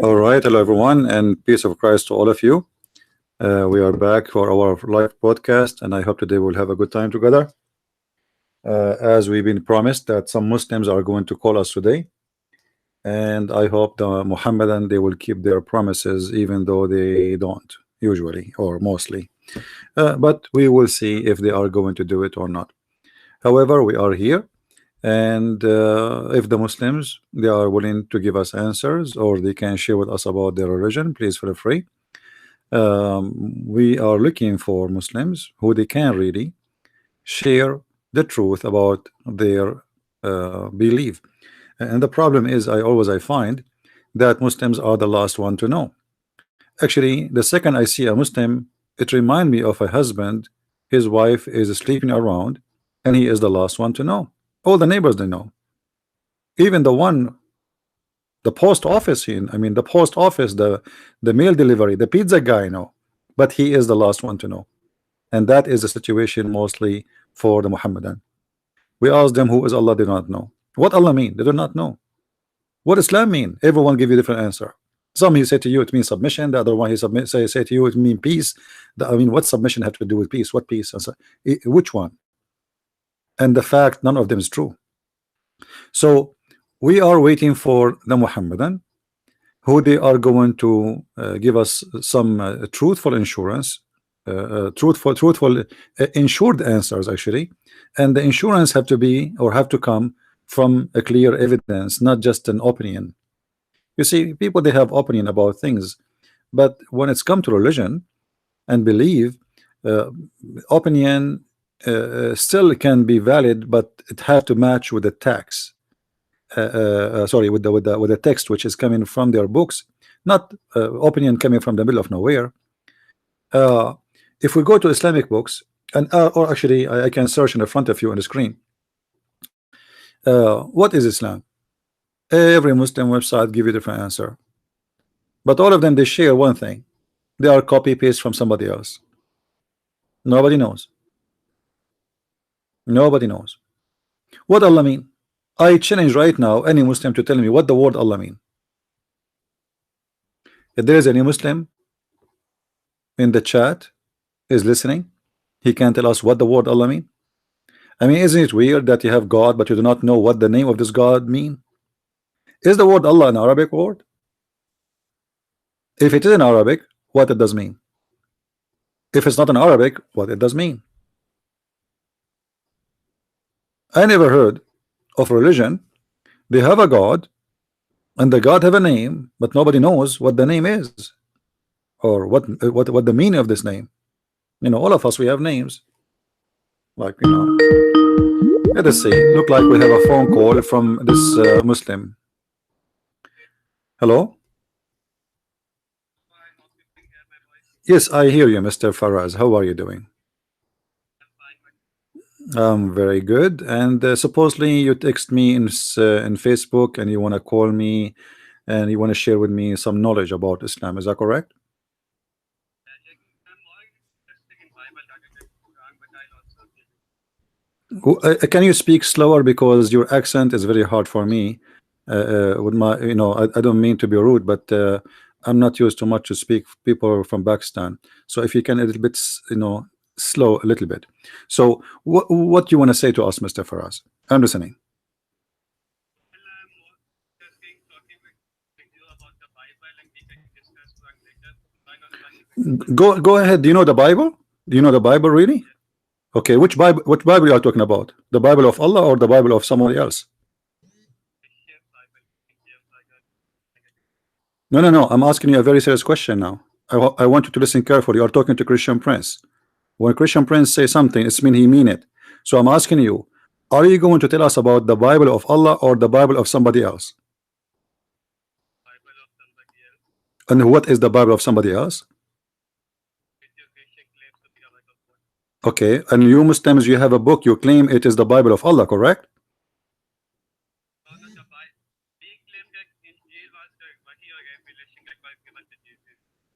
All right, hello everyone, and peace of Christ to all of you. We are back for our live podcast, and I hope today we'll have a good time together. As we've been promised that some Muslims are going to call us today, and I hope the Muhammadan they will keep their promises, even though they don't usually or mostly. But we will see if they are going to do it or not. However, we are here. And if the Muslims they are willing to give us answers or they can share with us about their religion, please feel free. We are looking for Muslims who they can really share the truth about their belief. And the problem is I find that Muslims are the last one to know. Actually, the second I see a Muslim, it reminds me of a husband. His wife is sleeping around and he is the last one to know. All the neighbors they know, even the post office the post office, the mail delivery, the pizza guy know, but he is the last one to know. And that is the situation mostly for the Muhammadan. We ask them who is Allah, they do not know. What Allah mean, they do not know. What Islam mean, everyone give you different answer. Some he say to you it means submission, the other one he say to you it mean peace. What submission have to do with peace? What peace? Which one? And the fact none of them is true. So we are waiting for the Muhammadan who they are going to give us some truthful insurance, truthful insured answers actually. And the insurance have to be or have to come from a clear evidence, not just an opinion. You see, people they have opinion about things, but when it's come to religion and belief, opinion still can be valid, but it has to match with the text. Sorry, with the text which is coming from their books, not opinion coming from the middle of nowhere. If we go to Islamic books, and or actually I can search in the front of you on the screen. What is Islam? Every Muslim website give you a different answer, but all of them they share one thing: they are copy paste from somebody else. Nobody knows. Nobody knows what Allah mean. I challenge right now any Muslim to tell me what the word Allah mean. If there is any Muslim in the chat is listening, he can tell us what the word Allah mean. Isn't it weird that you have God but you do not know what the name of this God mean? Is the word Allah an Arabic word? If it is in Arabic, what it does mean? If it's not in Arabic, what it does mean? I never heard of religion they have a God and the God have a name, but nobody knows what the name is or what the meaning of this name. All of us we have names, like let us see. Look like we have a phone call from this Muslim. Hello. Yes, I hear you, Mr. Faraz. How are you doing? Very good. And supposedly you text me in Facebook and you want to call me and you want to share with me some knowledge about Islam. Is that correct? Can you speak slower, because your accent is very hard for me. With my, I don't mean to be rude, but I'm not used too much to speak people from Pakistan. So if you can a little bit, slow a little bit. So what do you want to say to us, Mr. Faraz? I'm listening. Go ahead. Do you know the Bible? Do you know the Bible really? Okay, which Bible you are talking about? The Bible of Allah or the Bible of somebody else? No. I'm asking you a very serious question now. I want you to listen carefully. You are talking to Christian Prince. When Christian Prince say something, it's mean he mean it. So I'm asking you, are you going to tell us about the Bible of Allah or the Bible of somebody else? And what is the Bible of somebody else? Okay, and you Muslims, you have a book, you claim it is the Bible of Allah, correct?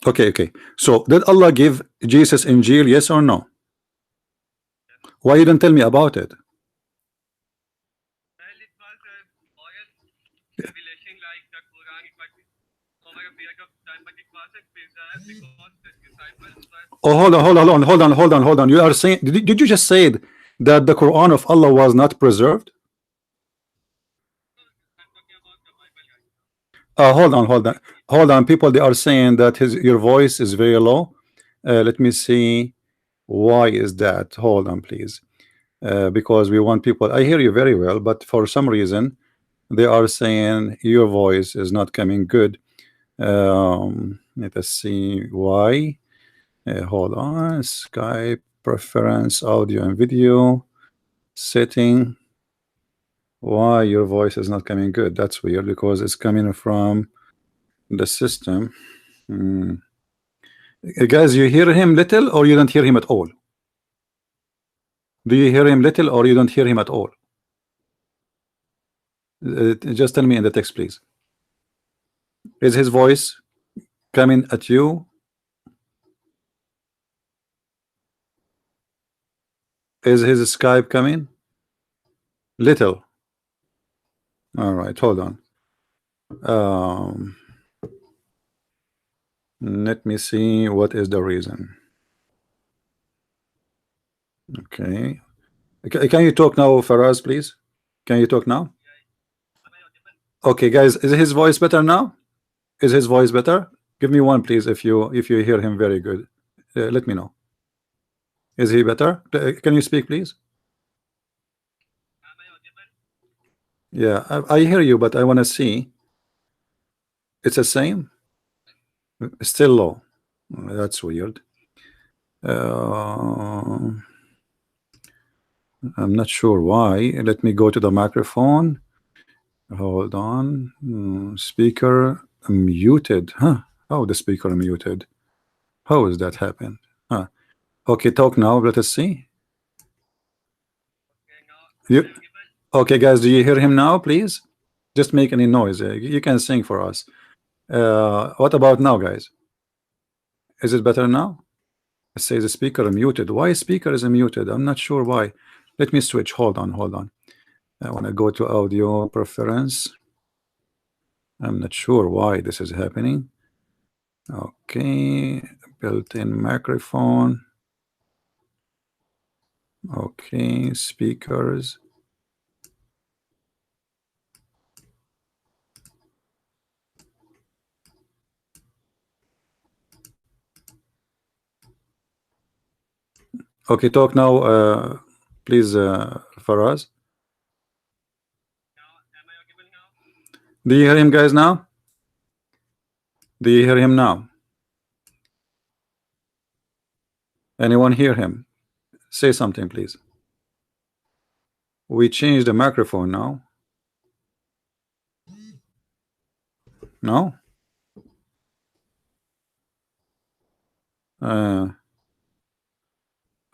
Okay. So did Allah give Jesus Injil, yes or no? Why you don't tell me about it? Oh, hold on. You are saying, did you just say that the Quran of Allah was not preserved? Hold on. People, they are saying that your voice is very low. Let me see. Why is that? Hold on, please. Because we want people. I hear you very well, but for some reason they are saying your voice is not coming good. Let us see why. Hold on. Skype preference, audio and video setting. Why your voice is not coming good? That's weird because it's coming from the system. Guys, you hear him little or you don't hear him at all? Do you hear him little or you don't hear him at all? Just tell me in the text, please. Is his voice coming at you? Is his Skype coming? Little. All right, hold on. Let me see what is the reason. Okay. Can you talk now, Faraz, please? Can you talk now? Okay, guys, is his voice better now? Is his voice better? Give me one, please, if you hear him very good. Let me know. Is he better? Can you speak, please? Yeah, I hear you, but I want to see. It's the same? Still low. That's weird. I'm not sure why. Let me go to the microphone. Hold on. Speaker muted. Huh? Oh, the speaker muted. How is that happen? Huh. Okay, talk now. Let us see. You okay, guys? Do you hear him now? Please, just make any noise. You can sing for us. What about now, guys? Is it better now? It says the speaker muted. Why speaker is muted? I'm not sure why. Let me switch. Hold on. I want to go to audio preference. I'm not sure why this is happening. Okay, built-in microphone. Okay, speakers. Okay, talk now, please, Faraz. Do you hear him, guys, now? Do you hear him now? Anyone hear him? Say something, please. We changed the microphone now. No?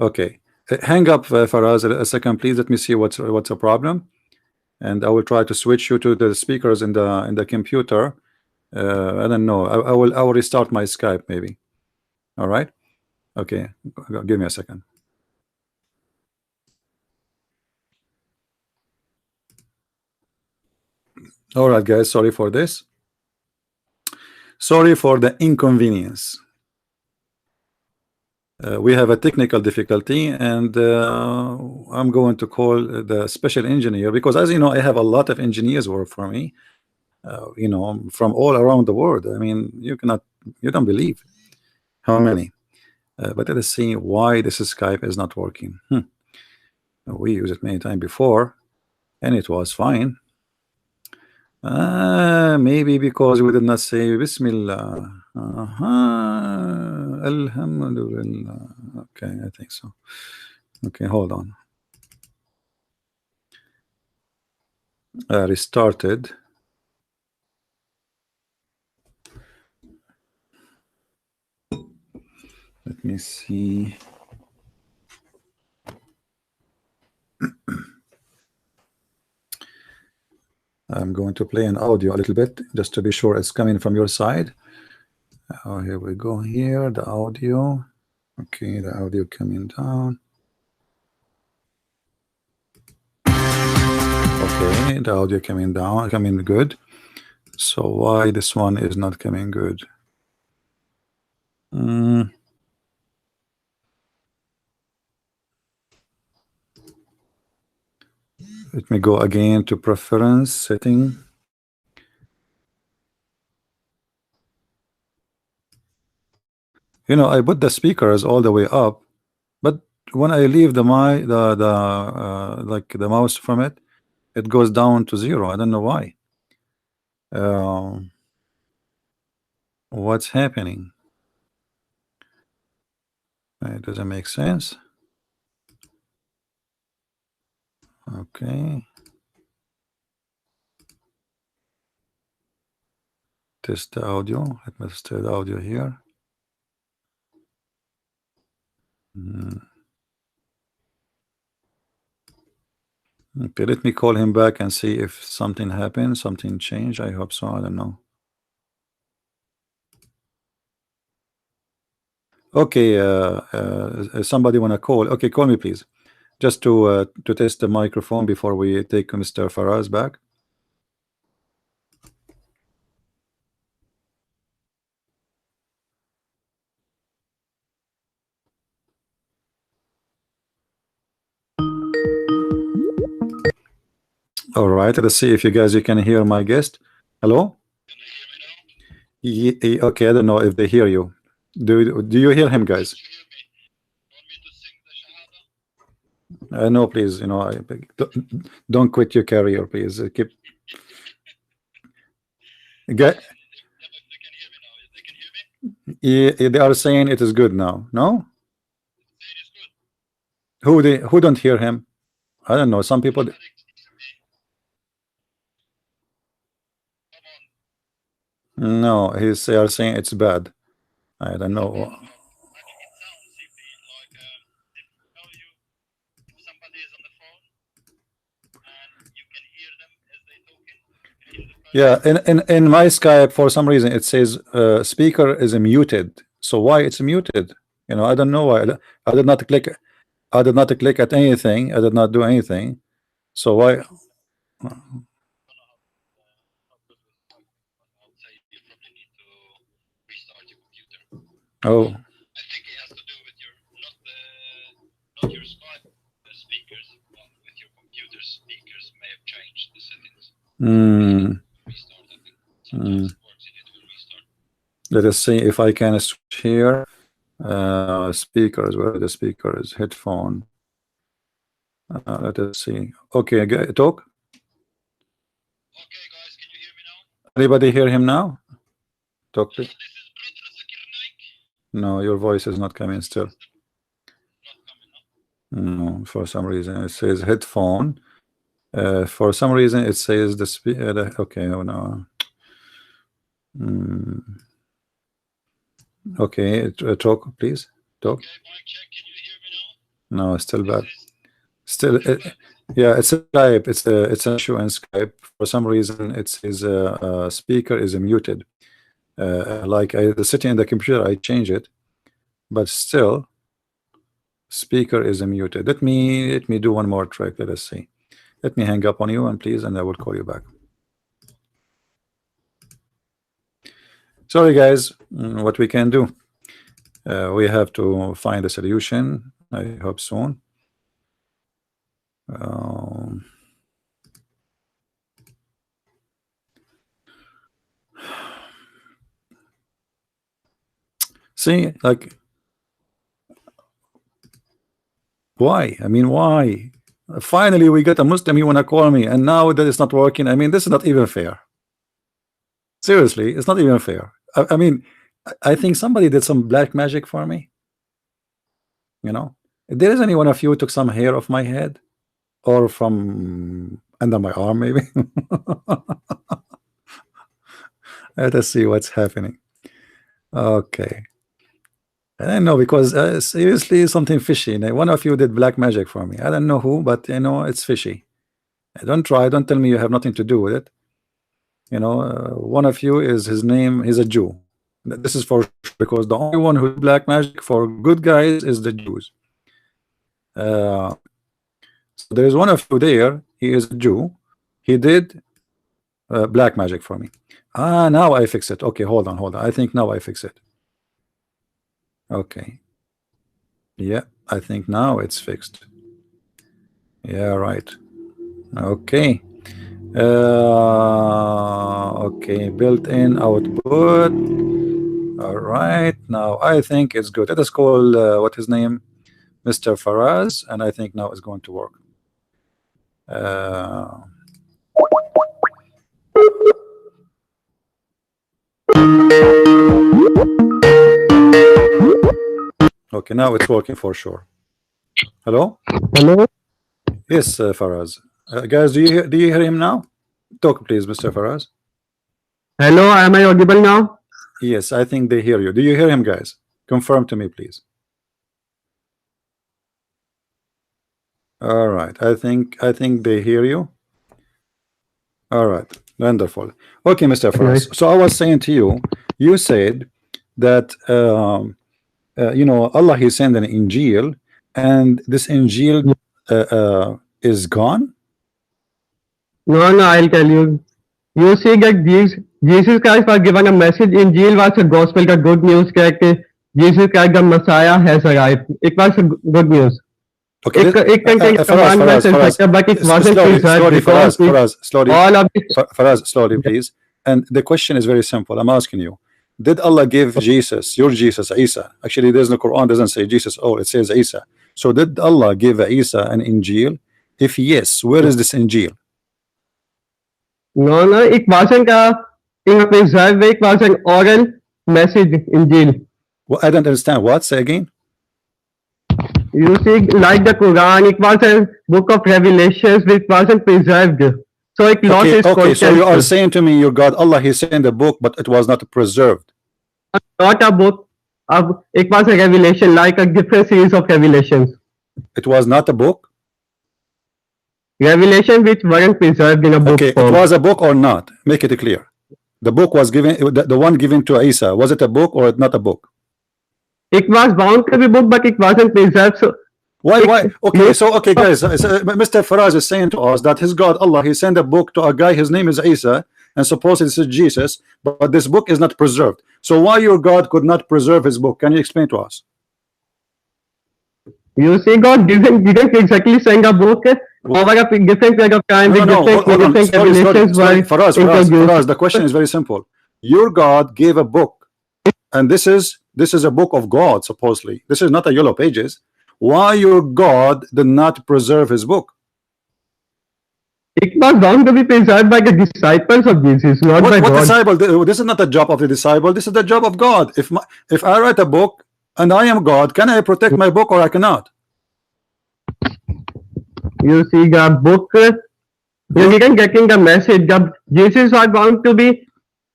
Okay. Hang up, Faraz, a second, please. Let me see what's the problem, and I will try to switch you to the speakers in the computer. I don't know. I will restart my Skype maybe. All right. Okay. Give me a second. All right, guys. Sorry for this. Sorry for the inconvenience. We have a technical difficulty, and I'm going to call the special engineer because, as you know, I have a lot of engineers work for me. You know, from all around the world. I mean, you don't believe how many. But let us see why this Skype is not working. We used it many times before, and it was fine. Maybe because we did not say Bismillah. Alhamdulillah. Okay, I think so. Okay, hold on. Restarted. Let me see. I'm going to play an audio a little bit just to be sure it's coming from your side. Oh, here we go. Here, the audio. Okay, the audio coming down. Okay, the audio coming down, coming good. So why this one is not coming good? Mm. Let me go again to preference setting. You know, I put the speakers all the way up, but when I leave the like the mouse from it, it goes down to 0. I don't know why. What's happening? It doesn't make sense. Okay. Test the audio. Let me test the audio here. Okay, let me call him back and see if something happened, something changed. I hope so. I don't know. Okay, somebody wanna call? Okay, call me please, just to test the microphone before we take Mr. Faraz back. All right, let's see if you can hear my guest. Hello? Okay, I don't know if they hear you. Do you hear him, guys? No, please, you know, don't quit your career, please. Keep. Get. Yeah, they are saying it is good now. No? Who don't hear him? I don't know. Some people. No, they are saying it's bad. I don't know. Yeah, in my Skype for some reason it says speaker is muted. So why it's muted? You know, I don't know why. I did not click. I did not click at anything. I did not do anything. So why? Oh. Mm. Mm. Let us see if I can switch here. Speakers, where are the speakers? Headphone. Let us see. Okay, talk. Anybody hear him now? Talk. Please. No, your voice is not coming still. No, for some reason it says headphone. For some reason it says the okay, oh no. Mm. Okay, talk please. Talk. No, still bad. Still, yeah, it's a Skype. It's an issue in Skype. For some reason, it says speaker is muted. Like the setting in the computer, I change it, but still, speaker is muted. Let me do one more trick. Let us see. Let me hang up on you, and please, and I will call you back. Sorry, guys. What we can do? We have to find a solution. I hope soon. See, like, why? I mean, why? Finally, we got a Muslim. You wanna call me, and now that it's not working. I mean, this is not even fair. Seriously, it's not even fair. I mean, I think somebody did some black magic for me. You know, if there is any one of you took some hair off my head or from under my arm, maybe. Let us see what's happening. Okay. I don't know because seriously, something fishy. Now, one of you did black magic for me. I don't know who, but you know, it's fishy. Don't try. Don't tell me you have nothing to do with it. You know, one of you is his name. He's a Jew. This is for sure, because the only one who black magic for good guys is the Jews. So there is one of you there. He is a Jew. He did black magic for me. Ah, now I fix it. Okay, hold on. I think now I fix it. Okay. Yeah, I think now it's fixed. Yeah, right. Okay. Okay, built-in output. All right, now I think it's good. Let us call what his name, Mr. Faraz, and I think now it's going to work. Okay, now it's working for sure. Hello? Hello? Yes, Faraz. Guys, do you hear him now? Talk, please, Mr. Faraz. Hello, am I audible now? Yes, I think they hear you. Do you hear him, guys? Confirm to me, please. All right, I think they hear you. All right, wonderful. Okay, Mr. Faraz. So I was saying to you, you said that you know, Allah, He sent an Injil, and this Injil is gone. No, I'll tell you. You see that Jesus Christ was given a message. Injil was a gospel, the good news that Jesus Christ, the Messiah, has arrived. It was a good news. Okay, it contains commandments and factor, but it wasn't preserved because Faraz, slowly, please. And the question is very simple. I'm asking you, did Allah give Jesus, your Jesus, Isa? Actually, there's no Quran doesn't say Jesus. Oh, it says Isa. So did Allah give Isa an Injil? If yes, where is this Injil? No, it wasn't in a preserved way. It was an oral message, Injil. Well, I don't understand. What? Say again. You see, like the Quran, it was a book of revelations which wasn't preserved. So it lost its content. So you are saying to me, your God, Allah, He sent a book, but it was not preserved. Not a book. It was a revelation, like a different series of revelations. It was not a book? Revelation which weren't preserved in a book. Okay, it was a book or not? Make it clear. The book was given, the one given to Isa, was it a book or not a book? It was bound to be book, but it wasn't preserved. So why? Okay, so okay, guys, Mr. Faraz is saying to us that his God, Allah, He sent a book to a guy, his name is Isa, and supposedly this is Jesus, but this book is not preserved. So why your God could not preserve his book? Can you explain to us? You see, God didn't exactly send a book over a different period of time. Faraz, the question is very simple. Your God gave a book, and this is a book of God, supposedly. This is not a yellow pages. Why your God did not preserve his book? It was bound to be preserved by the disciples of Jesus, not by God. Disciple? This is not the job of the disciple. This is the job of God. If I write a book and I am God, can I protect my book or I cannot? You see, the book, you didn't getting the message. Jesus was bound to be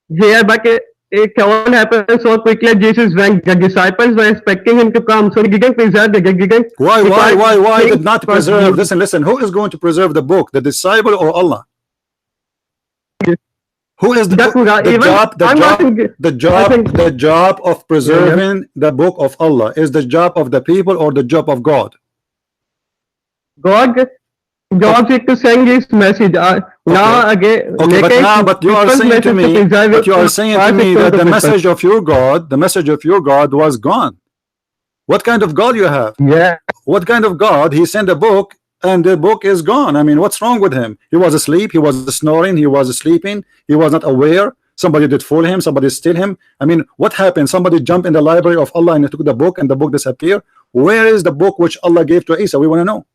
here, but it all happened so quickly. Jesus went. The disciples were expecting him to come, so he didn't preserve it. Why did not preserve? Listen. Who is going to preserve the book? The disciple or Allah? Who is the job of preserving the book of Allah? Is the job of the people or the job of God? God job is to send his message. Now again, but you are saying to me that the message of your God was gone. What kind of God you have? Yeah. What kind of God? He sent a book and the book is gone. I mean, what's wrong with him? He was asleep, he was snoring, he was sleeping, he was not aware. Somebody did fool him, somebody steal him. I mean, what happened? Somebody jumped in the library of Allah and took the book and the book disappeared. Where is the book which Allah gave to Isa? We want to know.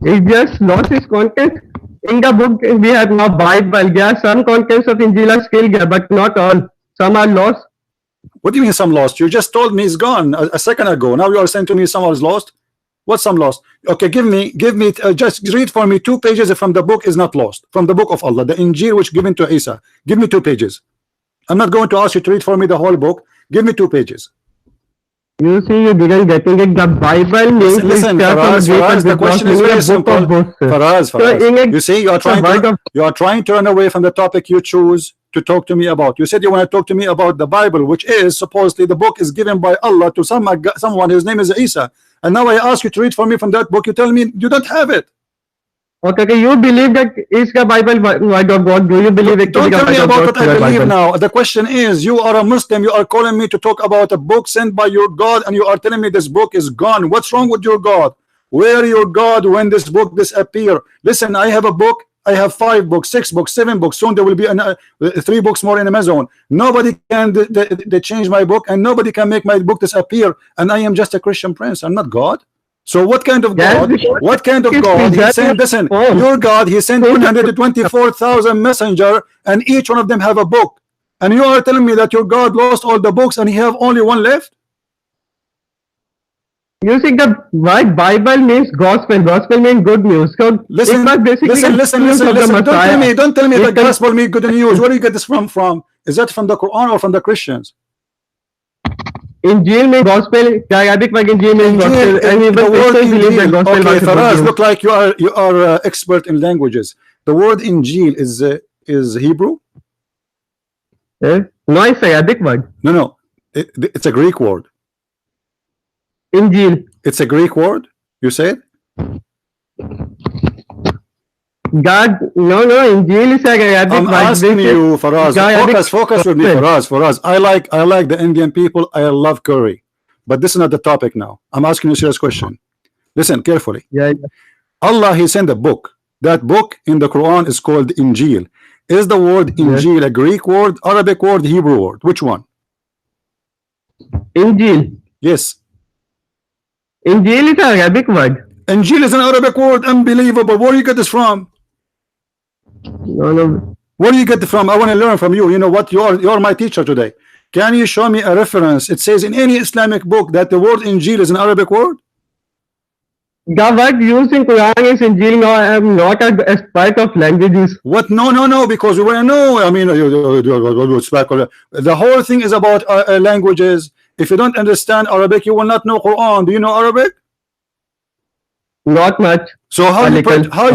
It just lost its content. In the book we have now Bible. There are some contents of Injil are still there, but not all. Some are lost. What do you mean some lost? You just told me it's gone a second ago. Now you are saying to me some is lost. What's some lost? Okay, give me just read for me 2 pages from the book is not lost. From the book of Allah, the Injil which given to Isa. Give me 2 pages. I'm not going to ask you to read for me the whole book. Give me 2 pages. You see, you didn't getting it. The Bible means listen, Faraz, the question is very simple. Faraz, you see, you are trying to run away from the topic you choose to talk to me about. You said you want to talk to me about the Bible, which is supposedly the book is given by Allah to someone. His name is Isa. And now I ask you to read for me from that book. You tell me you don't have it. Okay, okay, you believe that is the Bible word of God? Do you believe it to be Don't the tell me word of about God? what I Your believe Bible. now. The question is, you are a Muslim, you are calling me to talk about a book sent by your God, and you are telling me this book is gone. What's wrong with your God? Where your God when this book disappear? Listen, I have a book, I have 5 books, 6 books, 7 books, soon there will be 3 books more in Amazon. Nobody can they change my book, and nobody can make my book disappear, and I am just a Christian prince. I'm not God. So what kind of Yes, God? because What kind of it's God? He preserved in sent, listen, your phone. your God, he sent 124,000 messenger, and each one of them have a book. And you are telling me that your God lost all the books and he have only one left? You see, the word Bible means gospel. Gospel means good news. So it was Listen, basically listen, the listen, good news listen, of the listen. Messiah. Don't tell me the It can, gospel means good news. Where do you get this from? Is that from the Quran or from the Christians? Injil means gospel. The Arabic word Injil means Injil, gospel, and the even word Christians believe that Injil. gospel Okay, was a good Faraz, news. look like you are expert in languages. The word Injil is Hebrew? Eh? No, it's Arabic word. No, no. It's a Greek word. Injil. It's a Greek word. You said? God, no, no, Injil is an Arabic I'm word, asking which is you, Faraz. the Arabic Focus with me, gospel. Faraz. I like the Indian people. I love curry, but this is not the topic now. I'm asking you a serious question. Listen carefully. Yeah, Allah, He sent a book. That book in the Quran is called Injil. Is the word yes. Injil a Greek word, Arabic word, Hebrew word? Which one? Injil. Yes. Injil is an Arabic word. Injil is an Arabic word. Unbelievable. Where do you get this from? No, no. Where do you get it from? I want to learn from you. You know what? You are my teacher today. Can you show me a reference? It says in any Islamic book that the word Injil is an Arabic word. The word used in Quran is Injil. No, I am not an expert of languages. What? No, no, no. Because we want to know. I mean, the whole thing is about languages. If you don't understand Arabic, you will not know Quran. Do you know Arabic? Not much. So how A you pray? little. How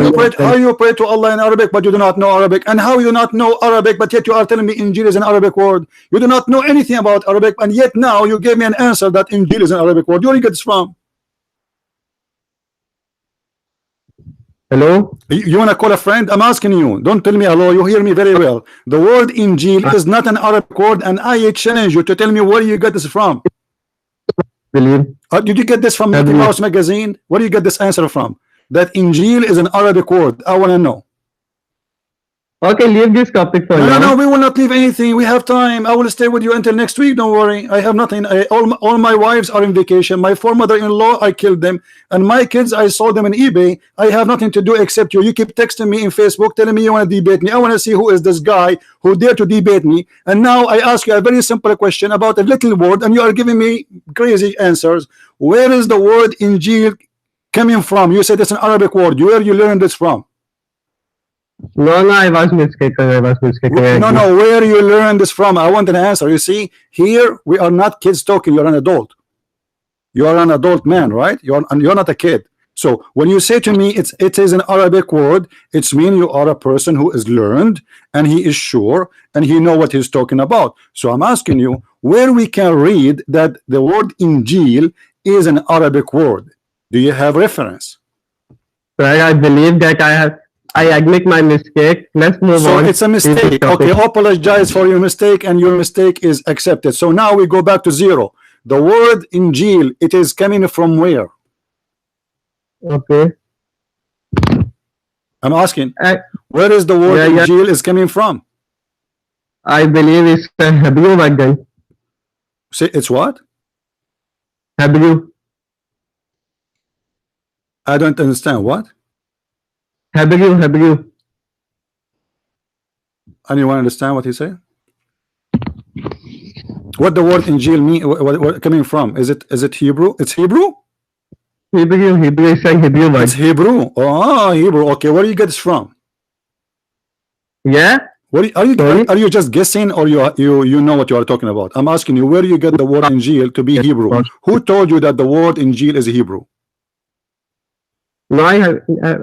you pray to Allah in Arabic, but you do not know Arabic? And how you not know Arabic, but yet you are telling me Injil is an Arabic word? You do not know anything about Arabic, and yet now you gave me an answer that Injil is an Arabic word. Where do you get this from? Hello? You want to call a friend? I'm asking you. Don't tell me hello. You hear me very well. The word Injil is not an Arabic word, and I challenge you to tell me where you get this from. Believe. Did you get this from Mickey believe. Mouse magazine? Where do you get this answer from? That Injil is an Arabic word. I want to know. Okay, leave this topic for No, now. no, no, we will not leave anything. We have time. I will stay with you until next week. Don't worry. I have nothing. All my wives are in vacation. My 4 mother-in-law, I killed them. And my kids, I sold them on eBay. I have nothing to do except you. You keep texting me in Facebook, telling me you want to debate me. I want to see who is this guy who dare to debate me. And now I ask you a very simple question about a little word, and you are giving me crazy answers. Where is the word Injil coming from? You said it's an Arabic word. Where you learned this from? No, no, I was mistaken. I was mistaken. No, no, where you learn this from? I want an answer. You see, here we are not kids talking. You're an adult. You are an adult man, right? You're not a kid. So when you say to me it is an Arabic word, it's mean you are a person who is learned and he is sure and he know what he's talking about. So I'm asking you where we can read that the word Injil is an Arabic word. Do you have reference? Well, I believe that I admit my mistake. Let's move So on. it's a mistake. Okay, apologize for your mistake, and your mistake is accepted. So now we go back to zero. The word Injil, it is coming from where? Okay. I'm asking, where is the word Injil is coming from? I believe it's a Hebrew word then. Say it's what? Hebrew. I don't understand. What? Hebrew. Anyone understand what he said? What the word Injil mean? What coming from? Is it Hebrew? It's Hebrew. Hebrew is a Hebrew word. It's Hebrew. Oh, Hebrew. Okay, where do you get this from? Yeah. What are you just guessing, or you know what you are talking about? I'm asking you, where do you get the word Injil to be Hebrew? Who told you that the word Injil is Hebrew? No,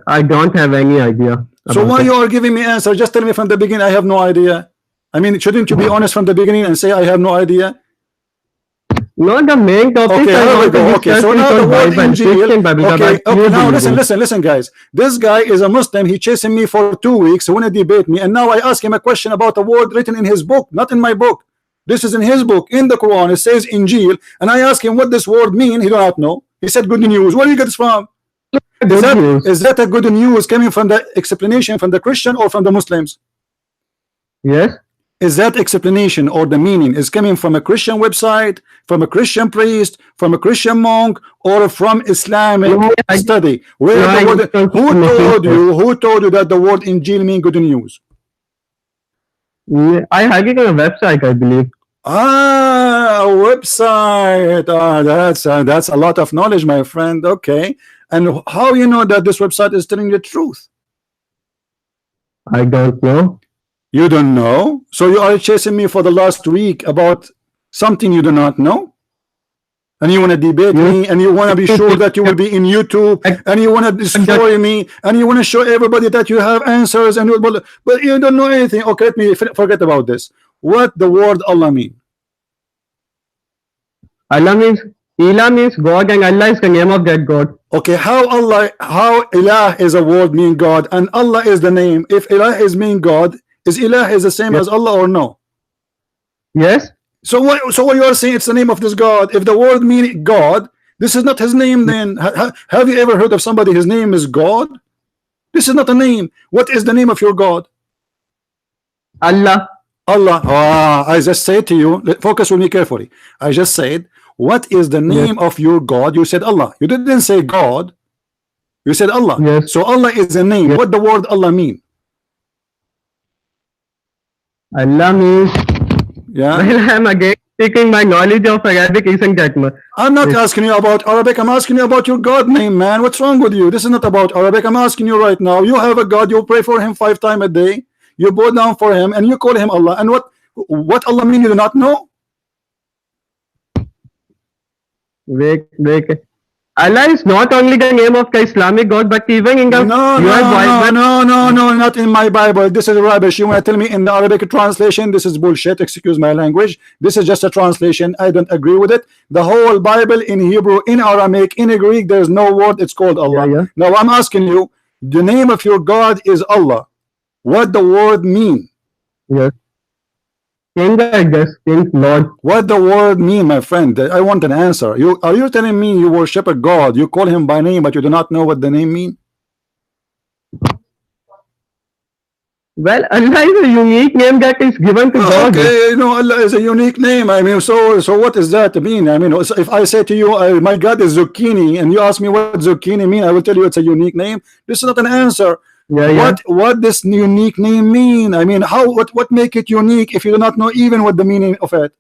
I don't have any idea. So why you are giving me answer? Just tell me from the beginning. I have no idea. I mean, shouldn't you be honest from the beginning and say I have no idea? Not the main topic. Okay, I here we want to go. Okay, discuss so is now the on word Bible, Injil. Christian Bible, the Okay, Bible you now believe in. listen, guys. This guy is a Muslim. He chasing me for 2 weeks. He want to debate me, and now I ask him a question about a word written in his book, not in my book. This is in his book, in the Quran. It says Injil, and I ask him what this word mean. He do not know. He said good news. Where do you get this from? Good news. Is that a good news coming from the explanation from the Christian or from the Muslims? Yes. Is that explanation or the meaning is coming from a Christian website, from a Christian priest, from a Christian monk, or from Islamic study? Where the word, who told you that the word Injil mean good news? I had it on a website, I believe. Ah, a website. Ah, that's a lot of knowledge, my friend. Okay, and how you know that this website is telling the truth? I don't know. You don't know, so you are chasing me for the last week about something you do not know, and you want to debate me, and you want to be sure that you will be in YouTube, and you want to destroy me, and you want to show everybody that you have answers, and but you don't know anything. Okay, let me forget about this. What the word Allah mean? Allah means Ilah means God, and Allah is the name of that God. Okay, how Ilah is a word mean God, and Allah is the name. If Ilah is mean God, is Ilah is the same as Allah or no? Yes. So what you are saying, it's the name of this God. If the word mean God, this is not his name then. Have you ever heard of somebody his name is God? This is not a name. What is the name of your God? Allah. Allah. I just said to you, focus with me carefully. I just said, what is the name of your God? You said Allah. You didn't say God. You said Allah. Yes. So Allah is a name. What the word Allah mean? Allah means, yeah. Well, I'm again taking my knowledge of Arabic isn't that much. I'm not asking you about Arabic. I'm asking you about your God name, man. What's wrong with you? This is not about Arabic. I'm asking you right now. You have a God. You pray for him 5 times a day. You bow down for him, and you call him Allah. And what Allah mean? You do not know. Wait. Allah is not only the name of the Islamic God, but even in the no, not in my Bible. This is rubbish. You want to tell me in the Arabic translation? This is bullshit. Excuse my language. This is just a translation. I don't agree with it. The whole Bible in Hebrew, in Aramaic, in Greek, there's no word. It's called Allah. Now I'm asking you, the name of your God is Allah. What the word mean? Yes. King, I guess, King, Lord. What the word mean, my friend? I want an answer. Are you telling me you worship a God, you call him by name, but you do not know what the name mean? Well, Allah is a unique name that is given to God. Okay, you know, Allah is a unique name. I mean, so what does that mean? I mean, if I say to you, my God is zucchini, and you ask me what zucchini mean, I will tell you it's a unique name. This is not an answer. What this unique name mean? I mean, what make it unique if you do not know even what the meaning of it?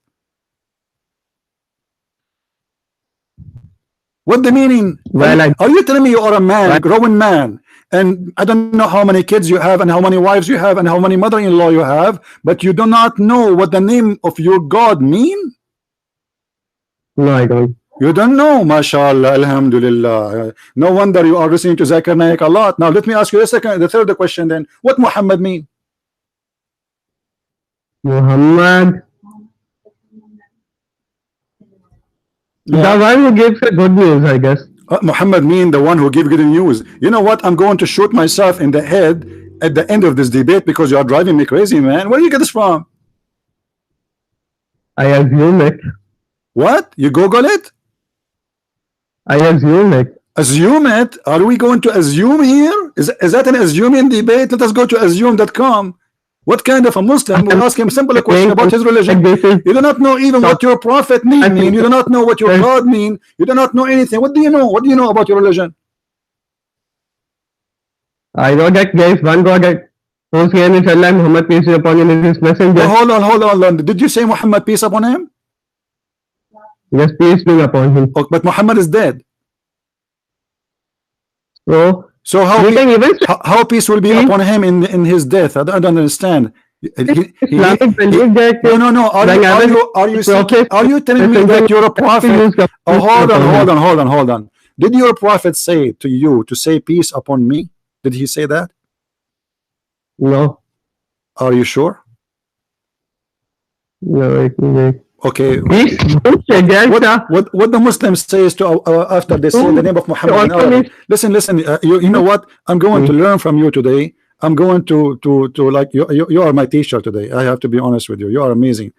What the meaning? Well, are you telling me you are a man, a grown man, and I don't know how many kids you have and how many wives you have and how many mother-in-law you have, but you do not know what the name of your God mean? No, I don't. You don't know, mashallah, alhamdulillah. No wonder you are listening to Zakir Naik a lot. Now let me ask you the third question then. What Muhammad mean? Muhammad, the one who gives the good news, I guess. Muhammad mean the one who gives good news. You know what? I'm going to shoot myself in the head at the end of this debate because you are driving me crazy, man. Where do you get this from? I assume it. What? You Google it? I assume it. Assume it? Are we going to assume here? Is that an assuming debate? Let us go to assume.com. What kind of a Muslim will ask him simple question about his religion? You do not know even what your prophet mean. You do not know what your God mean. You do not know anything. What do you know? What do you know about your religion? I know that there is one God whose name is Allah, Muhammad peace be upon him, is his messenger. Hold on. Did you say Muhammad peace upon him? Yes, peace be upon him. Oh, but Muhammad is dead. So how peace will be upon him in his death? I don't understand. No. Are you telling me that you're a prophet? Hold on. Did your prophet say to you to say peace upon me? Did he say that? No. Are you sure? No, Okay, Please don't suggest what the Muslims says to after they say the name of Muhammad in Arabic. Listen, you know what? I'm going to learn from you today. I'm going to like you are my teacher today. I have to be honest with you. You are amazing.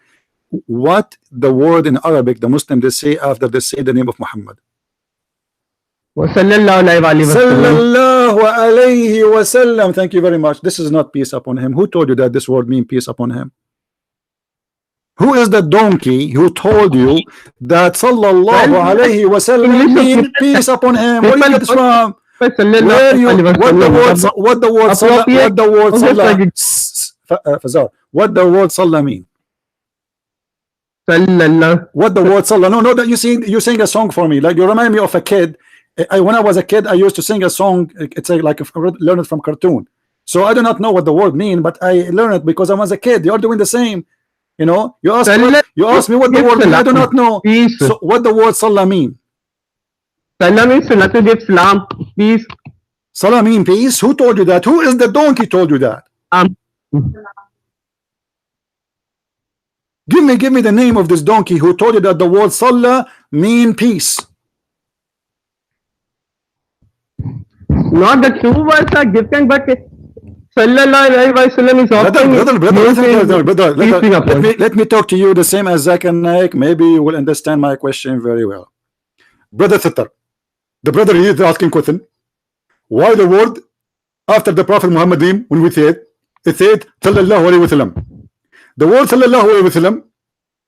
What the word in Arabic the Muslims they say after they say the name of Muhammad? Sallallahu alayhi wa sallam. Thank you very much. This is not peace upon him. Who told you that this word means peace upon him? Who is the donkey who told you that sallallahu alayhi wa sallam means peace upon him? Where do you get this from? Where you what the word Fazar, what the word sallah mean? What the word sallah? No, that you sing a song for me. Like you remind me of a kid. When I was a kid, I used to sing a song. It's like learn it from cartoon. So I do not know what the word mean, but I learned it because I was a kid. You're doing the same. You know, you ask me what the word mean. I do not know. So what the word salah mean? Salah means to give salam, peace. Salah mean peace. Who told you that? Who is the donkey told you that? Give me the name of this donkey who told you that the word salah mean peace. Not the two words are different, but sallallahu alayhi wa sallam is often let me talk to you the same as Zach and Naik. Maybe you will understand my question very well. Brother Thitter, the brother here is asking question. Why the word after the Prophet Muhammad name when we say it said sallallahu alayhi wa sallam? The word sallallahu alayhi wa sallam,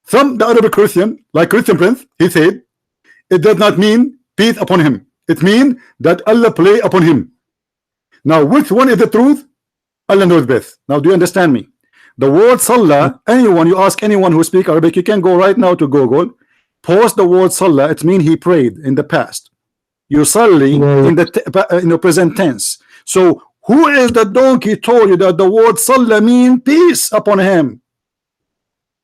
some the Arabic Christian, like Christian Prince, he said it does not mean peace upon him. It means that Allah play upon him. Now, which one is the truth? Allah knows best. Now, do you understand me? The word Salah, anyone, you ask anyone who speak Arabic, you can go right now to Google, post the word Salah, it means he prayed in the past. You Salli in the present tense. So, who is the donkey told you that the word Salah mean peace upon him?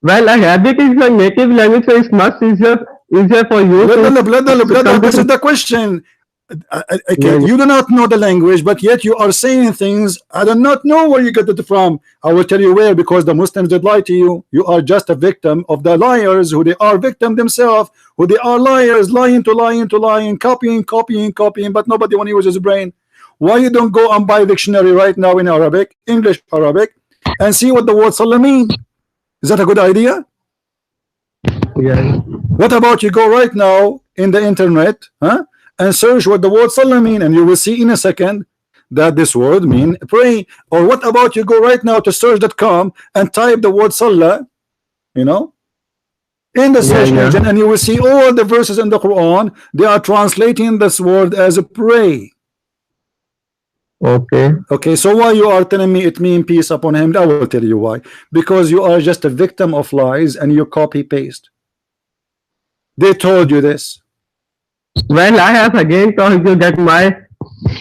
Well, Arabic is your native language, so it's much easier for you. This is the question. Okay, you do not know the language, but yet you are saying things. I do not know where you get it from. I will tell you where, because the Muslims did lie to you. You are just a victim of the liars, who they are victim themselves, who they are liars, lying, copying, but nobody want to use his brain. Why you don't go and buy a dictionary right now in Arabic, English Arabic, and see what the word Salah mean? Is that a good idea? Yeah. What about you go right now in the internet, and search what the word Salah mean, and you will see in a second that this word mean pray. Or what about you go right now to search.com and type the word Salah, you know, in the search engine, and you will see all the verses in the Quran. They are translating this word as pray. Okay, so why you are telling me it mean peace upon him? I will tell you why. Because you are just a victim of lies and you copy paste. They told you this. Well, I have again told you that my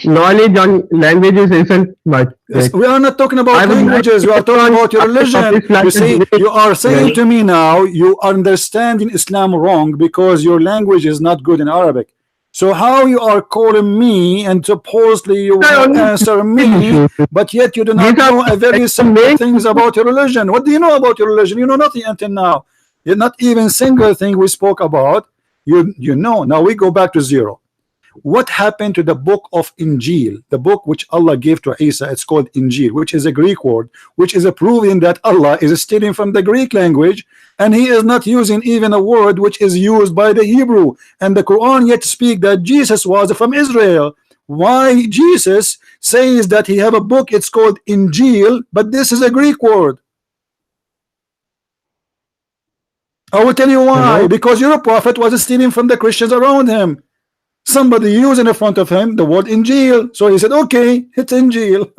knowledge on languages isn't much. Yes, we are not talking about languages. We are talking about your religion. You see, you are saying to me now you are understanding Islam wrong because your language is not good in Arabic. So how you are calling me and supposedly you will answer me, but yet you do not know a very simple things about your religion. What do you know about your religion? You know nothing until now. You're not even single thing we spoke about. You know. Now we go back to zero. What happened to the book of Injil, the book which Allah gave to Isa? It's called Injil, which is a Greek word, which is a proving that Allah is stealing from the Greek language, and he is not using even a word which is used by the Hebrew. And the Quran yet speak that Jesus was from Israel. Why Jesus says that he have a book, it's called Injil, but this is a Greek word? I will tell you why. Because your prophet was stealing from the Christians around him. Somebody used in front of him the word Injil, so he said, okay, it's Injil.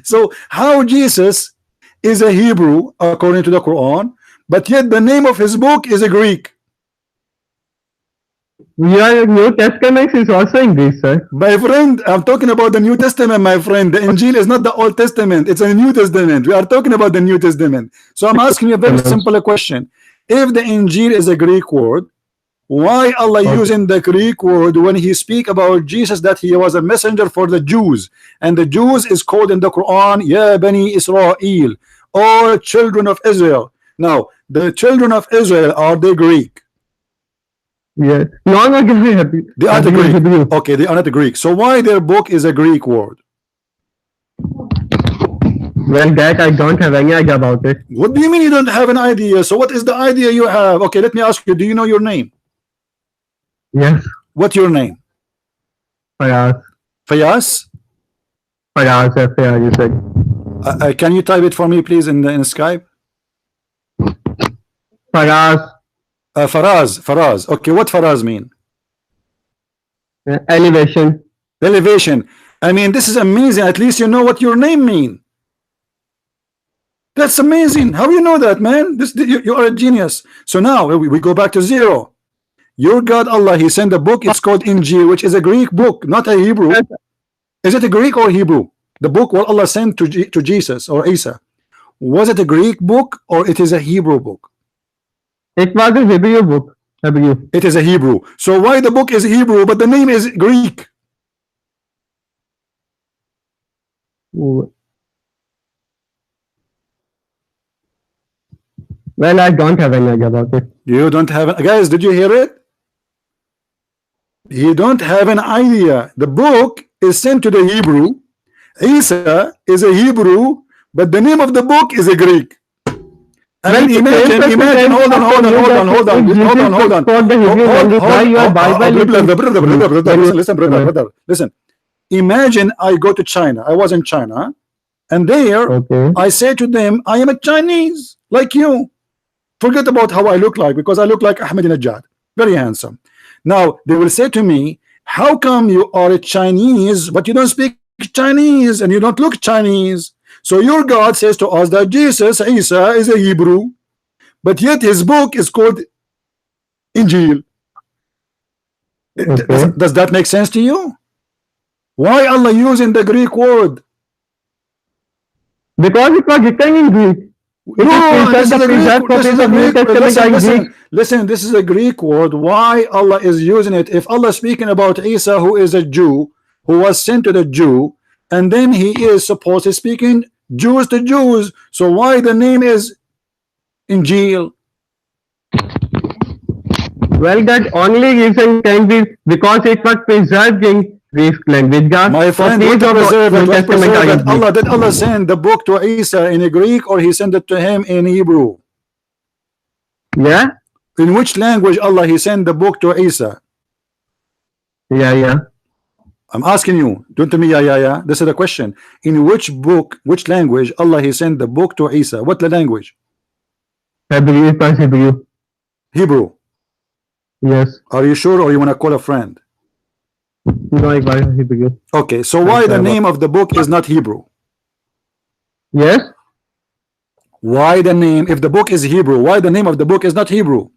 So how Jesus is a Hebrew according to the Quran, but yet the name of his book is a Greek? Your New Testament is also in Greek, sir. My friend, I'm talking about the New Testament, my friend. The Injil is not the Old Testament, it's a New Testament. We are talking about the New Testament. So I'm asking you a very simple question. If the Injil is a Greek word, why Allah using the Greek word when he speak about Jesus that he was a messenger for the Jews, and the Jews is called in the Quran Ya Bani Israel, all children of Israel? Now, the children of Israel, are they Greek? Yes. No, no, happy. They are the Hebrew, Greek. Hebrew. Okay, they are not the Greek. So why their book is a Greek word? Well, that I don't have any idea about it. What do you mean you don't have an idea? So what is the idea you have? Okay, let me ask you, do you know your name? Yes. What's your name? Faraz. Fayas? Faraz, F-A-R, you said. Can you type it for me, please, in Skype? Faraz. Faraz. Okay, what Faraz mean? Elevation. Elevation. I mean, this is amazing. At least you know what your name mean. That's amazing. How you know that, man? You are a genius. So now we go back to zero. Your God Allah, He sent a book. It's called Injil, which is a Greek book, not a Hebrew. Is it a Greek or Hebrew? The book what Allah sent to Jesus or Isa. Was it a Greek book or it is a Hebrew book? It was a Hebrew book. Hebrew. It is a Hebrew. So why the book is Hebrew but the name is Greek? Well, I don't have any idea about it. You don't have guys, did you hear it? You don't have an idea. The book is sent to the Hebrew. Isa is a Hebrew, but the name of the book is a Greek. I mean, imagine, hold on. Listen. Imagine I go to China. I was in China, and there I say to them, I am a Chinese, like you. Forget about how I look like, because I look like Ahmadinejad, very handsome. Now they will say to me, how come you are a Chinese, but you don't speak Chinese and you don't look Chinese? So your God says to us that Jesus, Isa, is a Hebrew, but yet his book is called Injil. Does that make sense to you? Why Allah using the Greek word? Because it was written in Greek. No, this is a Greek. Listen, this is a Greek word. Why Allah is using it? If Allah is speaking about Isa, who is a Jew, who was sent to the Jew, and then he is supposed to speaking Jews to Jews, so why the name is Injil? Well, that only reason can be because it was preserved in Greek language. My friend, what preserved it? Allah, did Allah send the book to Isa in Greek, or he sent it to him in Hebrew? Yeah. In which language Allah He sent the book to Isa? Yeah. I'm asking you. Don't tell me yeah. This is the question. In which book, which language Allah He sent the book to Isa? What the language? Hebrew. Hebrew. Yes. Are you sure, or you want to call a friend? No, it was Hebrew. Okay, so why the name of the book is not Hebrew? Yes. Why the name, if the book is Hebrew, why the name of the book is not Hebrew?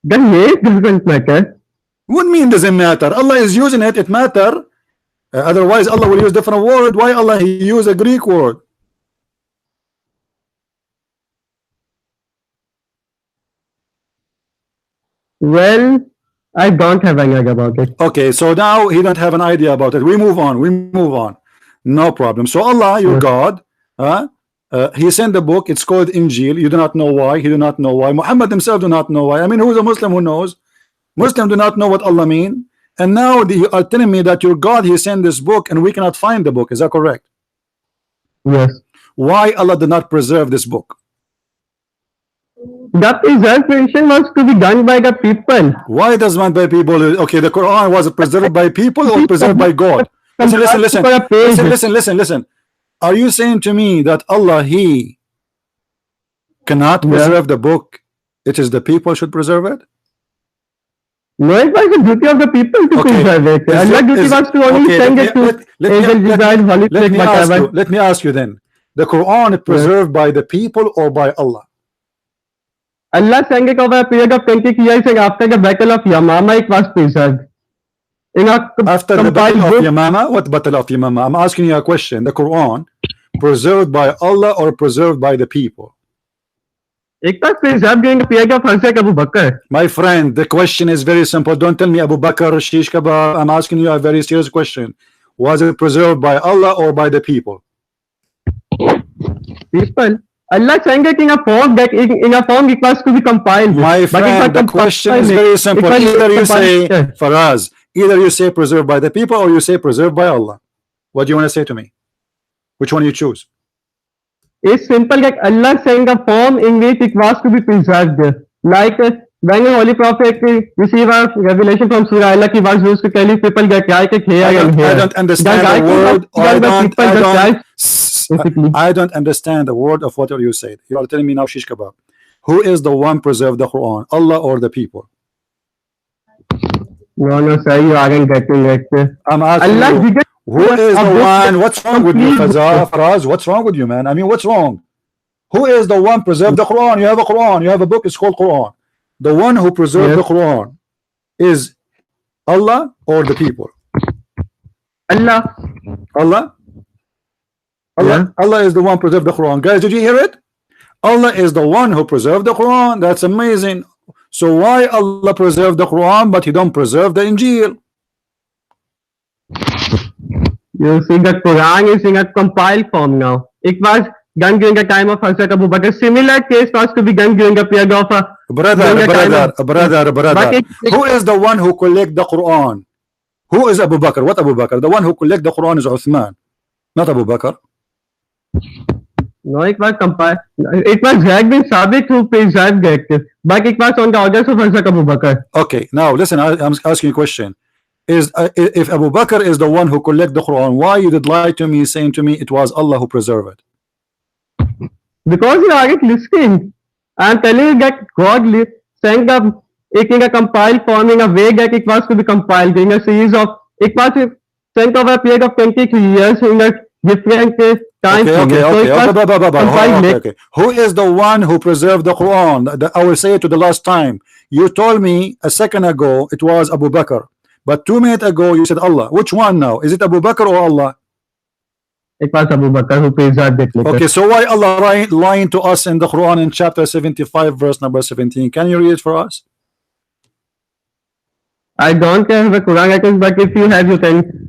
The name doesn't matter. What mean doesn't matter? Allah is using it, it matter. Otherwise Allah will use different word. Why Allah He use a Greek word? Well, I don't have any idea about it. Okay, so now he don't have an idea about it. We move on. No problem. So Allah, your God, He sent the book. It's called Injil. You do not know why. He do not know why. Muhammad himself do not know why. I mean, who is a Muslim who knows? Muslim do not know what Allah mean. And now you are telling me that your God He sent this book and we cannot find the book. Is that correct? Yes. Why Allah did not preserve this book? The preservation was to be done by the people. Why does man by people? Okay, the Quran was preserved by people or preserved by God? Listen. Are you saying to me that Allah He cannot preserve the book? It is the people should preserve it? No, it was the duty of the people to preserve it. Allah's duty was to only send it to let me ask you then. The Quran is preserved by the people or by Allah? Allah sang it over a period of 20 years, and after the battle of Yamama, it was preserved. After the battle of Yamama? What battle of Yamama? I'm asking you a question. The Quran preserved by Allah or preserved by the people? It was preserved during the period of Hazrat Abu Bakr. My friend, the question is very simple. Don't tell me Abu Bakr, Shish Kebab. I'm asking you a very serious question. Was it preserved by Allah or by the people? People. Allah saying it in a form that in a form it was to be compiled. My friend, the question is very simple. Either you say, Faraz, either you say preserved by the people or you say preserved by Allah. What do you want to say to me? Which one you choose? It's simple that Allah saying a form in which it was to be preserved. Like when a holy prophet received a revelation from Surah, Allah was used to tell his people that right here and here. I don't understand the word. I don't understand the word of what you said. You are telling me now, shish kebab. Who is the one preserved the Quran, Allah or the people? No, sir, you aren't getting it. I'm asking Allah, you, who is the one? What's wrong with you, Faraz? What's wrong with you, man? I mean, what's wrong? Who is the one preserved the Quran? You have a Quran. You have a book. It's called Quran. The one who preserved the Quran is Allah or the people? Allah. Allah. Allah is the one who preserved the Quran. Guys, did you hear it? Allah is the one who preserved the Quran. That's amazing. So why Allah preserved the Quran but he don't preserve the Injil? You see, the Quran is in a compiled form now. It was done during the time of Hazrat Abu Bakr. Similar case was to be done during the period of brother. Who is the one who collect the Quran? Who is Abu Bakr? What Abu Bakr? The one who collect the Quran is Uthman, not Abu Bakr. No, it was compiled. It was Zayd bin Sabit who preserved it, but it was on the orders of Hazrat Abu Bakr. Okay, now listen, I'm asking you a question. Is if Abu Bakr is the one who collect the Quran, why you did lie to me saying to me it was Allah who preserved it? Because you aren't listening. I'm telling you that God sent it in a compiled form in a way that it was to be compiled in a series of, it was sent over a period of 23 years in a different time. Okay. Who is the one who preserved the Quran? I will say it to the last time. You told me a second ago it was Abu Bakr, but 2 minutes ago you said Allah. Which one now? Is it Abu Bakr or Allah? It was Abu Bakr who preserved it. Okay, so why Allah lying to us in the Quran in chapter 75 verse number 17? Can you read it for us? I don't have the Quran, but if you have, you can.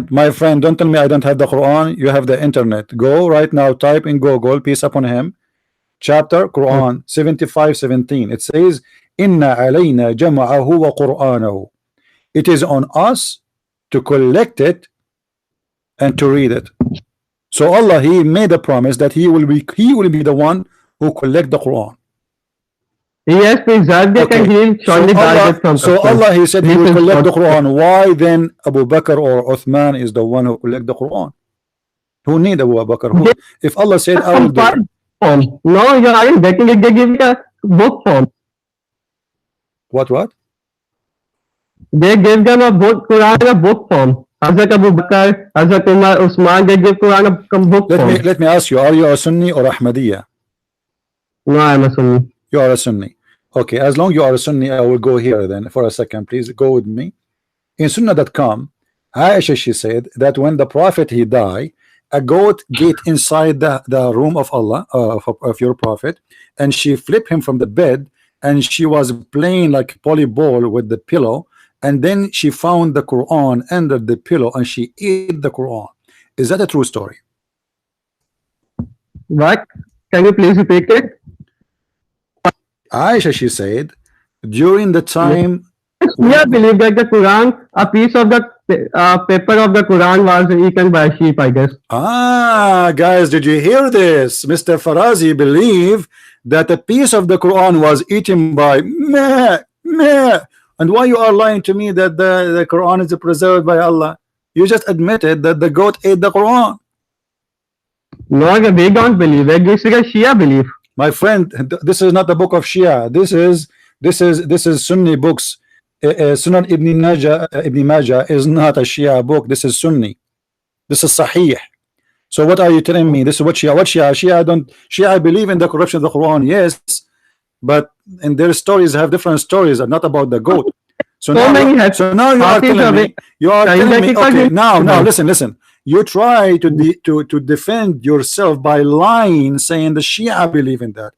My friend, don't tell me I don't have the Quran. You have the internet. Go right now, type in Google, peace upon him, chapter Quran 75:17. It says, Inna alayna jama'ahu wa Qur'anahu. It is on us to collect it and to read it. So Allah, he made a promise that he will be the one who collect the Quran. He has preserved it and he will surely guide it from Allah, he said he will collect the Quran. Why then Abu Bakr or Uthman is the one who collect the Quran? Who need Abu Bakr? If Allah said I will do it. No, you aren't getting it. They give it a book form. What? They gave them a book, Quran in a book form. Hazrat Abu Bakr, Hazrat Umar, Usman, they give Quran a book form. Let me ask you, are you a Sunni or Ahmadiyya? No, I'm a Sunni. You are a Sunni. Okay, as long you are a Sunni, I will go here then for a second. Please go with me. In Sunnah.com, Aisha, she said that when the Prophet he died, a goat get inside the room of Allah, of your Prophet, and she flipped him from the bed, and she was playing like volleyball with the pillow, and then she found the Quran under the pillow and she ate the Quran. Is that a true story? What? Can you please repeat it? Aisha, she said, during the time. I believe that the Quran, a piece of the paper of the Quran was eaten by a sheep, I guess. Guys, did you hear this? Mr. Farazi believe that a piece of the Quran was eaten by meh. And why you are lying to me that the Quran is preserved by Allah? You just admitted that the goat ate the Quran. No, they don't believe it. This is a Shia belief. My friend, this is not the book of Shia. This is Sunni books. Sunan Ibn Majah is not a Shia book. This is Sunni. This is Sahih. So what are you telling me? This is what Shia? What Shia? Shia believe in the corruption of the Quran, yes, but in their stories have different stories, and not about the goat. So now you are telling me. Okay, now listen. You try to defend yourself by lying, saying the Shia believe in that.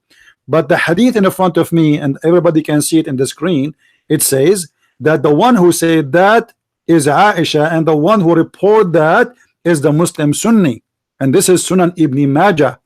But the hadith in front of me, and everybody can see it in the screen, it says that the one who said that is Aisha, and the one who report that is the Muslim Sunni, and this is Sunan Ibn Majah.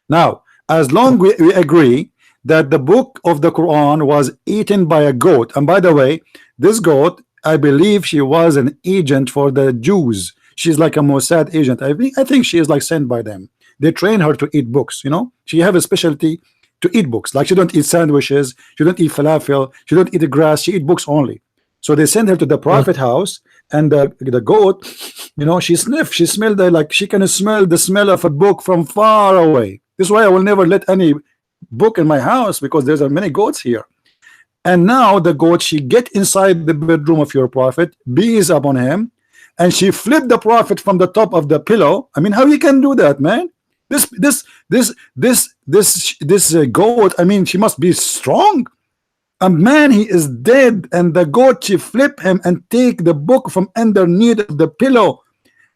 Now As long we agree that the book of the Quran was eaten by a goat. And by the way, this goat, I believe she was an agent for the Jews. She's like a Mossad agent. I think she is like sent by them. They train her to eat books, you know. She have a specialty to eat books. Like she don't eat sandwiches, she don't eat falafel, she don't eat grass, she eat books only. So they send her to the prophet house, and the goat, you know, she smelled like she can smell the smell of a book from far away. This is why I will never let any book in my house, because there's many goats here. And now the goat, she get inside the bedroom of your prophet, bees upon him, and she flipped the prophet from the top of the pillow. I mean, how you can do that, man? This goat, I mean, she must be strong. A man, he is dead, and the goat, she flip him and take the book from underneath the pillow,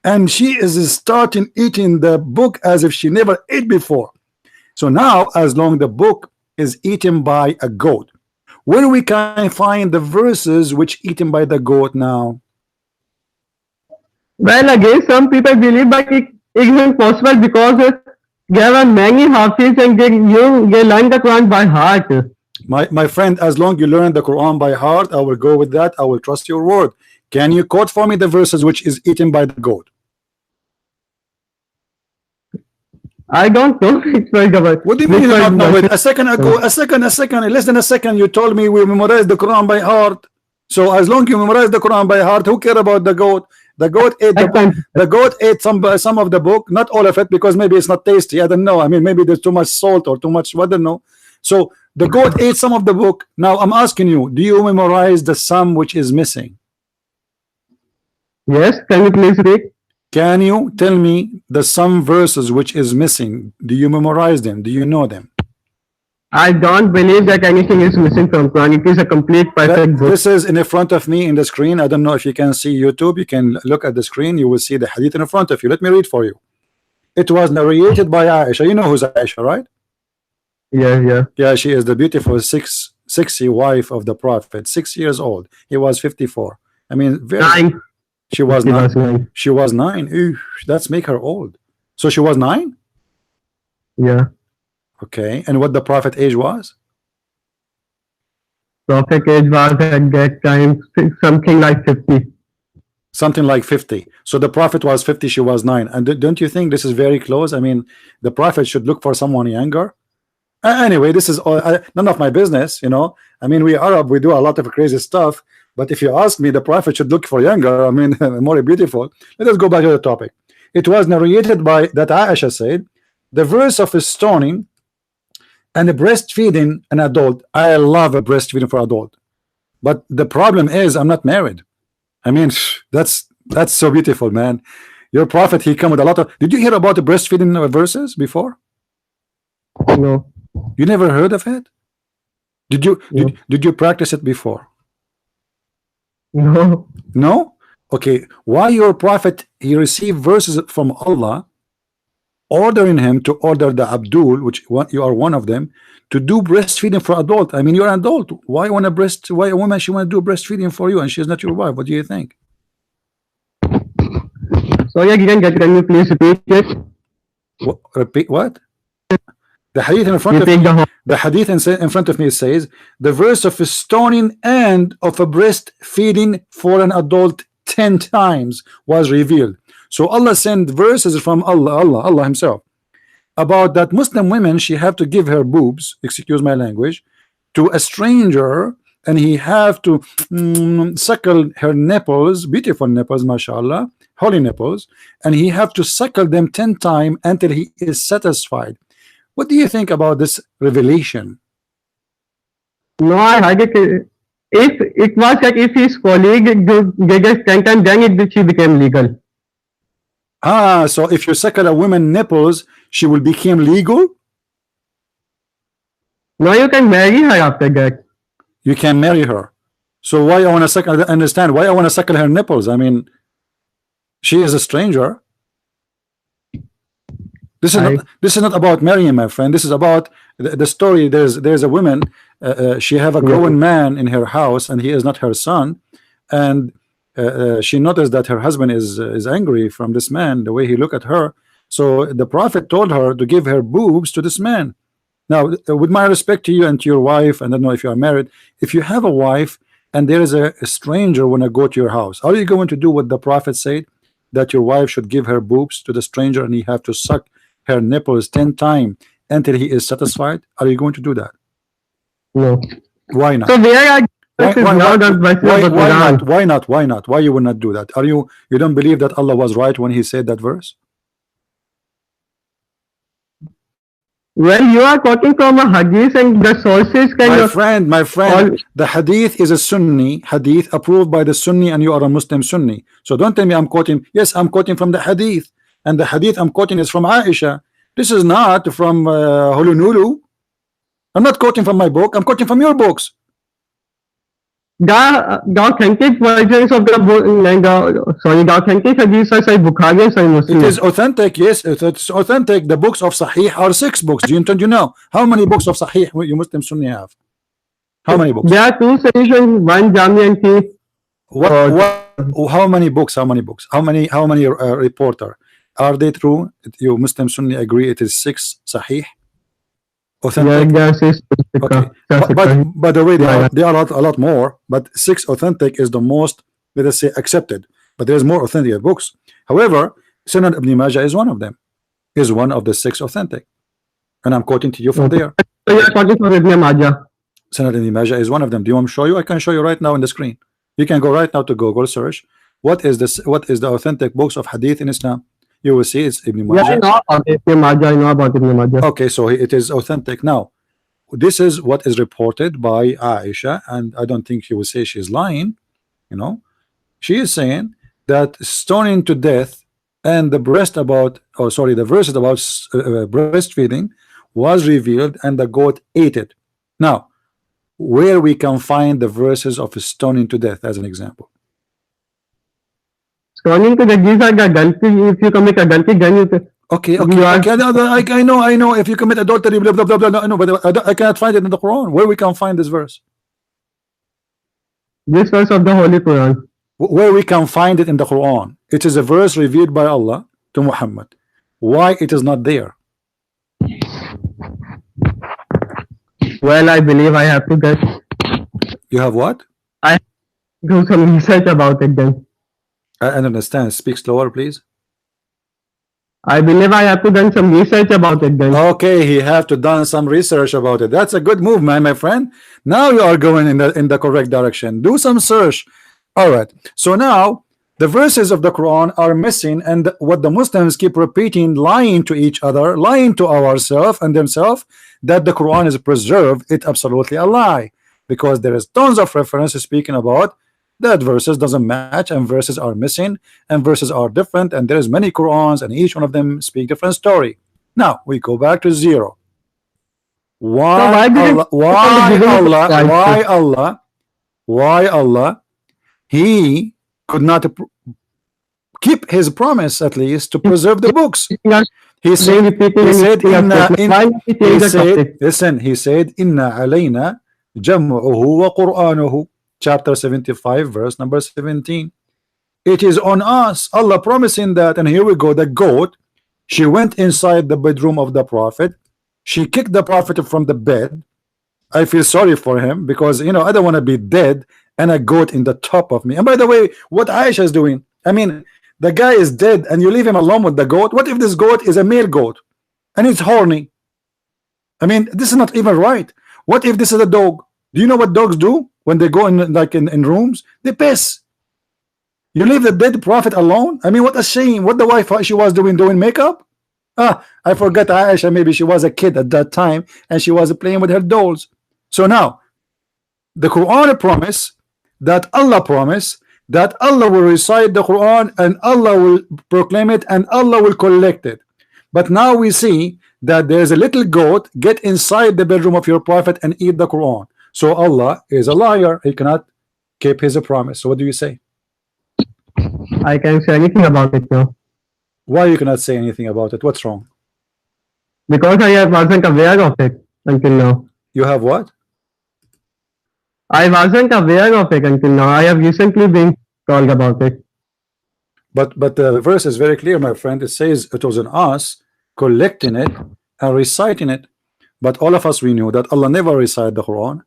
and she is starting eating the book as if she never ate before. So now, as long the book is eaten by a goat, where we can find the verses which eaten by the goat now? Well, again, some people believe that it isn't possible because there are many Hafiz and they learn the Quran by heart. My friend, as long you learn the Quran by heart, I will go with that. I will trust your word. Can you quote for me the verses which is eaten by the goat? I don't know. It's very good. What do you mean you don't know it? A second ago, less than a second, you told me we memorize the Quran by heart. So as long you memorize the Quran by heart, who care about the goat? The goat ate the goat ate some of the book, not all of it, because maybe it's not tasty. I don't know. I mean, maybe there's too much salt or too much, I don't know. So the goat ate some of the book. Now I'm asking you, do you memorize the sum which is missing? Yes, can you please read? Can you tell me the some verses which is missing? Do you memorize them? Do you know them? I don't believe that anything is missing from Quran. It is a complete perfect book. This is in front of me in the screen. I don't know if you can see YouTube. You can look at the screen. You will see the hadith in front of you. Let me read for you. It was narrated by Aisha. You know who's Aisha, right? Yeah, she is the beautiful sexy wife of the Prophet. 6 years old. He was 54. I mean, Nine. She was nine. She was 9. Ooh, that's make her old. So she was 9? Yeah. Okay. And what the Prophet age was? Prophet age was at that time something like 50. Something like 50. So the Prophet was 50, she was 9. And don't you think this is very close? I mean, the Prophet should look for someone younger. Anyway, this is all, none of my business, you know. I mean, we Arab, we do a lot of crazy stuff. But if you ask me, the Prophet should look for younger, I mean, more beautiful. Let us go back to the topic. It was narrated by that Aisha said, the verse of stoning and breastfeeding an adult. I love a breastfeeding for adult. But the problem is I'm not married. I mean, that's so beautiful, man. Your Prophet, he come with a lot of. Did you hear about the breastfeeding verses before? No. You never heard of it? Did you did you practice it before? No. No? Okay. Why your Prophet, he received verses from Allah ordering him to order the Abdul, which you are one of them, to do breastfeeding for adult. I mean, you're an adult. Why a woman she want to do breastfeeding for you and she's not your wife? What do you think? Sorry, I didn't get it. Can you please repeat it? Repeat what? The hadith in front of me, the hadith in front of me says the verse of stoning and of a breastfeeding for an adult 10 times was revealed. So Allah sent verses from Allah himself about that Muslim women, she have to give her boobs, excuse my language, to a stranger, and he have to suckle her nipples, beautiful nipples, mashallah, holy nipples, and he have to suckle them 10 times until he is satisfied. What do you think about this revelation? No, I heard it. If it was that if his colleague did it 10 times, then she became legal. Ah, so if you suckle a woman nipples, she will become legal? No, you can marry her after that. You can marry her. So why I want to suckle? I understand why I want to suckle her nipples. I she is a stranger. This is not about marrying, my friend. This is about the story. There's a woman. She have a grown man in her house, and he is not her son. And she noticed that her husband is angry from this man, the way he look at her. So the Prophet told her to give her boobs to this man. Now, with my respect to you and to your wife, and I don't know if you are married, if you have a wife and there is a stranger when I go to your house, are you going to do what the Prophet said, that your wife should give her boobs to the stranger and he have to suck her nipples 10 times until he is satisfied? Are you going to do that? No. Why not? So where are Why, verses why, now why, that verses why, of the why Quran? not? Why not? Why not? Why you will not do that? Are you don't believe that Allah was right when he said that verse? Well, you are quoting from a hadith and the sources kind My of friend, all. the hadith is a Sunni hadith approved by the Sunni, and you are a Muslim Sunni. So don't tell me I'm quoting. Yes, I'm quoting from the hadith, and the hadith I'm quoting is from Aisha. This is not from Hulunulu. I'm not quoting from my book. I'm quoting from your books. The authentic versions of the book, like the authentic hadiths are Sahih Bukhari and Sahih It Muslim. is authentic. Yes, it's authentic. The books of Sahih are 6 books. Do you know how many books of Sahih you Muslim Sunni have? How many books? There are 2 solutions, one Jami and 3. How many books? How many books? How many reporter? Are they true? You Muslim Sunni agree it is 6 Sahih? Authentic. Okay. But by the way, there are a lot more, but 6 authentic is the most, let us say, accepted. But there's more authentic books. However, Sunan Ibn Majah is one of them. Is one of the 6 authentic, and I'm quoting to you from there. So you are quoting from Ibn Majah. Sunan Ibn Majah is one of them. Do you want me to show you? I can show you right now on the screen. You can go right now to Google, search what is this, what is the authentic books of hadith in Islam. You will see it's Ibn Majah. Yeah, I know about Ibn Majah. I know about Ibn Majah. Okay, so it is authentic. Now, this is what is reported by Aisha, and I don't think she will say she's lying. You know, she is saying that stoning to death and the verses about breastfeeding was revealed, and the goat ate it. Now, where we can find the verses of stoning to death as an example? Stoning to death, these are the adultery. If you commit adultery, then you can. Okay. I know if you commit adultery, blah blah blah blah. No, but I cannot find it in the Quran. Where we can find this verse? This verse of the Holy Quran. Where we can find it in the Quran? It is a verse revealed by Allah to Muhammad. Why it is not there? Well, I believe I have to get. You have what? I do some research about it then. I don't understand. Speak slower, please. I believe I have to done some research about it then. Okay, he have to done some research about it. That's a good move, man, my friend. Now you are going in the correct direction. Do some search. All right. So now the verses of the Quran are missing, and what the Muslims keep repeating, lying to each other, lying to ourselves and themselves, that the Quran is preserved. It's absolutely a lie, because there is tons of references speaking about that verses doesn't match, and verses are missing, and verses are different, and there is many Qurans, and each one of them speak different story. Now we go back to zero. Why Allah he could not keep his promise, at least to preserve the books? He said inna alayna jam'uhu wa qur'anuhu, chapter 75 verse number 17. It is on us, Allah promising that. And here we go, the goat, she went inside the bedroom of the Prophet, she kicked the Prophet from the bed. I feel sorry for him, because I don't want to be dead and a goat in the top of me. And by the way, what Aisha is doing, I mean, the guy is dead and you leave him alone with the goat. What if this goat is a male goat and it's horny? I mean, this is not even right. What if this is a dog? Do you know what dogs do when they go in, like in rooms? They piss. You leave the dead Prophet alone? I mean, what a shame. What the wife she was doing makeup? I forgot Aisha, maybe she was a kid at that time and she was playing with her dolls. So now the Quran promise that Allah promised that Allah will recite the Quran and Allah will proclaim it and Allah will collect it. But now we see that there's a little goat get inside the bedroom of your Prophet and eat the Quran. So Allah is a liar. He cannot keep his promise. So what do you say? I can't say anything about it now. Why you cannot say anything about it? What's wrong? Because I wasn't aware of it until now. You have what? I wasn't aware of it until now. I have recently been told about it. But the verse is very clear, my friend. It says it was on us collecting it and reciting it. But all of us, we knew that Allah never recite the Quran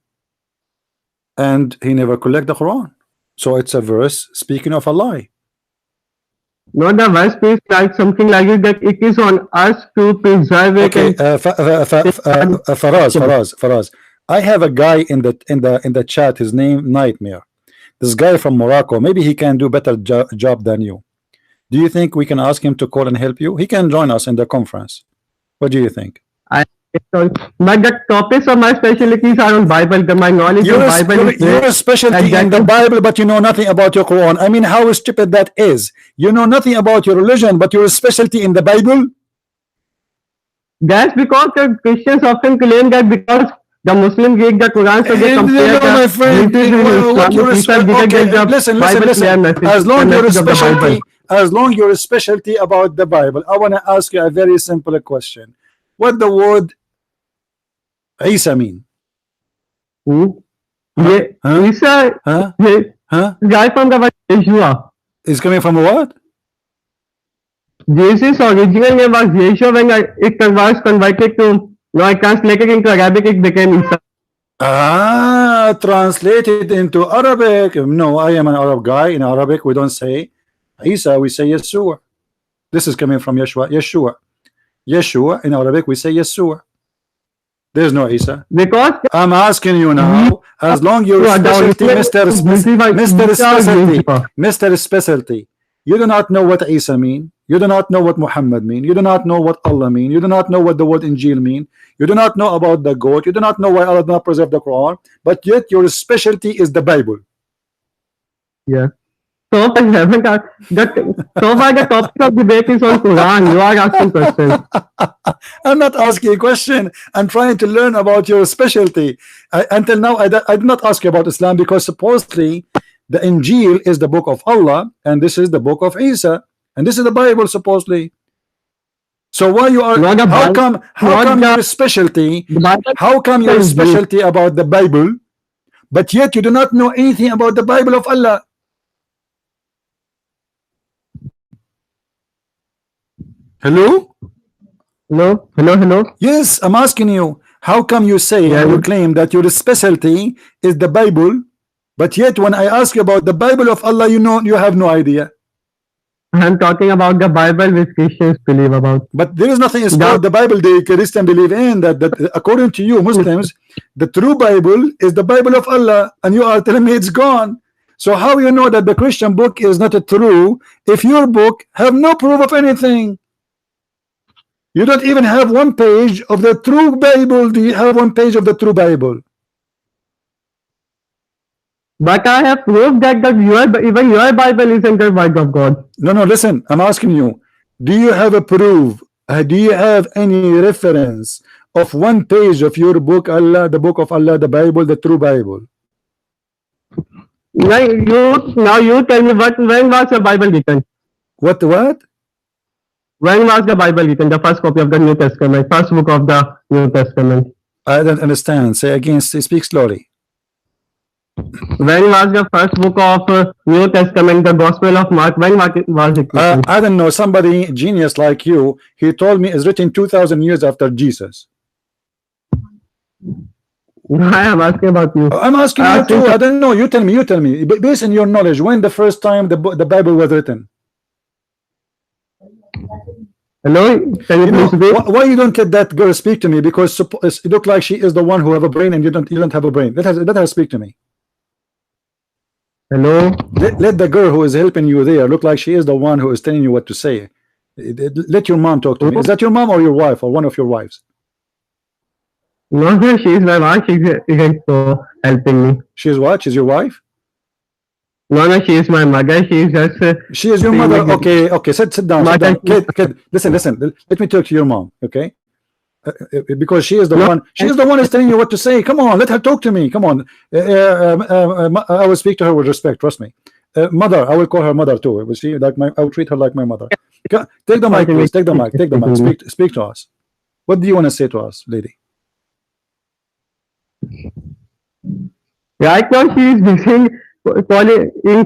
and he never collect the Quran. So it's a verse speaking of a lie. Not the verse is like something like it, that it is on us to preserve it. Okay, Faraz. I have a guy in the chat. His name Nightmare. This guy from Morocco. Maybe he can do better job than you. Do you think we can ask him to call and help you? He can join us in the conference. What do you think? But the topics of my specialties are on Bible. My knowledge of Bible is you're a specialty in the Bible, but you know nothing about your Quran. I mean, how stupid that is. You know nothing about your religion, but you're a specialty in the Bible. That's because the Christians often claim that because the Muslims read the Quran, so they compare my friend, listen. As long you're a specialty about the Bible, I want to ask you a very simple question. What the word Isa mean? Isa, guy from the word Yeshua. Is coming from what? Jesus' original name was Yeshua. When it was converted to, I translated into Arabic, it became Isa. Translated into Arabic. No, I am an Arab guy. In Arabic, we don't say Isa, we say Yeshua. This is coming from Yeshua. Yeshua, in Arabic, we say Yeshua. There's no Isa. Because I'm asking you now, as long you're specialty, Mr. Specialty, you do not know what Isa mean. You do not know what Muhammad mean. You do not know what Allah mean. You do not know what the word Injil mean. You do not know about the goat. You do not know why Allah did not preserve the Quran. But yet your specialty is the Bible. Yeah. So far the topic of debate is on Quran. You are asking questions. I'm not asking a question. I'm trying to learn about your specialty. Until now, I did not ask you about Islam because supposedly the Injil is the book of Allah and this is the book of Isa and this is the Bible supposedly. So why you are? How come your specialty? How come your specialty about the Bible, but yet you do not know anything about the Bible of Allah? Hello? Hello. Yes, I'm asking you. How come you say you claim that your specialty is the Bible, but yet when I ask you about the Bible of Allah, you have no idea? I'm talking about the Bible which Christians believe about. But there is nothing about the Bible the Christians believe in. That according to you Muslims, the true Bible is the Bible of Allah, and you are telling me it's gone. So how you know that the Christian book is not true if your book have no proof of anything? You don't even have one page of the true Bible. Do you have one page of the true Bible? But I have proved that even your Bible isn't the word of God. No, listen. I'm asking you. Do you have a proof? Do you have any reference of one page of your book, Allah, the book of Allah, the Bible, the true Bible? Now you tell me when was the Bible written? What? When was the Bible written? The first copy of the New Testament, first book of the New Testament. I don't understand. Say again. Speak slowly. When was the first book of New Testament, the Gospel of Mark? When was it written? I don't know. Somebody genius like you, he told me is written 2,000 years after Jesus. I am asking about you. I'm asking you too. I don't know. You tell me. Based on your knowledge, when the first time the Bible was written? Hello, can you please repeat? Why you don't let that girl speak to me? Because it looks like she is the one who have a brain and you don't have a brain. Let her speak to me. Hello. Let the girl who is helping you there look like she is the one who is telling you what to say. Let your mom talk to me. Is that your mom or your wife or one of your wives? No, she is my wife. She isn't helping me. She is what? She's your wife? No, she is my mother. She is just. She is your mother. Okay. Sit down. Kid, listen. Let me talk to your mom. Okay. Because she is the one. She is the one who's telling you what to say. Come on, let her talk to me. Come on. I will speak to her with respect. Trust me. Mother, I will call her mother too. Will she like I will treat her like my mother. Take the mic, please. Take the mic. Speak to us. What do you want to say to us, lady? Right now, she is busy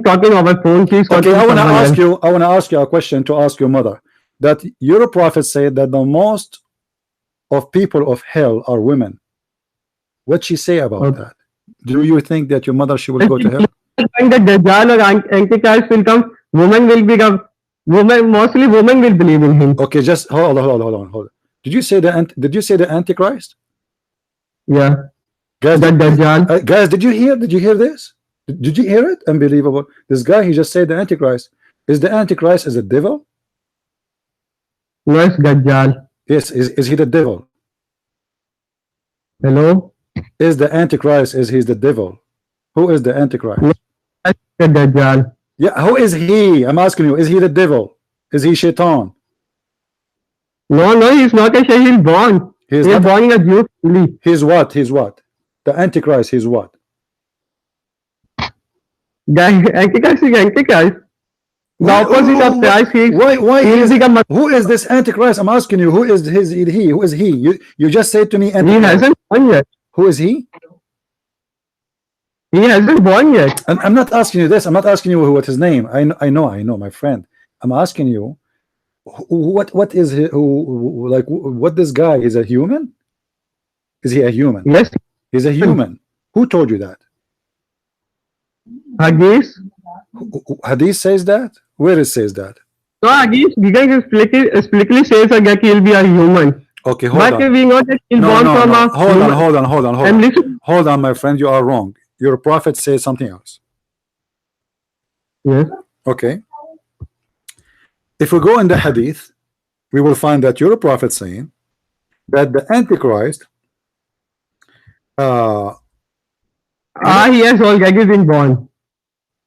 talking over phone. She's okay. I want to ask you a question to ask your mother. That your prophet said that the most of people of hell are women. What she say about Okay. that? Do you think that your mother she will go to hell? When the Dajjal or Antichrist will come, women will become women. Mostly women will believe in him. Okay, just hold on. Did you say the Antichrist? Yeah, Guys, the Dajjal. guys, did you hear this? Did you hear it? Unbelievable. This guy, he just said the Antichrist. Is the Antichrist is a devil? No, it's Dajjal. Yes, is he the devil? Hello? Is the Antichrist, is he the devil? Who is the Antichrist? No, that's the Dajjal. Yeah, who is he? I'm asking you, is he the devil? Is he Shaitan? No, he's not a Shaykh. He's born. He's He's not. born in a Jewish family. He's what? He's what? The Antichrist, he's what? The Antichrist is Antichrist. The opposite of Christ. Who is this Antichrist? I'm asking you, who is he? Who is he? You just said to me He Antichrist. hasn't born yet. Who is he? He hasn't born yet. I'm not asking you this. I'm not asking you what's his name. I know, my friend. I'm asking you, what is he? Like what this guy is a human? Is he a human? Yes. He's a human. Who told you that? Hadith. Hadith says that? Where it says that? So Hadith explicitly says that he'll be a human. Okay, hold But on. we know that he's born from a Hold on. And listen. Hold on, my friend. You are wrong. Your prophet says something else. Yes. Okay. If we go in the hadith, we will find that your prophet saying that the Antichrist He has already been born.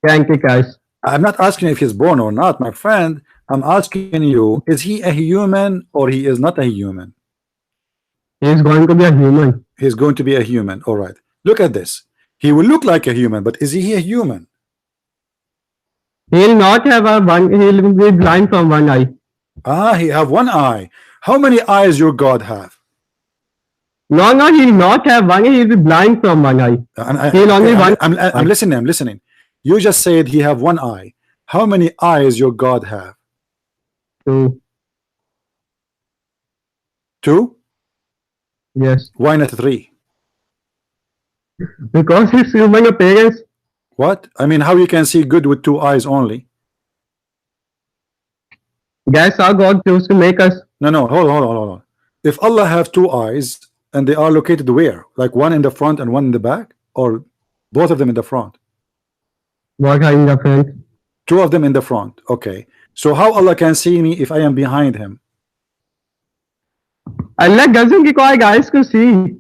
The Antichrist. I'm not asking if he's born or not, my friend. I'm asking you, is he a human or he is not a human? He's going to be a human. He's going to be a human. All right. Look at this. He will look like a human, but is he a human? He'll not have a one. He'll be blind from one eye. He have one eye. How many eyes your God have? No, he'll not have one eye. He'll be blind from one eye. He'll only one. I'm listening. You just said he have one eye. How many eyes your God have? Two. Two? Yes. Why not three? Because he's human appearance. What? I mean, how you can see good with two eyes only? That's how God chose to make us. No. Hold on. If Allah have two eyes and they are located where? Like one in the front and one in the back, or both of them in the front? What are in the front? Two of them in the front. Okay. So how Allah can see me if I am behind him? Allah doesn't require eyes to see.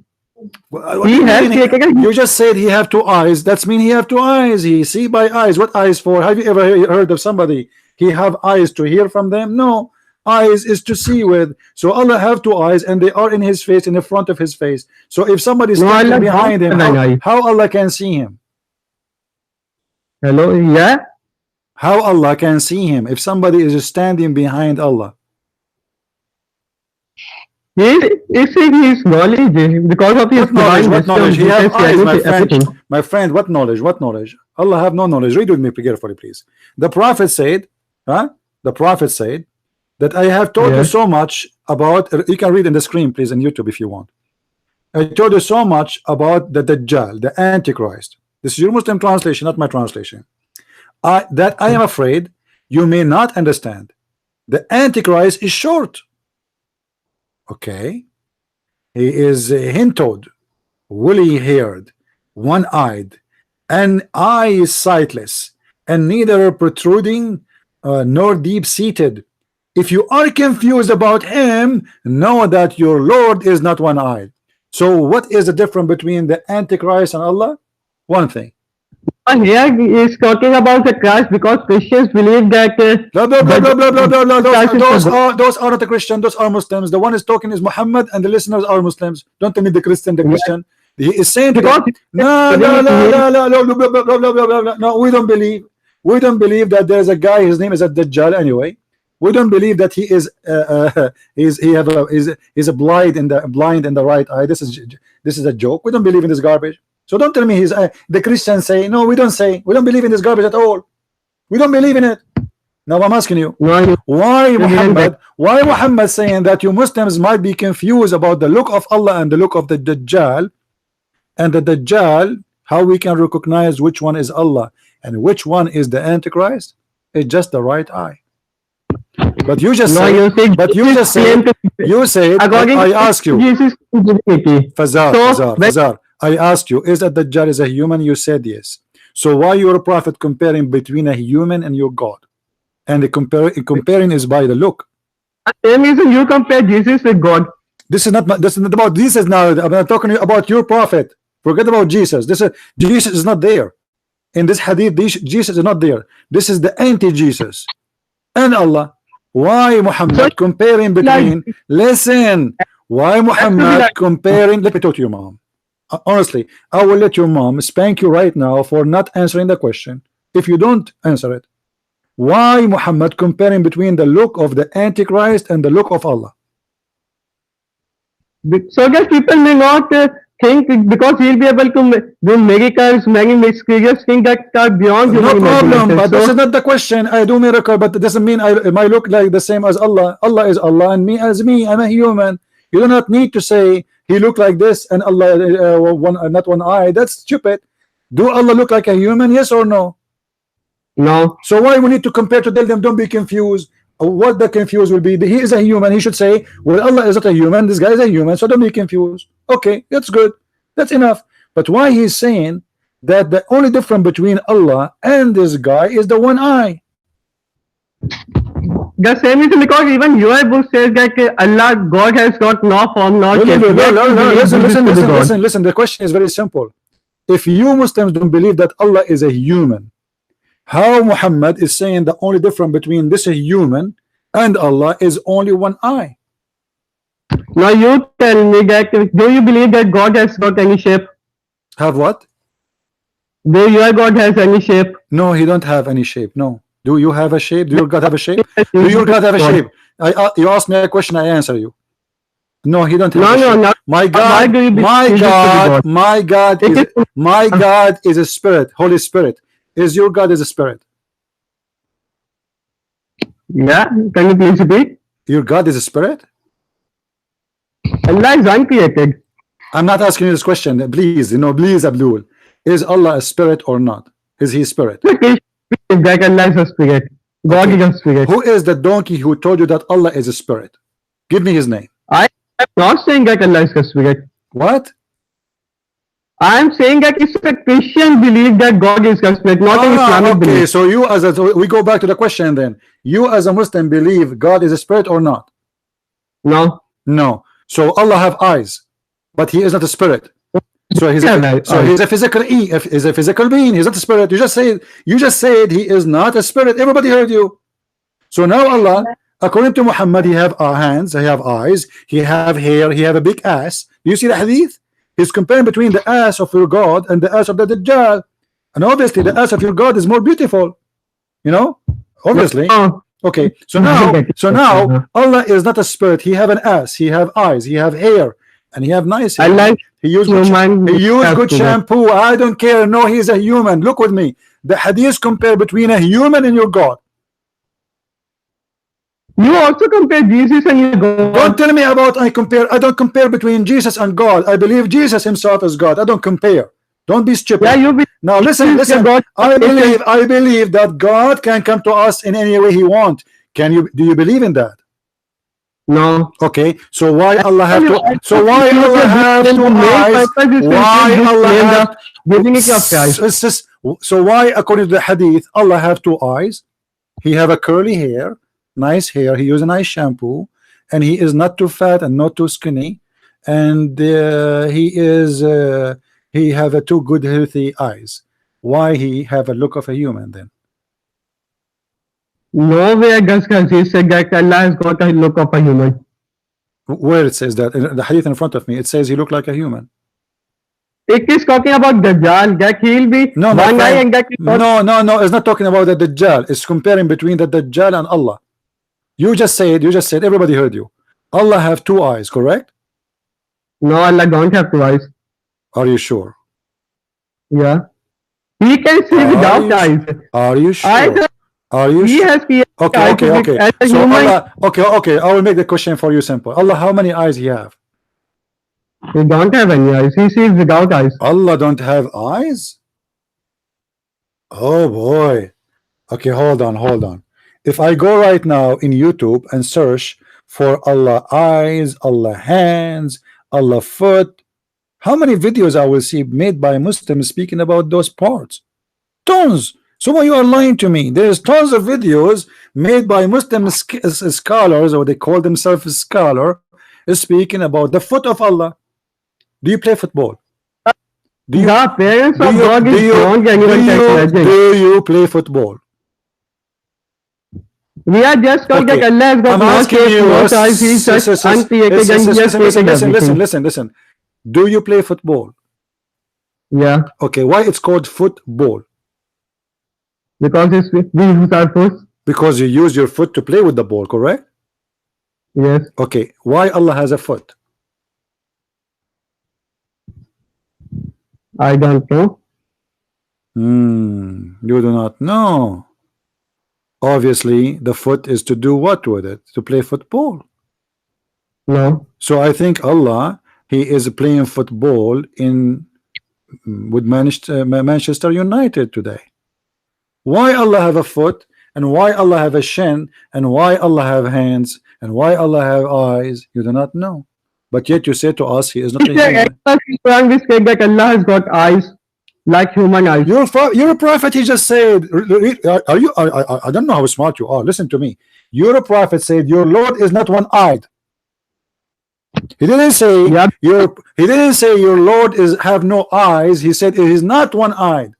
What do you has mean? taken. You just said he have two eyes. That's mean he have two eyes. He see by eyes. What eyes for? Have you ever heard of somebody he have eyes to hear from them? No. Eyes is to see with. So Allah have two eyes and they are in his face, in the front of his face. So if somebody is standing Allah behind him, don't have an eye. how Allah can see him? Hello, yeah. How Allah can see him if somebody is standing behind Allah? It's in his knowledge because of his What knowledge? divine What knowledge? He wisdom. have eyes, my Everything. friend. My friend, what knowledge? What knowledge? Allah have no knowledge. Read with me carefully, please. The Prophet said, The Prophet said that I have told you Yes. so much about. You can read in the screen, please, on YouTube if you want. I told you so much about the Dajjal, the Antichrist. This is your Muslim translation, not my translation. That I am afraid you may not understand. The Antichrist is short. Okay. He is hint-toed, woolly-haired, one-eyed, and eye sightless, and neither protruding nor deep-seated. If you are confused about him, know that your Lord is not one-eyed. So what is the difference between the Antichrist and Allah? One thing. Here he is talking about the Christ because Christians believe that Blah, blah, blah, blah, blah, blah, blah, blah. Christ is Those are not the Christian, those are Muslims. The one is talking is Muhammad and the listeners are Muslims. Don't tell me the Christian. He is saying to Because them, no, we don't believe. We don't believe that there is a guy, his name is a Dajjal anyway. We don't believe that he is he's a blind in the right eye. This is a joke. We don't believe in this garbage. So don't tell me the Christians say no. We don't believe in this garbage at all. We don't believe in it. Now I'm asking you, No, why you didn't Muhammad? get. Why Muhammad saying that you Muslims might be confused about the look of Allah and the look of the Dajjal, and the Dajjal, how we can recognize which one is Allah and which one is the Antichrist? It's just the right eye. But you just No, said, you say but you Jesus just claim said, to you said, according I to ask you, Jesus divinity. Fazar, So when Fazar, I asked you, is that Dajjal is a human? You said yes. So why your prophet comparing between a human and your God? And the comparing is by the look. same reason you compare Jesus with God. This is not about Jesus now. I'm not talking about your prophet. Forget about Jesus. Jesus is not there. In this hadith, Jesus is not there. This is the anti-Jesus. And Allah. Why So Muhammad comparing like between, listen, why that should be Muhammad like comparing, let me talk to your mom. Honestly, I will let your mom spank you right now for not answering the question. If you don't answer it, why Muhammad comparing between the look of the Antichrist and the look of Allah? so guys, people may not think because he'll be able to do miracles, many mysterious things that are beyond No human problem, imagination. but this is So not the question. I do miracle, but it doesn't mean I look like the same as Allah. Allah is Allah and me as me. I'm a human. You do not need to say he look like this and Allah not one eye. That's stupid. Do Allah look like a human? Yes or no? no, So why we need to compare to tell them don't be confused? What the confused will be? He is a human. He should say, well, Allah is not a human. This guy is a human, so don't be confused. Okay, that's good. That's enough. But why he's saying that the only difference between Allah and this guy is the one eye? the same reason because even your book says that Allah, God has got no form, no No, no, shape. no, no, Yet no, you no. believe Listen, Jesus listen, to be listen, God. listen, listen. The question is very simple. If you Muslims don't believe that Allah is a human, how Muhammad is saying the only difference between this human and Allah is only one eye? Now you tell me that do you believe that God has got any shape? Have what? Do your God has any shape? No, he don't have any shape. No. Do you have a shape? Do your God have a shape? Yes, Do Jesus your is God have a God. shape? You ask me a question, I answer you. No, he don't have No, a no, shape. no. My Why God, do you believe my Jesus to be God, God? my God It is is my God is a spirit, Holy Spirit. Is your God is a spirit? yeah. Can you please repeat? Your God is a spirit? Allah is uncreated. I'm not asking you this question. Please, please, Abdul. Is Allah a spirit or not? Is he spirit? But is that Allah is a spirit. God Okay. is a spirit. Who is the donkey who told you that Allah is a spirit? Give me his name. I am not saying that Allah is a spirit. What? I am saying that it's a Christian belief that God is a spirit, not an Islamic Okay. belief. So we go back to the question then. You as a Muslim believe God is a spirit or not? No. No. So Allah have eyes, but he is not a spirit. So he's a physical is a physical being. He's not a spirit. You just said he is not a spirit. Everybody heard you. So now Allah, according to Muhammad, he have hands, he have eyes, he have hair, he have a big ass. Do you see the hadith? He's comparing between the ass of your God and the ass of the Dajjal. And obviously the ass of your God is more beautiful. Obviously. No. Okay, so now Allah is not a spirit. He have an ass, he have eyes, he have hair, and he have nice hair. Allah He used good shampoo. I don't care. No, he's a human. Look with me. The hadith compare between a human and your God. You also compare Jesus and your God. Don't tell me about I don't compare between Jesus and God. I believe Jesus himself is God. I don't compare. Don't be stupid. Yeah, now listen. God. I believe that God can come to us in any way he wants. Do you believe in that? No. Okay, so why Allah have to? So why Allah have two eyes? Why Allah have? So why, according to the hadith, Allah have two eyes? He have a curly hair, nice hair. He use a nice shampoo, and he is not too fat and not too skinny, and he have a two good healthy eyes. Why he have a look of a human then? Nowhere does Hadith say that Allah has got a look of a human. Where it says that? In the hadith in front of me, it says he look like a human. It is talking about Dajjal, that he'll be no, one eye and that no, it's not talking about the Dajjal. It's comparing between the Dajjal and Allah. You just said, everybody heard you. Allah have two eyes, correct? No, Allah don't have two eyes. Are you sure? Yeah. He can see without eyes. Are you sure? Are you He sure? has created Okay, eyes okay, okay. as a So human. Allah, okay. I will make the question for you simple. Allah, how many eyes he have? He don't have any eyes. He sees without eyes. Allah don't have eyes? Oh boy. Okay, hold on. If I go right now in YouTube and search for Allah eyes, Allah hands, Allah foot, how many videos I will see made by Muslims speaking about those parts? Tons. So you are lying to me. There's tons of videos made by Muslim scholars, or they call themselves scholar, speaking about the foot of Allah. Do you play football? Do you The appearance do of you God do is you beyond do anyone can you imagine. do you play football? We are just told that Okay, Allah has got I'm no asking shape, you. no size. He's just uncreated and He has created everything. Listen. Do you play football? Yeah, Okay, why it's called football? because we use our foot. Because you use your foot to play with the ball, correct? Yes, Okay, why Allah has a foot? I don't know. You do not know. Obviously, the foot is to do what with it? To play football. No, So I think Allah, He is playing football in with Manchester United today. Why Allah have a foot, and why Allah have a shin, and why Allah have hands, and why Allah have eyes? You do not know. But yet you say to us, He is not a human. we said that Allah has got eyes like human eyes. You're a prophet. He just said, are you? I don't know how smart you are. Listen to me. You're a prophet. Said your Lord is not one-eyed. He didn't say Yep. He didn't say your Lord is have no eyes. He said it is not one-eyed.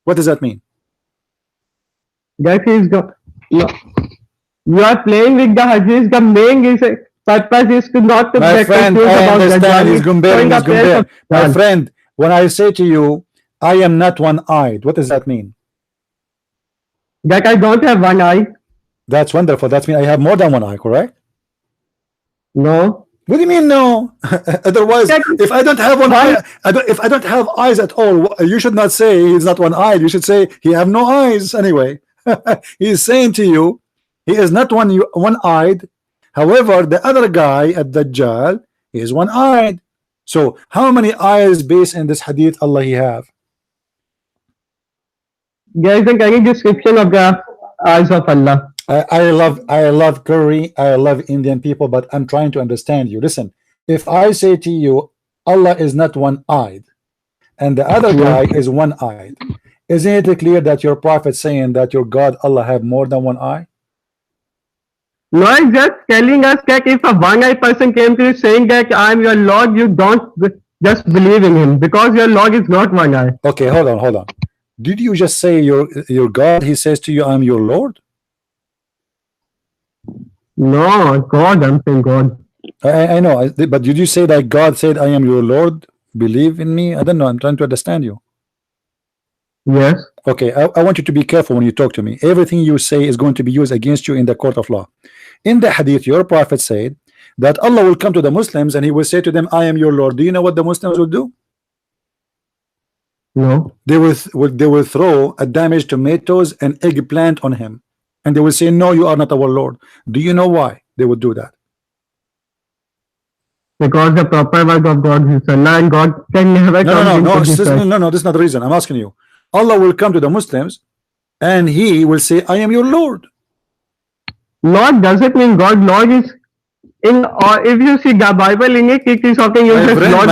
What does that mean? That he's got. No. You are playing with the hadith. The main purpose is to not to My get friend, confused I about understand. He's Showing Gumber. the appearance of My God. friend, when I say to you, I am not one-eyed, what does that mean? That I don't have one eye. That's wonderful. That means I have more than one eye, correct? No. What do you mean no? Otherwise, if I don't have one eye, if I don't have eyes at all, you should not say he's not one-eyed. You should say he have no eyes anyway. He's saying to you, he is not one-eyed. However, the other guy at Dajjal is one-eyed. So how many eyes based in this hadith Allah he have? There isn't any description of the eyes of Allah. I love curry, I love Indian people, but I'm trying to understand you. Listen, if I say to you Allah is not one-eyed and the other guy is one-eyed, isn't it clear that your prophet saying that your God Allah have more than one eye? No, it's just telling us that if a one-eyed person came to you saying that I am your Lord, you don't just believe in him because your Lord is not one eye. Okay, hold on. Did you just say your God, he says to you, I'm your Lord? No, God, I'm saying God. I know, but did you say that God said, I am your Lord? Believe in me? I don't know. I'm trying to understand you. Yes. Okay, I want you to be careful when you talk to me. Everything you say is going to be used against you in the court of law. In the hadith, your prophet said that Allah will come to the Muslims and he will say to them, I am your Lord. Do you know what the Muslims will do? No. They will throw a damaged tomatoes and eggplant on him. And they will say, no, you are not our Lord. Do you know why they would do that? Because the proper word of God is Allah and God can never come into this earth. No, this is not the reason. I'm asking you. Allah will come to the Muslims and he will say, I am your Lord. Lord doesn't mean God. Lord is in, or if you see the Bible in it, it is something you just Lord.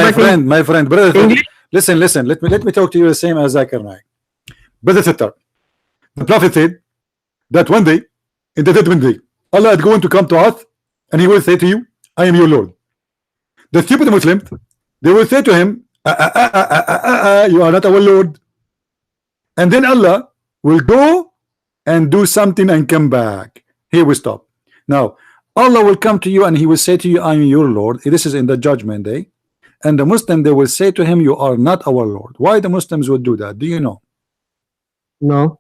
My friend, brother, listen. Let me talk to you the same as Zakir Naik. Brother Sitter, the Prophet said that one day, in the judgment day, Allah is going to come to us and he will say to you, I am your Lord. The stupid Muslims, they will say to him, you are not our Lord. And then Allah will go and do something and come back. Here we stop. Now, Allah will come to you and he will say to you, I am your Lord. This is in the judgment day. And the Muslim, they will say to him, you are not our Lord. Why the Muslims would do that? Do you know? No.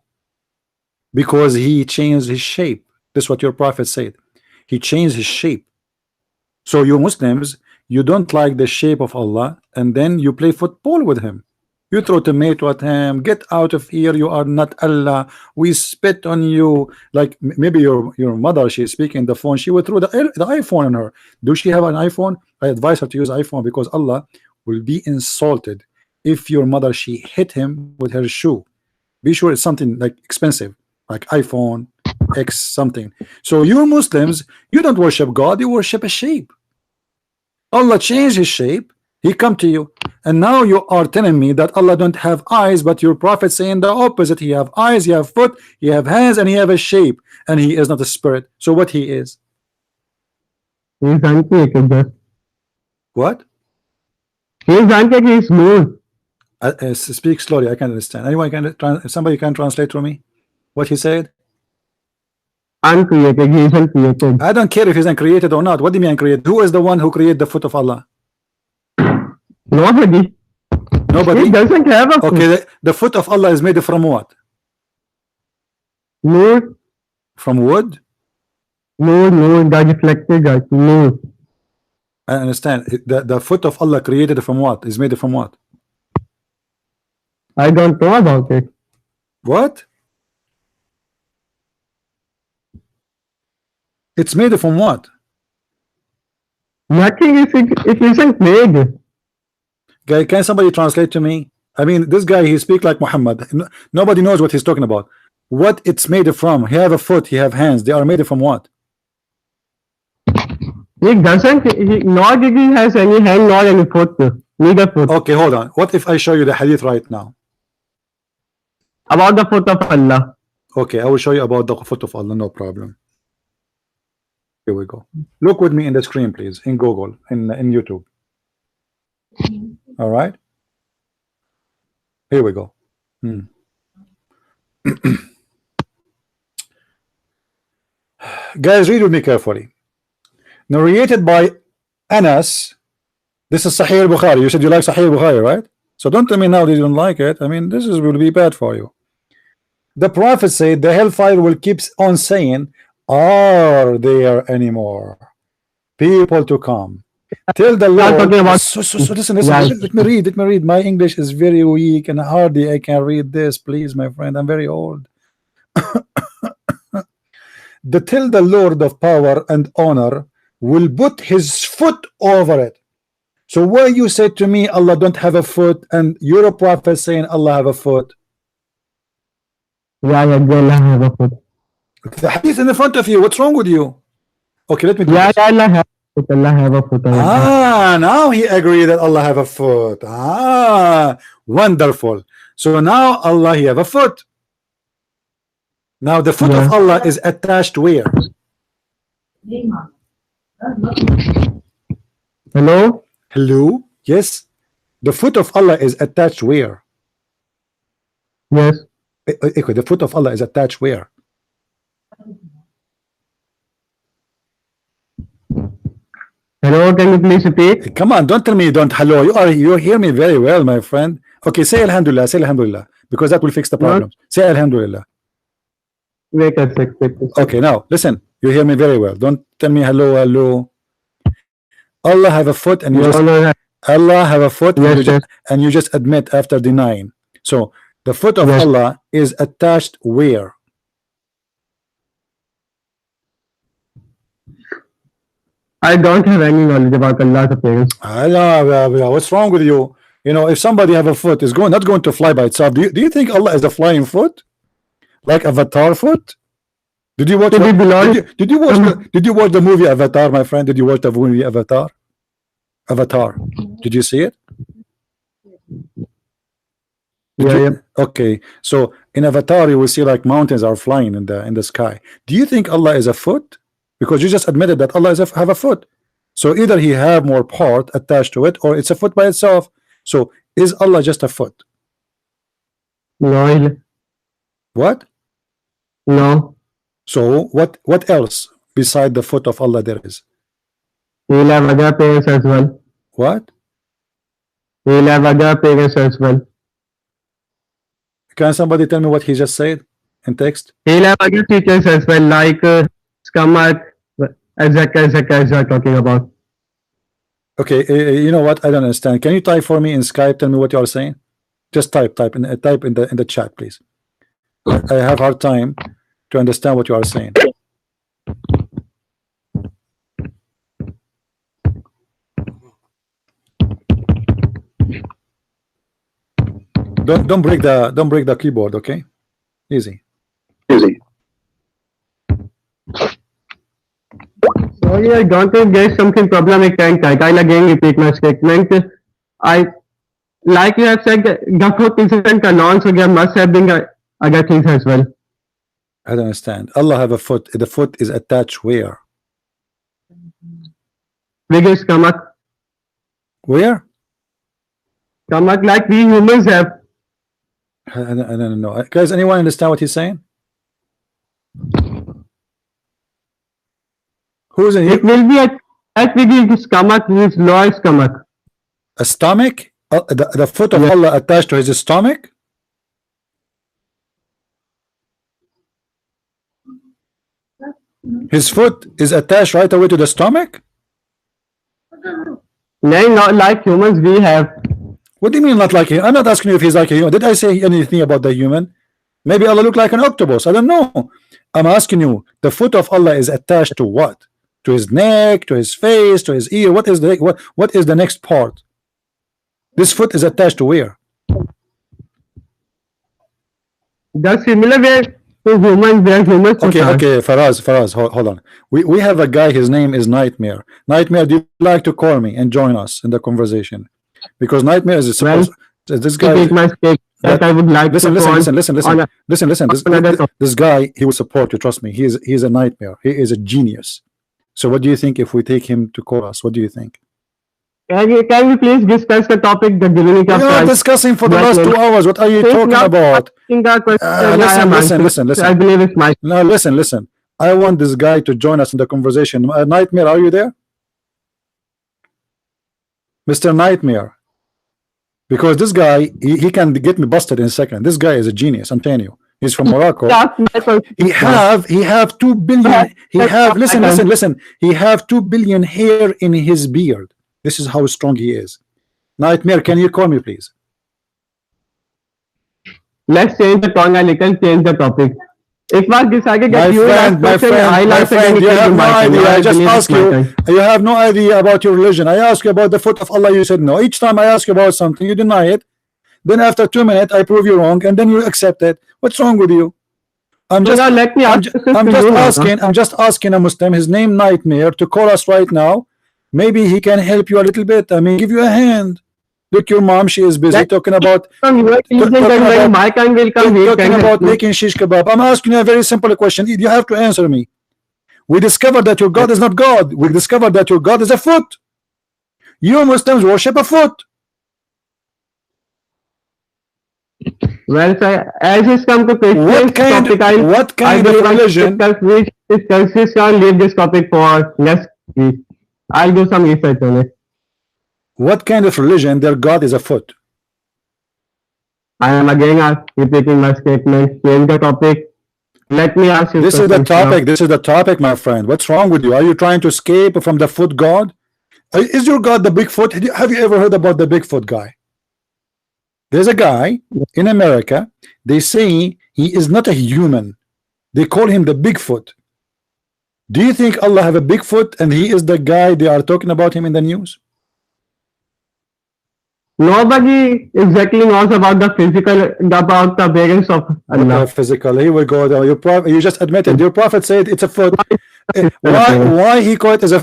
Because he changed his shape. That's what your prophet said. He changed his shape. So you Muslims, you don't like the shape of Allah and then you play football with him. You throw tomato at him. Get out of here. You are not Allah. We spit on you. Like maybe your mother, she's speaking the phone. She would throw the iPhone on her. Do she have an iPhone? I advise her to use iPhone because Allah will be insulted if your mother she hit him with her shoe. Be sure it's something like expensive, like iPhone X something. So you Muslims, you don't worship God. You worship a sheep. Allah changed his shape. He come to you, and now you are telling me that Allah don't have eyes, but your prophet saying the opposite. He have eyes, he have foot, he have hands, and he have a shape, and he is not a spirit. So what he is? He is uncreated. What? He is uncreated. He is more. Speak slowly. I can't understand. Anyone can? Somebody can translate for me what he said? Uncreated. He is uncreated. I don't care if he's uncreated or not. What do you mean uncreated? Who is the one who created the foot of Allah? Nobody. Nobody. He doesn't have a foot. Okay, the foot of Allah is made from what? Noor. From wood? No, that reflected that. No. I understand. The foot of Allah created from what? Is made from what? I don't know about it. What? It's made from what? Nothing is it isn't made. Guy, can somebody translate to me? I mean, this guy, he speak like Muhammad. Nobody knows what he's talking about. What it's made from? He have a foot, he have hands. They are made from what? He doesn't. Nor did he has any hand nor any foot. Neither foot. Okay, hold on. What if I show you the hadith right now? About the foot of Allah. Okay, I will show you about the foot of Allah. No problem. Here we go. Look with me in the screen, please, in Google, in YouTube. All right. Here we go. Guys, read with me carefully. Narrated by Anas. This is Sahih al-Bukhari. You said you like Sahih al-Bukhari, right? So don't tell me now that you don't like it. I mean, this will be bad for you. The Prophet said the hellfire will keep on saying, are there any more people to come? Till the Lord. So listen, let me read. My English is very weak and hardly I can read this. Please, my friend, I'm very old. Till the Lord of power and honor will put his foot over it. So why you said to me Allah don't have a foot and you're a prophet saying Allah have a foot? Yeah, Allah have a foot. The hadith in the front of you. What's wrong with you? Okay, let me do this. Allah have a foot. Allah have a foot. Now he agreed that Allah have a foot. Wonderful. So now Allah he have a foot. Now the foot of Allah is attached where? Hello? Hello? Yes. The foot of Allah is attached where? Yes. Okay, the foot of Allah is attached where? Hello, can you please repeat? Come on, don't tell me you don't. Hello, you hear me very well, my friend. Okay, say Alhamdulillah, because that will fix the problem. Say Alhamdulillah. Wait a second. Okay, now listen, you hear me very well. Don't tell me hello. Allah have a foot and you Allah have a foot and you just admit after denying. So the foot of Allah is attached where? I don't have any knowledge about Allah's appearance. What's wrong with you? You know, if somebody have a foot, is not going to fly by itself. Do you think Allah is a flying foot? Like Avatar foot? Did you watch did you watch the movie Avatar, my friend? Did you watch the movie Avatar? Did you see it? Okay, so in Avatar you will see like mountains are flying in the sky. Do you think Allah is a foot? Because you just admitted that Allah have a foot. So either he have more part attached to it or it's a foot by itself. So is Allah just a foot? No. What? No. So what else beside the foot of Allah there is? He will have other appearance as well. What? He will have other appearance as well. Can somebody tell me what he just said in text? He will have other features as well, like stomach, exactly talking about. Okay, you know what? I don't understand. Can you type for me in Skype? Tell me what you are saying. Just type in the chat, please. I have hard time to understand what you are saying. Don't break the keyboard, okay? Easy. Sorry, I don't think there's something problem. I can't type. I'll again repeat my statement. Like you have said, the foot isn't a non, so there must have been other things as well. I don't understand. Allah have a foot. The foot is attached where? With his stomach. Where? Stomach like we humans have. I don't know. Guys, anyone understand what he's saying? Who's in here? It will be attached with his stomach, his lower stomach. A stomach? The foot of Yes. Allah attached to his stomach? His foot is attached right away to the stomach? No, not like humans we have. What do you mean not like him? I'm not asking you if he's like a human. Did I say anything about the human? Maybe Allah look like an octopus. I don't know. I'm asking you, the foot of Allah is attached to what? To his neck, to his face, to his ear. What is the next part? This foot is attached to where? The similar way to humans, where humans Okay, are. okay, Faraz, hold on. We have a guy, his name is Nightmare. Nightmare, do you like to call me and join us in the conversation? Because Nightmare is supposed this guy. Repeat my statement that I would like Listen, to listen. This guy, he will support you. Trust me. He's a nightmare. He is a genius. So, what do you think if we take him to call us? What do you think? Can we please discuss the topic, the divinity of We are Christ? discussing for the last 2 hours. What are you Please talking not about? asking the question I am answering. Listen. I believe it's my. No, listen. I want this guy to join us in the conversation. Nightmare, are you there? Mr. Nightmare. Because this guy, he can get me busted in a second. This guy is a genius. I'm telling you. He's from Morocco. He have 2 billion. Listen. He have 2 billion hair in his beard. This is how strong he is. Nightmare, can you call me, please? Let's change the tone a little, change the topic. It was decided that My friend, you have no idea. I just asked you. You have no idea about your religion. I asked you about the foot of Allah. You said no. Each time I ask you about something, you deny it. Then after 2 minutes, I prove you wrong, and then you accept it. What's wrong with you? I'm just asking a Muslim, his name Nightmare, to call us right now. Maybe he can help you a little bit. I mean, give you a hand. Look, your mom, she is busy talking about making shish kebab. I'm asking you a very simple question. You have to answer me. We discovered that your God is not God. We discovered that your God is a foot. You Muslims worship a foot. Well, sir, as it's come to What kind of religion? Leave this topic for next week. I'll do some research on it. What kind of religion their God is a foot? I am again repeating my statement. Change the topic. Let me ask you. This is the topic. This is the topic, my friend. What's wrong with you? Are you trying to escape from the foot God? Is your God the Bigfoot? Have you ever heard about the Bigfoot guy? There's a guy in America. They say he is not a human. They call him the Bigfoot. Do you think Allah have a Bigfoot and he is the guy they are talking about him in the news? Nobody exactly knows about the physical, about the appearance of Allah. Physical. Here we go. You just admitted. Your prophet said it's a foot. Why he call it as a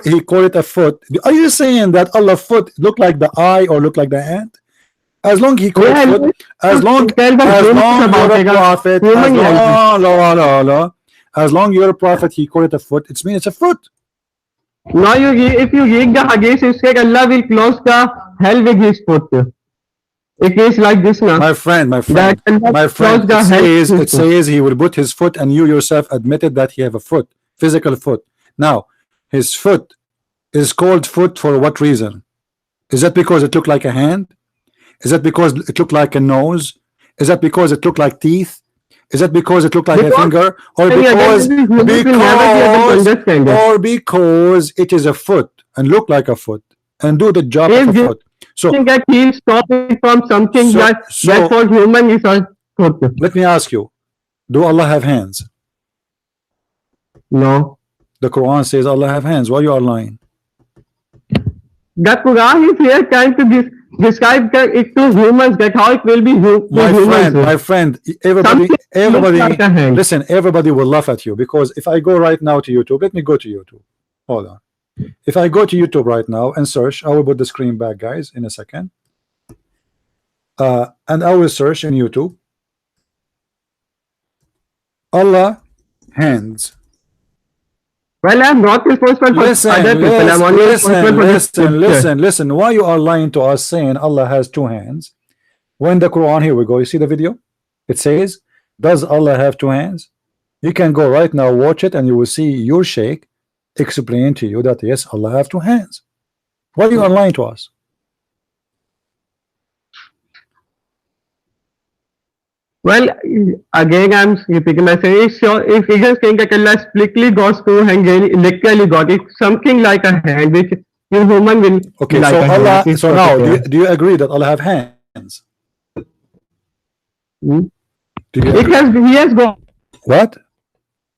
he call it a foot? Are you saying that Allah's foot look like the eye or look like the hand? As long he call it foot, as long you're a prophet, as long you're a prophet, he call it a foot. It means it's a foot. Now if you read the hadith, it said Allah will close the hell with his foot. It is like this now. My friend, it says he will put his foot, and you yourself admitted that he have a foot, physical foot. Now, his foot is called foot for what reason? Is that because it looked like a hand? Is that because it looked like a nose? Is that because it looked like teeth? Is that because it looked like a finger? Or because it is a foot and look like a foot? and do the job If of a you foot. So think that he is stopping from something that for human is a foot. let me ask you, do Allah have hands? No. The Quran says Allah have hands. Why you are lying? The Quran is here trying to describe it to humans, that how it will be My friend, everybody, like a hand. listen, everybody will laugh at you, because if I go right now to YouTube, let me go to YouTube. Hold on. If I go to YouTube right now and search, I will put the screen back, guys, in a second. And I will search in YouTube Allah hands. Well, I'm not responsible for other people. I'm only responsible for this scripture. Listen. Why you are lying to us saying Allah has two hands when the Quran, here we go, you see the video? It says, does Allah have two hands? You can go right now, watch it, and you will see your sheikh explain to you that yes, Allah have two hands. Why you are lying to us? Well, again, I'm repeating myself. If he is saying that Allah strictly got two hands, literally got it, something like a hand, which you human will. Okay, like so Allah. hand, So now, do you agree that Allah have hands? Hmm? Do you agree? He has got What?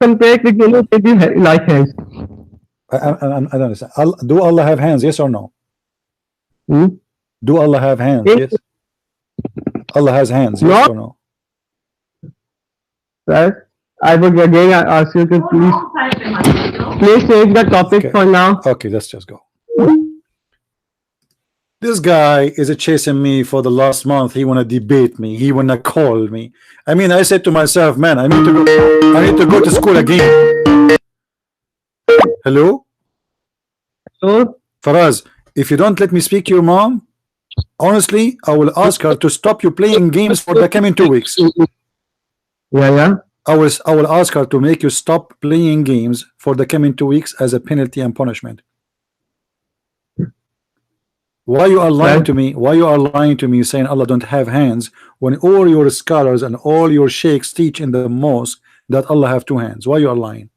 some take with like hands. I don't understand. Do Allah have hands? Yes or no? Hmm? Do Allah have hands? Yes. Allah has hands. No. Yes or no? Right? I would again ask you to please take the topic Okay. for now. Okay, let's just go. This guy is chasing me for the last month. He wanna debate me. He wanna call me. I mean, I said to myself, man, I need to go to school again. Hello, So, Faraz. If you don't let me speak to your mom, honestly, I will ask her to stop you playing games for the coming 2 weeks. yeah. I will ask her to make you stop playing games for the coming 2 weeks as a penalty and punishment. Why you are lying to me? Why you are lying to me saying Allah don't have hands when all your scholars and all your sheikhs teach in the mosque that Allah have two hands? Why you are lying?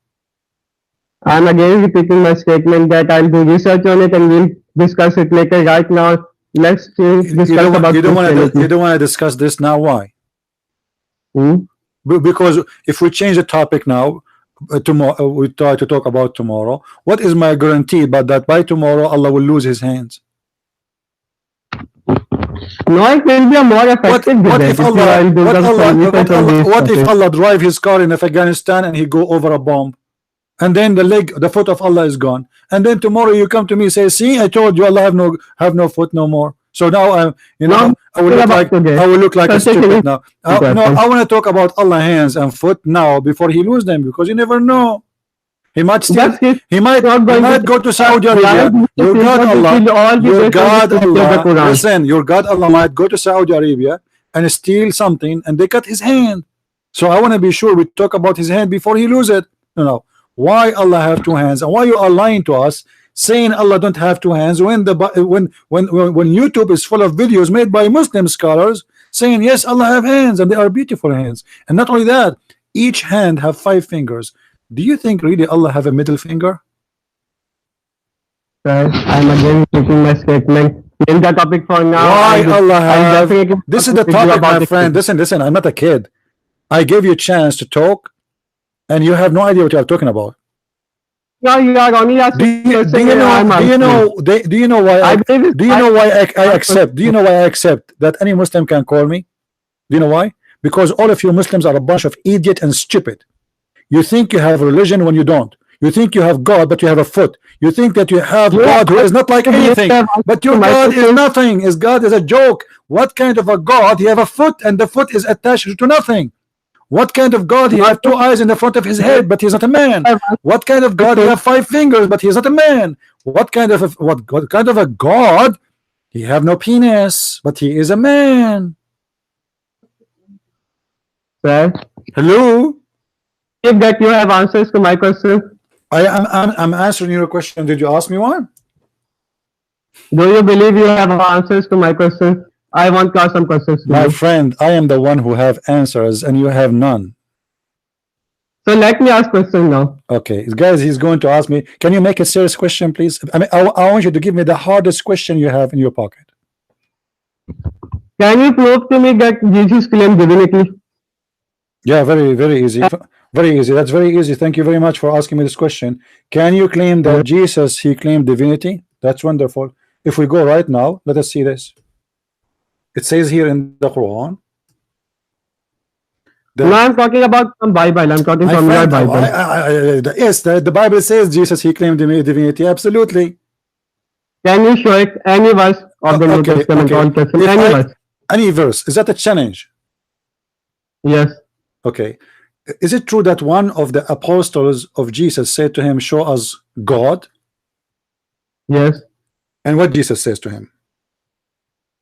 I'm again repeating my statement that I'll do research on it and we'll discuss it later. Right now, let's discuss about You don't Christianity. want to discuss this now. Why? Hmm? Because if we change the topic now, tomorrow we try to talk about tomorrow. What is my guarantee but that by tomorrow Allah will lose his hands? No, it will be a more effective What if if Allah drive his car in Afghanistan and he go over a bomb, and then the foot of Allah is gone, and then tomorrow you come to me and say, see, I told you Allah have no foot no more. So now I will look like a stupid now. No, I want to talk about Allah hands and foot now before he lose them, because you never know. He might still, he might go to Saudi Arabia. Your God Allah, listen, your God Allah might go to Saudi Arabia and steal something, and they cut his hand. So I want to be sure we talk about his hand before he lose it. No. Why Allah have two hands, and why you are lying to us saying Allah don't have two hands when YouTube is full of videos made by Muslim scholars saying yes, Allah have hands and they are beautiful hands, and not only that, each hand have 5 fingers. Do you think really Allah have a middle finger? I'm again taking my statement. In the topic for now. Why Allah have? This is the topic, my friend. Listen. I'm not a kid. I gave you a chance to talk, and you have no idea what you are talking about. No, you are only asking. Do you know why I accept? Do you know why I accept that any Muslim can call me? Do you know why? Because all of you Muslims are a bunch of idiot and stupid. You think you have religion when you don't. You think you have God, but you have a foot. You think that you have God who is not like anything, but your God is nothing. His God is a joke. What kind of a God? He have a foot, and the foot is attached to nothing. What kind of God? He have 2 eyes in the front of his head, but he's not a man. What kind of God? He have 5 fingers, but he's not a man. What kind of a God? He have no penis, but he is a man. Sir, hello. If that you have answers to my question. I'm answering your question. Did you ask me one? Do you believe you have answers to my question? I want to ask some questions. My friend, I am the one who have answers and you have none. So let me ask question now. Okay, guys, he's going to ask me. Can you make a serious question, please? I mean, I want you to give me the hardest question you have in your pocket. Can you prove to me that Jesus claimed divinity? Yeah, very easy. Very easy. That's very easy. Thank you very much for asking me this question. Can you claim that Jesus, he claimed divinity? That's wonderful. If we go right now, let us see this. It says here in the Quran. No, I'm talking about some Bible. I'm talking from your Bible. Yes, the Bible says Jesus, he claimed divinity. Absolutely. Can you show it any verse of the New Testament, Old Testament, any verse? Any verse. Is that a challenge? Yes. Okay. Is it true that one of the apostles of Jesus said to him, show us God? Yes. And what Jesus says to him?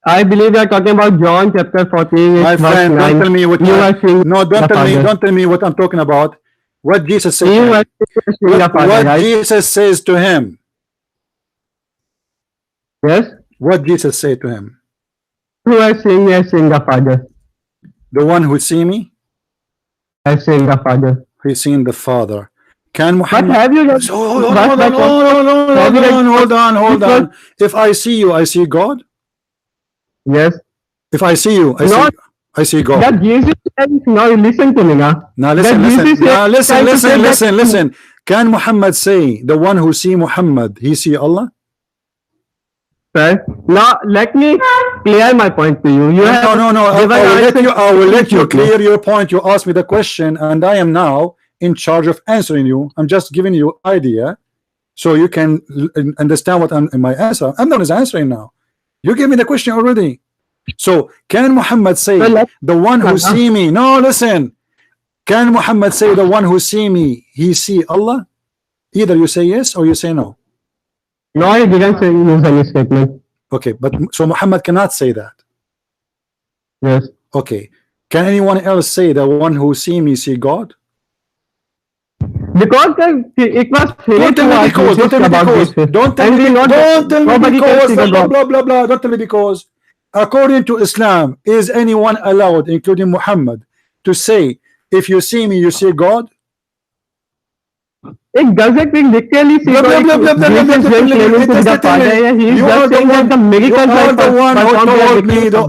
I believe you are talking about John chapter 14. My friend, don't tell me what don't tell me what I'm talking about. What Jesus said to him. What Jesus says to him. Yes. What Jesus said to him. Who has seen me has seen the Father. The one who see me has seen the Father. He's seen the Father. Can Muhammad? But have you hold on. If I see you, I see God. Yes. If I see you, I see God. That Jesus said, now listen to me now. Now listen. Can Muhammad say the one who see Muhammad, he see Allah? Sir, now let me clear my point to you. I will let you clear your point. You asked me the question, and I am now in charge of answering you. I'm just giving you idea, so you can understand what I'm in my answer. I'm not answering now. You gave me the question already. So can Muhammad say the one who see me? No, listen. Can Muhammad say the one who see me, he see Allah? Either you say yes or you say no. No, he didn't say use any statement. Okay, but so Muhammad cannot say that. Yes. Okay. Can anyone else say the one who see me see God? Because it was don't tell me because. Don't tell me because. Blah blah blah. Don't tell me because. According to Islam, is anyone allowed, including Muhammad, to say, if you see me, you see God? It doesn't mean literally see God. You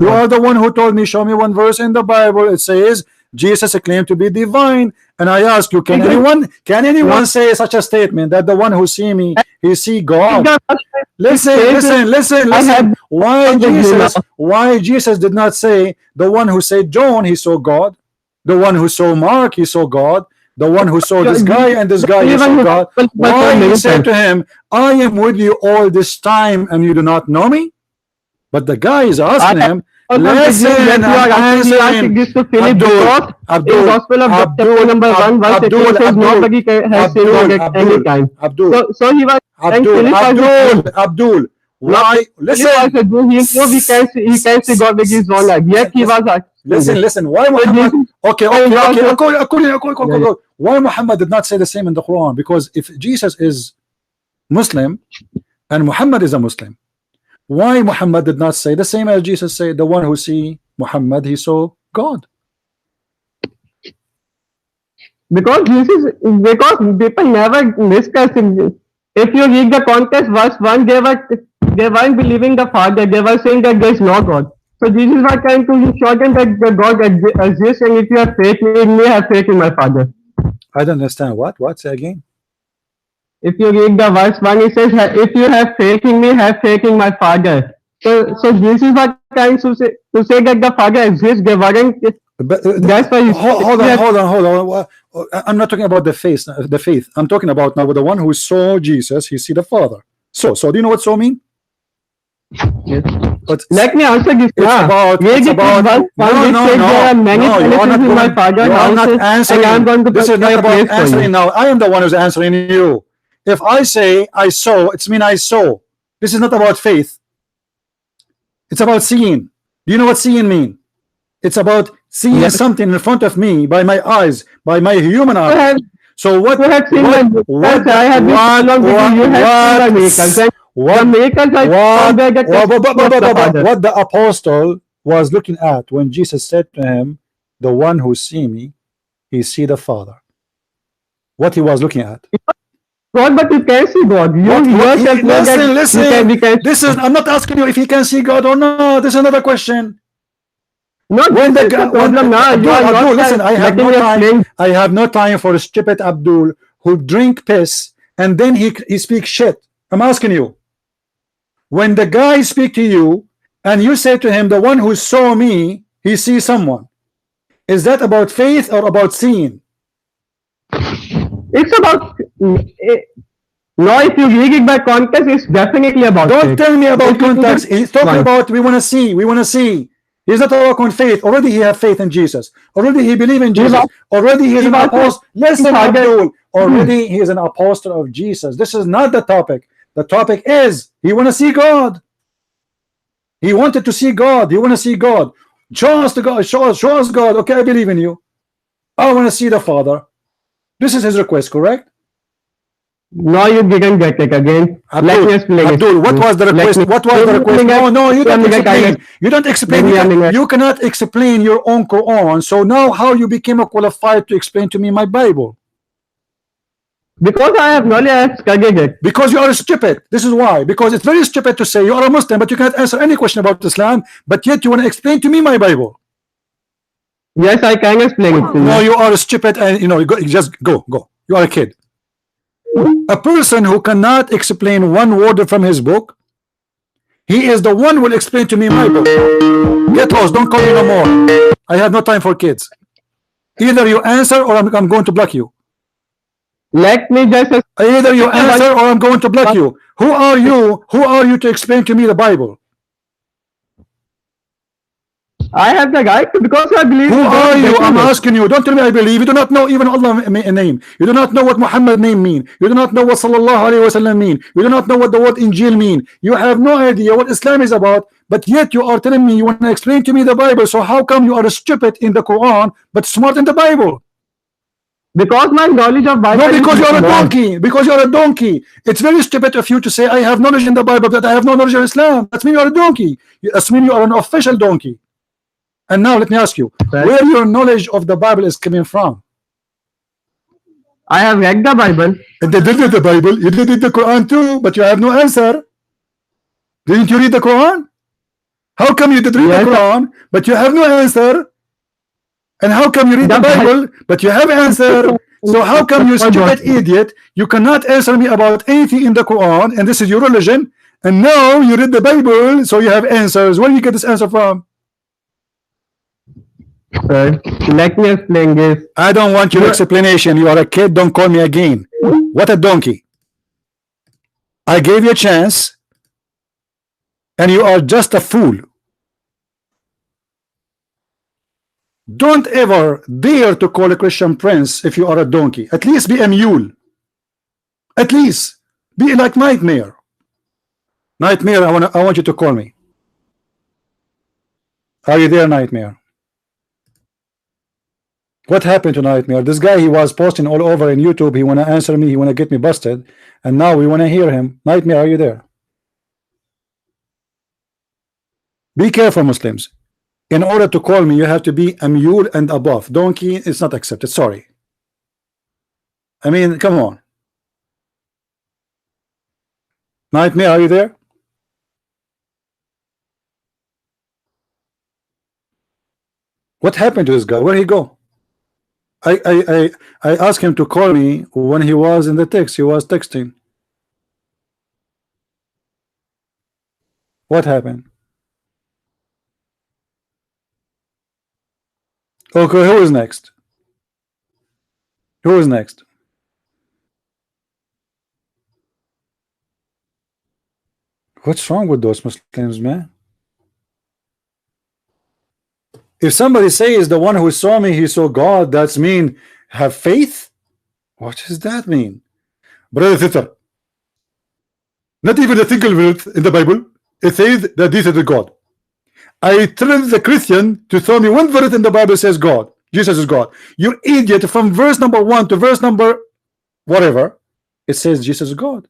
are the one who told me, show me one verse in the Bible. It says Jesus claimed to be divine, and I ask you, can anyone say such a statement that the one who see me, he see God? Listen. Why Jesus did not say the one who said John, he saw God, the one who saw Mark, he saw God, the one who saw this guy and this guy, he saw God? Why he said to him, I am with you all this time and you do not know me? But the guy is asking him, listen, Abdul, why? Listen. He can see God with his own life. Yet he was. Listen. Why Muhammad? Okay. Why Muhammad did not say the same in the Quran? Because if Jesus is Muslim and Muhammad is a Muslim, why Muhammad did not say the same as Jesus said? The one who see Muhammad, he saw God. Because people never discuss it. If you read the context, verse 1, they weren't believing the Father. They were saying that there is no God. So Jesus was trying to show them that the God exists, and if you have faith in me, have faith in my Father. I don't understand. What? Say again. If you read the verse 1, it says, if you have faith in me, have faith in my Father. So Jesus was trying to say that the Father exists. They weren't. But that's why. Hold on. I'm not talking about the faith. I'm talking about now the one who saw Jesus. He see the Father. So do you know what so mean? Yes. But let me answer this. It's about no. You are not answering. This is not about answering now. I am the one who's answering you. If I say I saw, it's mean I saw. This is not about faith. It's about seeing. Do you know what seeing mean? It's about seeing something in front of me by my eyes, by my human eyes. So what the apostle was looking at when Jesus said to him, the one who see me, he see the Father. what he was looking at. God, but you can see God. You yourself know that listen. we can. This is, I'm not asking you if he can see God or not. This is another question. Not When the this is the problem now. You are Abdul, not listen, I have letting no me time. explain. I have no time for a stupid Abdul who drink piss and then he speaks shit. I'm asking you. When the guy speak to you and you say to him, the one who saw me, he sees someone. Is that about faith or about seeing? It's about now. If you read it by context, it's definitely about. Don't faith. tell me about If you put context. it He's talking right. about we want to see. We want to see. He's not talking on faith. Already he have faith in Jesus. Already he believe in Jesus. Already he is an apostle. Listen, Abdul. Already he is an apostle of Jesus. This is not the topic. The topic is he want to see God. He wanted to see God. He want to see God. Show us the God. Show us God. Okay, I believe in you. I want to see the Father. This is his request, correct? No, you didn't get it again. Let me explain it. Abdul, what was the request? What was the request? No, you don't explain. You don't explain. You cannot explain your own Quran. So now how you became qualified to explain to me my Bible? Because I have knowledge, I have studied it. Because you are stupid. This is why. Because it's very stupid to say you are a Muslim, but you cannot answer any question about Islam, but yet you want to explain to me my Bible. Yes, I can explain it to you. No, you are stupid, and you know, just go. You are a kid. A person who cannot explain one word from his book, he is the one who will explain to me my book. Get lost, don't call me no more. I have no time for kids. Either you answer or I'm going to block you. Let me just. Either you answer or I'm going to block you. Who are you? Who are you to explain to me the Bible? I have the right to, because I believe. Who are you? I'm asking you. Don't tell me I believe. You do not know even Allah's name. You do not know what Muhammad name mean. You do not know what Sallallahu Alaihi Wasallam mean. You do not know what the word Injil mean. You have no idea what Islam is about. But yet you are telling me you want to explain to me the Bible. So how come you are stupid in the Quran but smart in the Bible? Because my knowledge of Bible. No, because you are a donkey. Because you are a donkey. It's very stupid of you to say I have knowledge in the Bible but I have no knowledge of Islam. That means you are a donkey. That means you are an official donkey. And now let me ask you, where your knowledge of the Bible is coming from? I have read the Bible. And they did read the Bible. You did read the Quran too, but you have no answer. Didn't you read the Quran? How come you did read the Quran, but you have no answer? And how come you read the Bible, but you have answer? So how come you stupid idiot, you cannot answer me about anything in the Quran, and this is your religion, and now you read the Bible, so you have answers. Where do you get this answer from? Sir, let me explain this. I don't want your explanation. You are a kid. Don't call me again. What a donkey. I gave you a chance and you are just a fool. Don't ever dare to call a Christian prince if you are a donkey. At least be a mule. At least be like Nightmare. Nightmare, I want you to call me. Are you there, Nightmare? What happened to Nightmare? This guy, he was posting all over in YouTube. He want to answer me. He want to get me busted. And now we want to hear him. Nightmare, are you there? Be careful, Muslims. In order to call me, you have to be a mule and above. Donkey is not accepted. Sorry. I mean, come on. Nightmare, are you there? What happened to this guy? Where'd he go? I asked him to call me when he was in the text. He was texting. What happened? Okay, who is next? Who is next? What's wrong with those Muslims, man? If somebody says the one who saw me, he saw God, that's mean have faith? What does that mean? Brother sister, not even a single word in the Bible it says that this is God. I tell the Christian to show me one verse in the Bible says God, Jesus is God. You idiot, from verse number 1 to verse number whatever it says Jesus is God.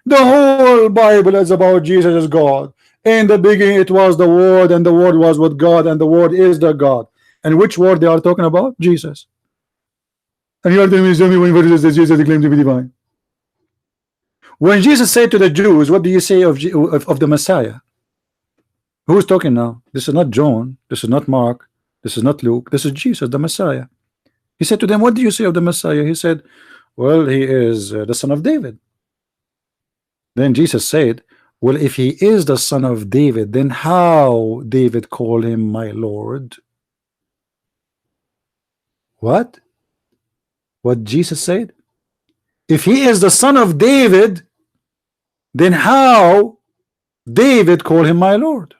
The whole Bible is about Jesus is God. In the beginning it was the Word, and the Word was with God, and the Word is the God. And which word they are talking about? Jesus. And you are telling me one verse that Jesus claimed to be divine. When Jesus said to the Jews, what do you say of the Messiah? Who's talking now? This is not John. This is not Mark. This is not Luke. This is Jesus, the Messiah. He said to them, what do you say of the Messiah? He said, well, he is the son of David. Then Jesus said, well, if he is the son of David, then how David called him my Lord? What? What Jesus said? If he is the son of David, then how David called him my Lord?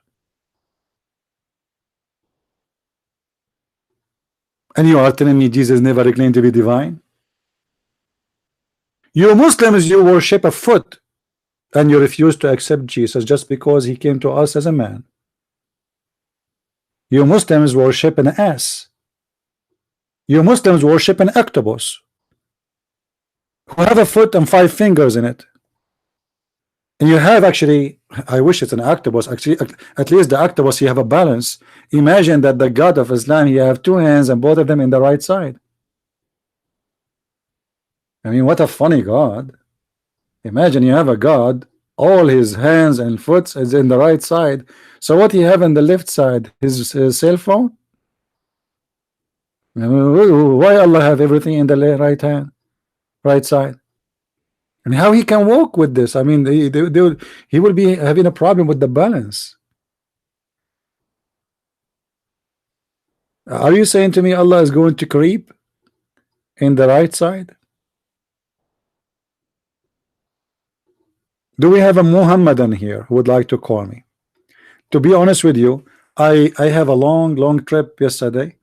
And you are telling me Jesus never claimed to be divine? You Muslims, you worship a foot, and you refuse to accept Jesus just because he came to us as a man. You Muslims worship an ass. You Muslims worship an octopus who have a foot and 5 fingers in it. And you have actually, I wish it's an octopus. Actually, at least the octopus, you have a balance. Imagine that the God of Islam, you have 2 hands and both of them in the right side. I mean, what a funny God. Imagine you have a God, all his hands and foot is in the right side. So what he have in the left side? His cell phone? Why Allah have everything in the right hand, right side? And how he can walk with this? I mean, he will be having a problem with the balance. Are you saying to me Allah is going to creep in the right side? Do we have a Muhammadan here who would like to call me? To be honest with you, I have a long trip yesterday,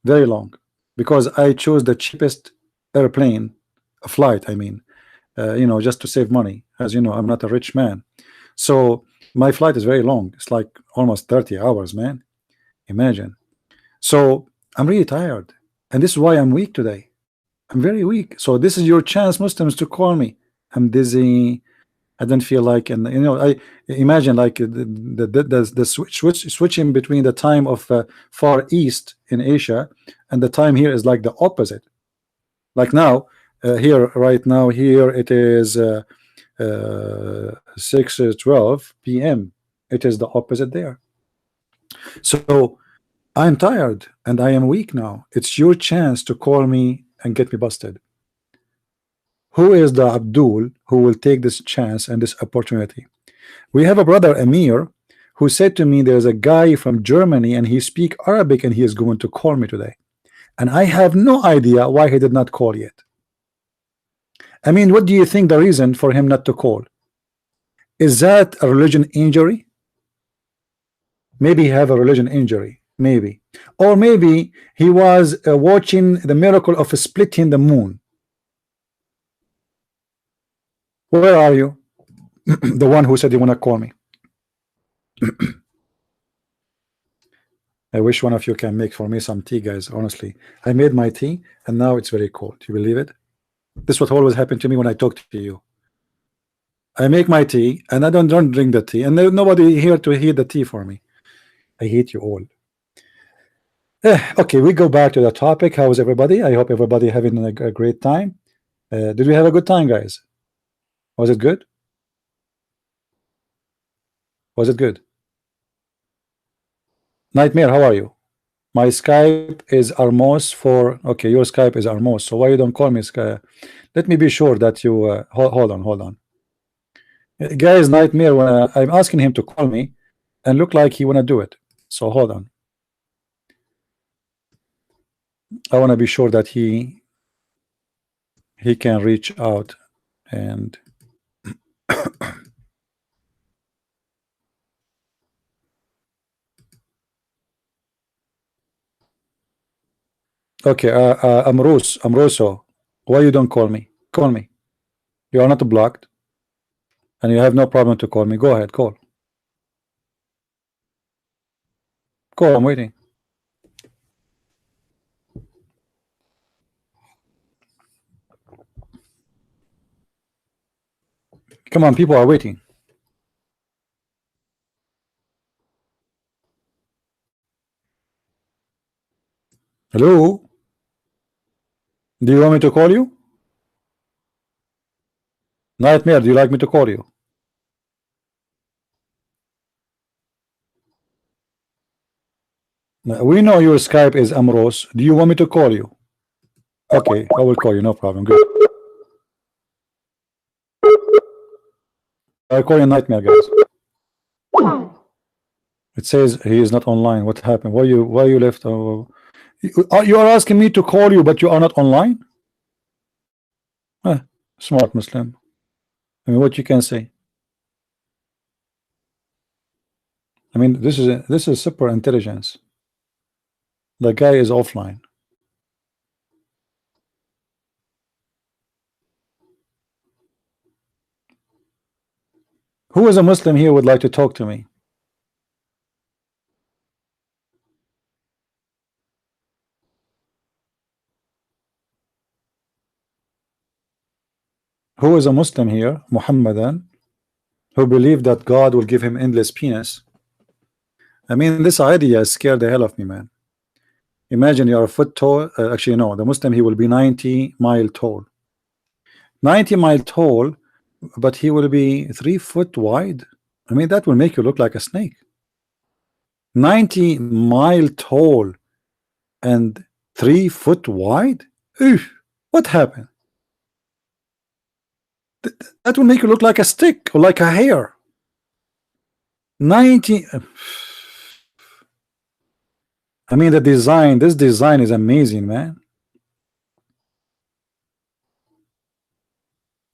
very long, because I chose the cheapest airplane, a flight, I mean, you know, just to save money. As you know, I'm not a rich man, so my flight is very long. It's like almost 30 hours, man. Imagine. So I'm really tired, and this is why I'm weak today. I'm very weak. So this is your chance, Muslims, to call me. I'm dizzy. I don't feel like, and you know, I imagine like the switching between the time of Far East in Asia and the time here is like the opposite. Like now, here right now, here it is 6:12 p.m. It is the opposite there. So I'm tired and I am weak now. It's your chance to call me and get me busted. Who is the Abdul who will take this chance and this opportunity? We have a brother Amir who said to me there's a guy from Germany and he speak Arabic and he is going to call me today, and I have no idea why he did not call yet. I mean, what do you think the reason for him not to call? Is that a religion injury? Maybe he have a religion injury, maybe, or maybe he was watching the miracle of splitting the moon. Where are you? The one who said you want to call me. I wish one of you can make for me some tea, guys. Honestly, I made my tea and now it's very cold. You believe it? This is what always happened to me when I talk to you. I make my tea and I don't drink the tea, and there's nobody here to heat the tea for me. I hate you all. Okay, we go back to the topic. How is everybody? I hope everybody having a great time. Did we have a good time, guys? Was it good? Was it good? Nightmare, how are you? My Skype is Armos for, okay, your Skype is Armos, so why you don't call me Sky? Let me be sure that you hold on. Guys, Nightmare, when I'm asking him to call me and look like he wanna do it, so hold on. I want to be sure that he can reach out and okay, Amroso, why you don't call me? Call me. You are not blocked and you have no problem to call me. Go ahead, call. Call, I'm waiting. Come on, people are waiting. Hello? Do you want me to call you? Nightmare, do you like me to call you? We know your Skype is Amros. Do you want me to call you? Okay, I will call you, no problem. Good. I'll call you Nightmare, guys. It says he is not online. What happened? Why you left? You are asking me to call you, but you are not online? Huh, smart Muslim. I mean, what you can say? I mean, this is super intelligence. The guy is offline. Who is a Muslim here would like to talk to me? Who is a Muslim here, Muhammadan, who believe that God will give him endless penis? I mean, this idea scared the hell of me, man. Imagine you're a foot tall. Actually, no, the Muslim, he will be 90 mile tall. 90 mile tall, but he will be 3 foot wide. I mean, that will make you look like a snake. 90 mile tall and 3 foot wide? Oof, what happened? That will make you look like a stick or like a hair. 90. I mean, the design, this design is amazing, man.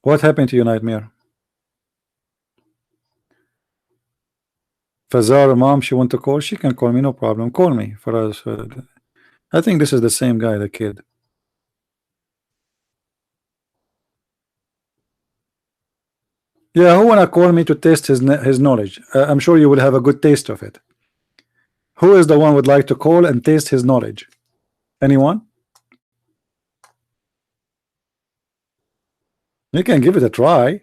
What happened to you, Nightmare? Fazar, mom, she want to call? She can call me, no problem. Call me, Faraz. I think this is the same guy, the kid. Yeah, who wanna call me to test his knowledge? I'm sure you will have a good taste of it. Who is the one would like to call and taste his knowledge? Anyone? You can give it a try.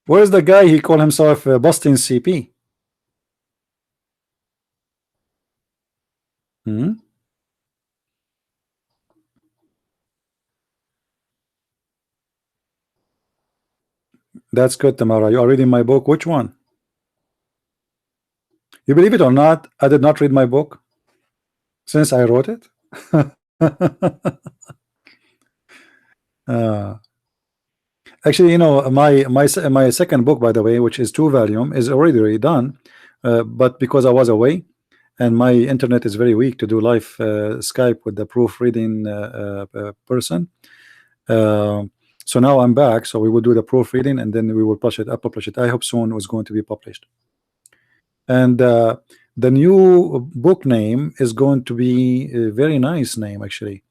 Where's the guy? He called himself Boston CP. Hmm? That's good, Tamara. You are reading my book. Which one? You believe it or not, I did not read my book since I wrote it. uh, Actually, you know, my second book, by the way, which is 2 volume, is already done. But because I was away and my internet is very weak to do live Skype with the proofreading person. So now I'm back, so we will do the proofreading and then we will publish it. Publish it. I hope soon it's going to be published. And the new book name is going to be a very nice name, actually.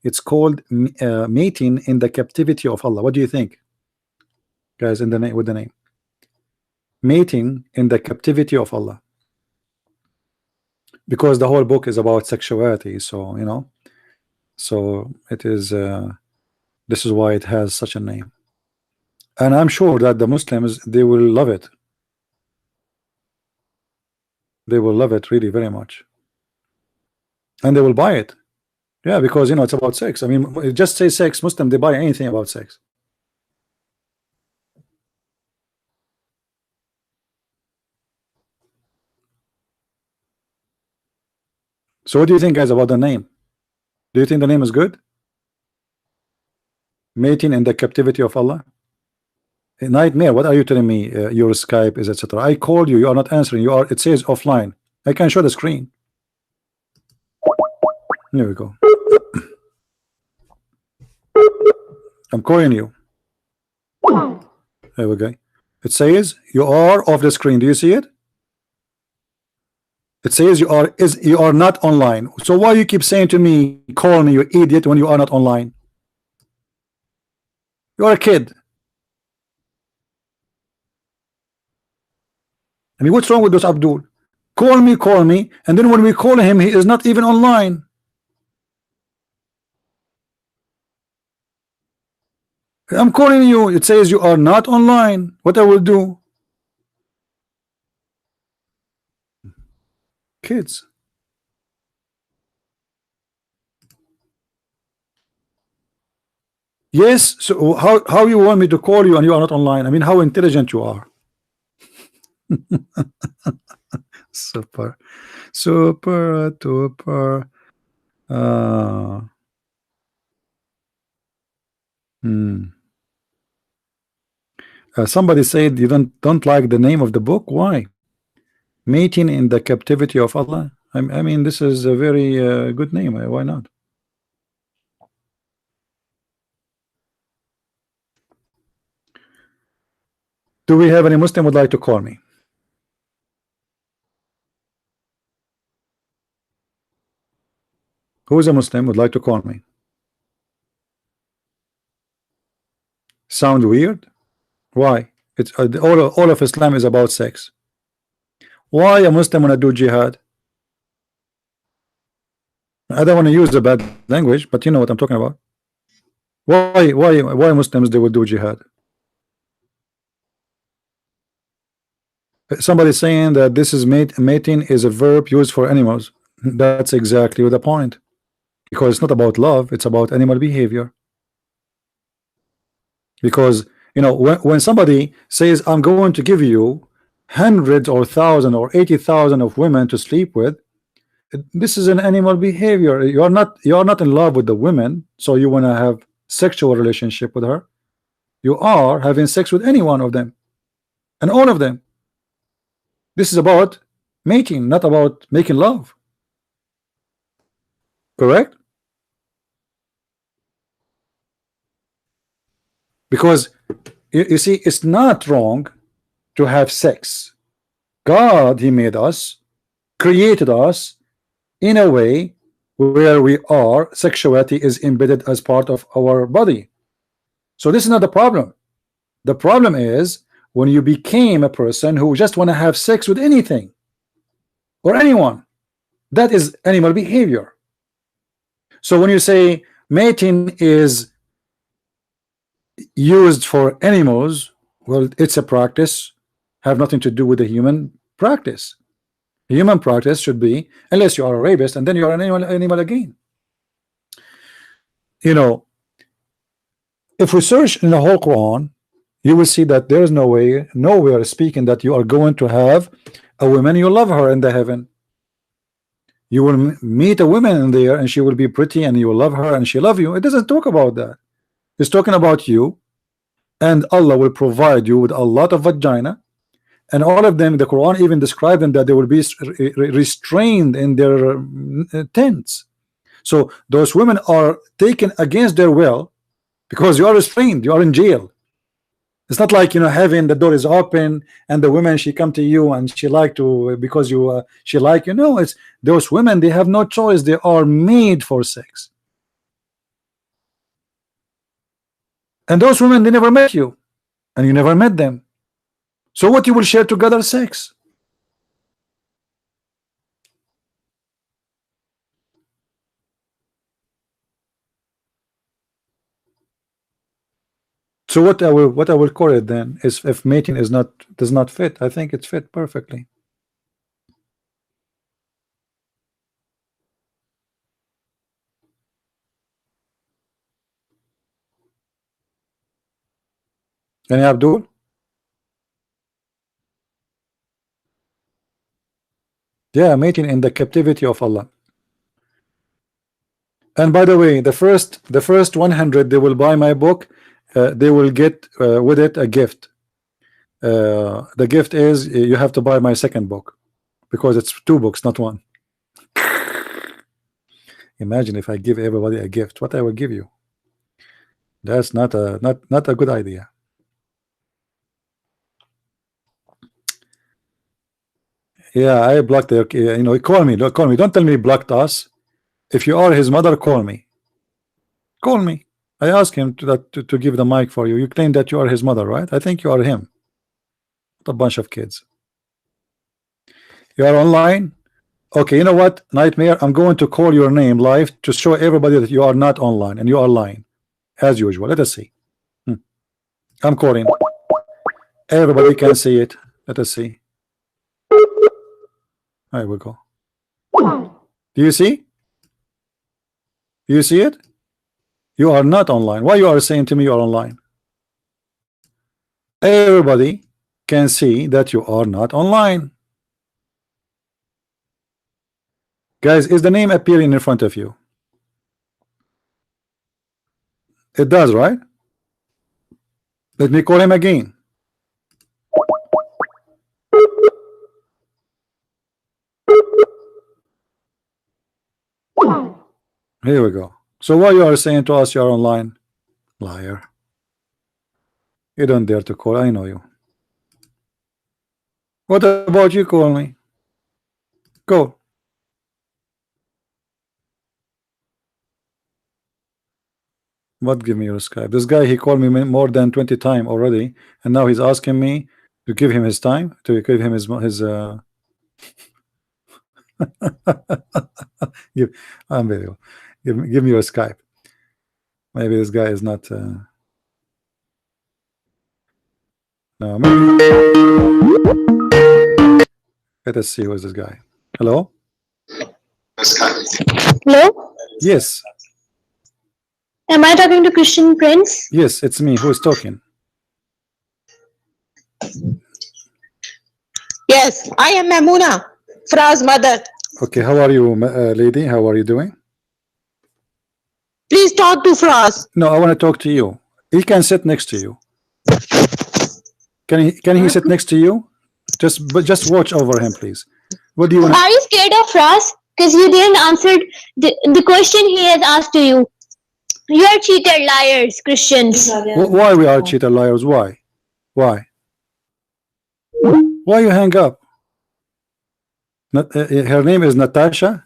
It's called Mating in the Captivity of Allah. What do you think, guys? In the name, with the name Mating in the Captivity of Allah, because the whole book is about sexuality. So you know, so it is. This is why it has such a name, and I'm sure that the Muslims, they will love it. They will love it really very much, and they will buy it. Yeah, because you know it's about sex. I mean, just say sex. Muslim, they buy anything about sex. So what do you think, guys, about the name? Do you think the name is good? Mating in the Captivity of Allah. A nightmare. What are you telling me? Your Skype is etc. I called you. You are not answering. You are. It says offline. I can show the screen. Here we go. I'm calling you. There we go. It says you are off the screen. Do you see it? It says you are not online. So why you keep saying to me, call me, you idiot, when you are not online? You are a kid. I mean, what's wrong with this Abdul? Call me, and then when we call him, he is not even online. I'm calling you. It says you are not online. What I will do? Kids. Yes, so how you want me to call you and you are not online? I mean, how intelligent you are. Super, super duper. Uh, hmm. Somebody said you don't like the name of the book. Why? Mating in the captivity of Allah. I mean, this is a very good name. Why not? Do we have any Muslim would like to call me? Who is a Muslim would like to call me? Sound weird? Why? It's all of Islam is about sex. Why a Muslim wanna do jihad? I don't want to use the bad language, but you know what I'm talking about. Why Muslims they will do jihad? Somebody saying that this is mating is a verb used for animals. That's exactly the point. Because it's not about love, it's about animal behavior. Because you know when somebody says I'm going to give you hundreds or thousand or 80,000 of women to sleep with, this is an animal behavior. You are not in love with the women, so you want to have sexual relationship with her. You are having sex with any one of them and all of them. This is about mating, not about making love. Correct? Because you see, it's not wrong to have sex. God, He made us, created us in a way where we are, sexuality is embedded as part of our body. So this is not the problem. The problem is when you became a person who just want to have sex with anything or anyone. That is animal behavior. So when you say mating is used for animals, well, it's a practice, have nothing to do with the human practice. Human practice should be, unless you are a rapist, and then you are an animal again. You know, if we search in the whole Quran, you will see that there is no way, nowhere speaking that you are going to have a woman you love her in the heaven. You will meet a woman in there and she will be pretty and you will love her and she love you. It doesn't talk about that. It's talking about you, and Allah will provide you with a lot of vagina, and all of them, the Quran even described them that they will be restrained in their tents. So those women are taken against their will because you are restrained, you are in jail. It's not like, you know, having the door is open and the women she come to you and she like to because you she like you. No, it's those women, they have no choice, they are made for sex. And those women, they never met you and you never met them. So what you will share together? Sex. So what I will call it then is, if mating is not does not fit, I think it's fit perfectly. And Abdul? Yeah, mating in the captivity of Allah. And by the way, the first 100 they will buy my book, they will get with it a gift. The gift is you have to buy my second book because it's two books, not one. Imagine if I give everybody a gift, what I will give you. That's not a good idea. Yeah, I blocked the, you know, call me, call me. Don't tell me he blocked us. If you are his mother, call me. Call me. I asked him to give the mic for you. You claim that you are his mother, right? I think you are him. What a bunch of kids. You are online? Okay, you know what, Nightmare? I'm going to call your name live to show everybody that you are not online and you are lying. As usual. Let us see. I'm calling. Everybody can see it. Let us see. There we go. Do you see? Do you see it? You are not online. Why you are saying to me you are online? Everybody can see that you are not online. Guys, is the name appearing in front of you? It does, right? Let me call him again. Here we go. So why you are saying to us you are online? Liar. You don't dare to call. I know you. What about you? Call me. Go. What? Give me your Skype. This guy, he called me more than 20 times already, and now he's asking me to give him his time, to give him his give, unbelievable. Give me your Skype. Maybe this guy is not no, maybe. Let us see who is this guy. Hello? Hello? Yes. Am I talking to Christian Prince? Yes, it's me. Who is talking? Yes, I am Mamuna, Faraz mother. Okay, how are you, lady? How are you doing? Please talk to Faraz. No, I want to talk to you. He can sit next to you. Can he sit next to you? Just watch over him, please. What do you want? Are you scared of Ras? Because you didn't answer the question he has asked to you. You are cheated, liars, Christians. Why we are cheater liars? Why? Why? Why you hang up? Her name is Natasha.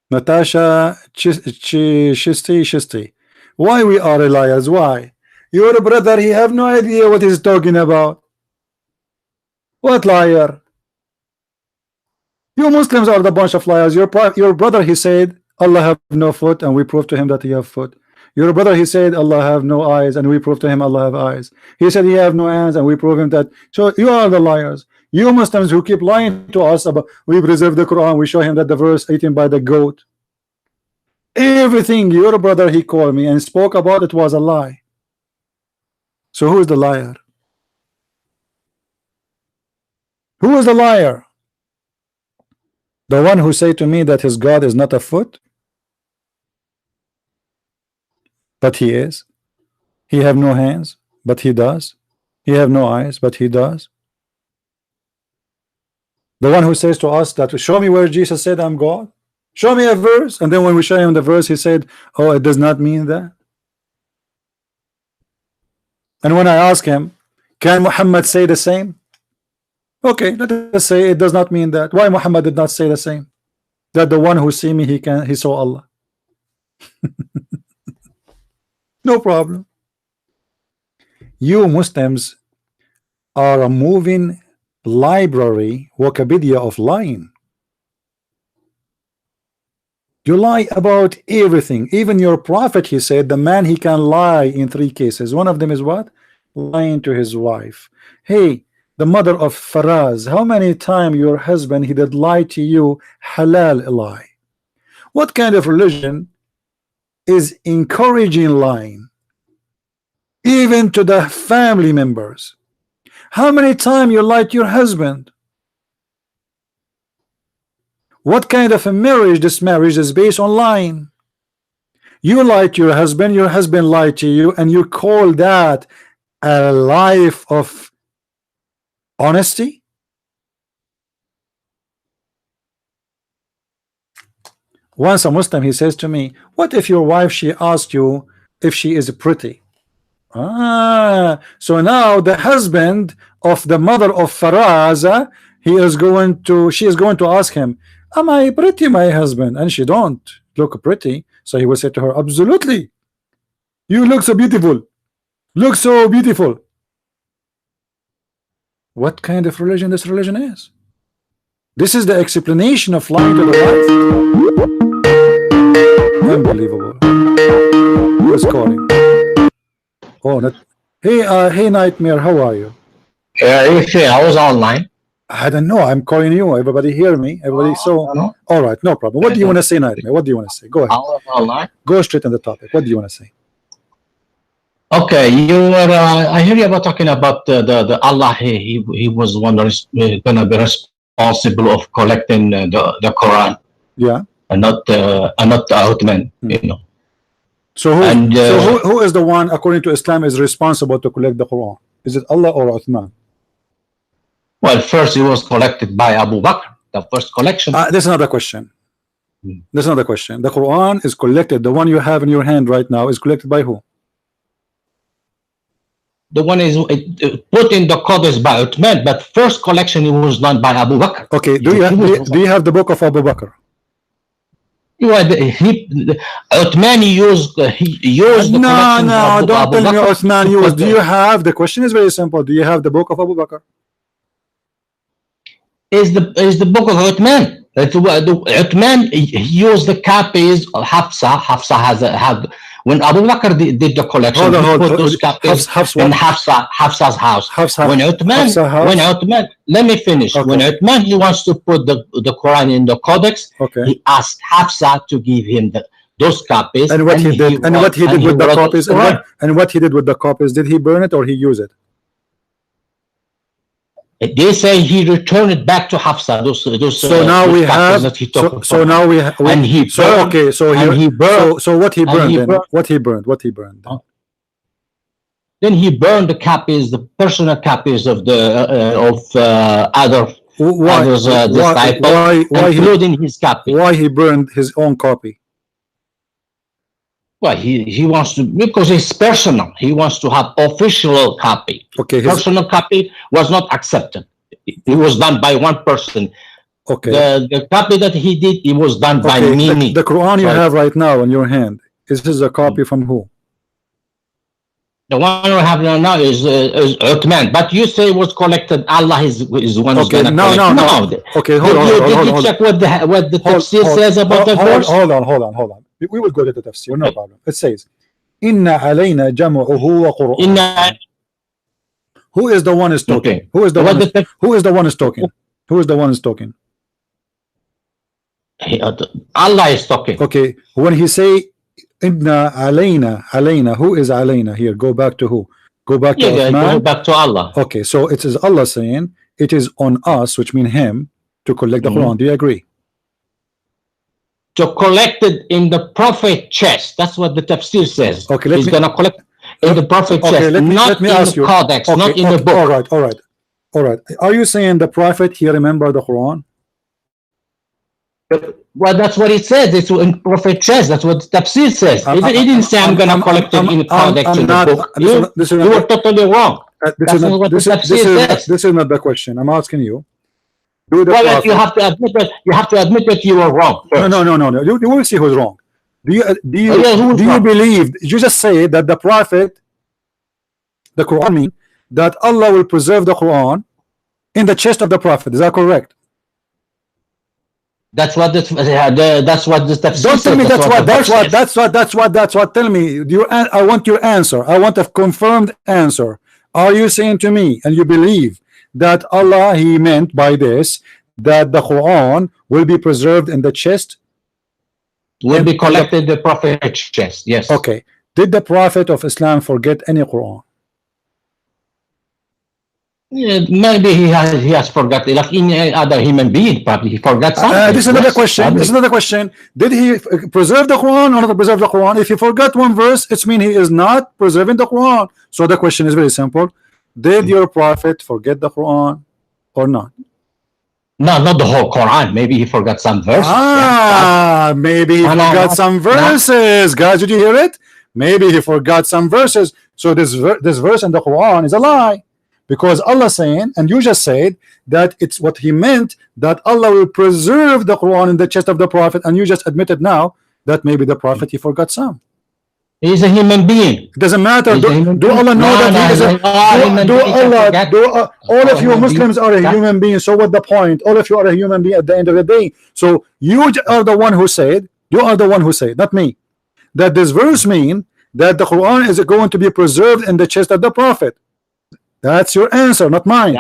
Natasha Shisti. Why we are liars? Why? Your brother, he have no idea what he's talking about. What liar? You Muslims are the bunch of liars. Your brother, he said Allah have no foot, and we prove to him that he have foot. Your brother, he said Allah have no eyes, and we prove to him Allah have eyes. He said he have no hands, and we prove him that. So you are the liars. You Muslims who keep lying to us about we preserve the Quran, we show him that the verse eaten by the goat. Everything your brother, he called me and spoke about it was a lie. So who is the liar? Who is the liar? The one who say to me that his God is not a foot, but he is. He have no hands, but he does. He have no eyes, but he does. The one who says to us that show me where Jesus said I'm God, show me a verse, and then when we show him the verse, he said, oh, it does not mean that. And when I ask him, can Muhammad say the same? Okay, let us say it does not mean that. Why Muhammad did not say the same? That the one who see me, he saw Allah. No problem. You Muslims are a moving library, Wikipedia of lying. You lie about everything. Even your prophet, he said, the man, he can lie in 3 cases. One of them is what? Lying to his wife. Hey, the mother of Faraz, how many times your husband, he did lie to you, halal lie? What kind of religion is encouraging lying? Even to the family members. How many times you lied to your husband? What kind of a marriage? This marriage is based on lying. You lied to your husband lied to you, and you call that a life of honesty? Once a Muslim, he says to me, what if your wife, she asked you if she is pretty? So now the husband of the mother of Faraz, she is going to ask him, am I pretty, my husband? And she don't look pretty. So he will say to her, absolutely, you look so beautiful, look so beautiful. What kind of religion this religion is? This is the explanation of lying to the wife. Unbelievable. Who is calling? Oh, hey, Nightmare, how are you? Yeah, if I was online. I don't know. I'm calling you. Everybody hear me? Everybody. So, No. all right, no problem. What do you want to say, Nightmare? What do you want to say? Go ahead. Allah. Go straight on the topic. What do you want to say? Okay, you were. I hear you about talking about the Allah. He was one that is going to be responsible of collecting the Quran, Yeah. and not the Uthman. You know. So who? And, who is the one, according to Islam, is responsible to collect the Quran? Is it Allah or Uthman? Well, first it was collected by Abu Bakr. The first collection. That's another question. That's another question. The Quran is collected. The one you have in your hand right now is collected by who? The one is put in the Qudus by Uthman, but first collection it was done by Abu Bakr. Okay. Do you have the book of Abu Bakr? Uthman used the collection of don't Abu tell me Bakr. Uthman used. Do you have? The question is very simple. Do you have the book of Abu Bakr? Is the book of Uthman? Uthman used the copies of Hafsa. Hafsa had when Abu Bakr did the collection. He put those copies in Hafsa's house. When Uthman, let me finish. Okay. When Uthman he wants to put the Quran in the Codex, Okay. he asked Hafsa to give him those copies. And what he did? And what he did with the wrote copies? And what he did with the copies? Did he burn it or he use it? They say he returned it back to Hafsa. So now we have. That he took So now we have. and he So burned, okay. So and he burned. So what he and burned he then? burned- What he burned? What he burned? Then? Then he burned the copies, the personal copies of the other Why? others disciples, including his copy. Why he burned his own copy? Well, he wants to, because it's personal. He wants to have official copy. Okay. Personal copy was not accepted. It was done by one person. Okay. The copy that he did, it was done by Okay. me. The Quran you Sorry. have right now in your hand. Is this a copy from who? The one we have now is Uthman, but you say it was collected. Allah is one who's Okay. going to No. collect. Okay. Hold on. Did you check what the tafsir says about the verse? Hold on. We will go to the tafsir. No problem. It says, "Inna alayna jam'uhu wa Qur'an." Who is the one is talking? Okay. Who is the What one? the- Who is the one is talking? Who is the one is talking? Allah is talking. Okay. When he say, "Inna alayna," who is alayna here? Go back to who? Go back to Yeah, go Uthman. back to Allah. Okay. So it is Allah saying it is on us, which means him, to collect the Quran. Do you agree? To collect it in the prophet chest. That's what the tafsir says. Okay, let He's me- going to collect in the prophet Okay, chest, let me not in ask the you. codex, Okay, not in the book. All right. Are you saying the prophet he remembered the Quran? Well, that's what it says. It's in prophet chest. That's what the tafsir says. He didn't say I'm going to collect it in the codex in the book. You were totally wrong. That's not what the tafsir says. This is not the question. I'm asking you. Do the Well, prophet, you have to admit that you were wrong. First. No. You will see who's wrong. Do you who's do you wrong? believe? You just say that the prophet, the Quran mean that Allah will preserve the Quran in the chest of the prophet. Is that correct? That's what the tafsir Don't tell me says. that's what. Tell me. I want your answer. I want a confirmed answer. Are you saying to me, and you believe that Allah he meant by this that the Quran will be preserved in the chest? Will be collected in the prophet's chest. Yes. Okay. Did the Prophet of Islam forget any Quran? Yeah, maybe he has forgotten, like any other human being. Probably he forgot something. This is another Yes, question. probably. This is another question. Did he preserve the Quran or not preserve the Quran? If he forgot one verse, it means he is not preserving the Quran. So the question is very simple. Did your prophet forget the Quran or not? No, not the whole Quran. Maybe he forgot some verses. Maybe he forgot some verses. Guys, did you hear it? Maybe he forgot some verses. So this verse in the Quran is a lie, because Allah saying, and you just said that it's what he meant, that Allah will preserve the Quran in the chest of the prophet, and you just admitted now that maybe the prophet he forgot some. He's a human being. It doesn't matter. He's a human Do being. Allah know No, that he is a human do beings can Allah forget. all of you Human Muslims are a beings. human being. So what the point? All of you are a human being at the end of the day. So you are the one who said, not me, that this verse mean that the Quran is going to be preserved in the chest of the prophet. That's your answer, not mine.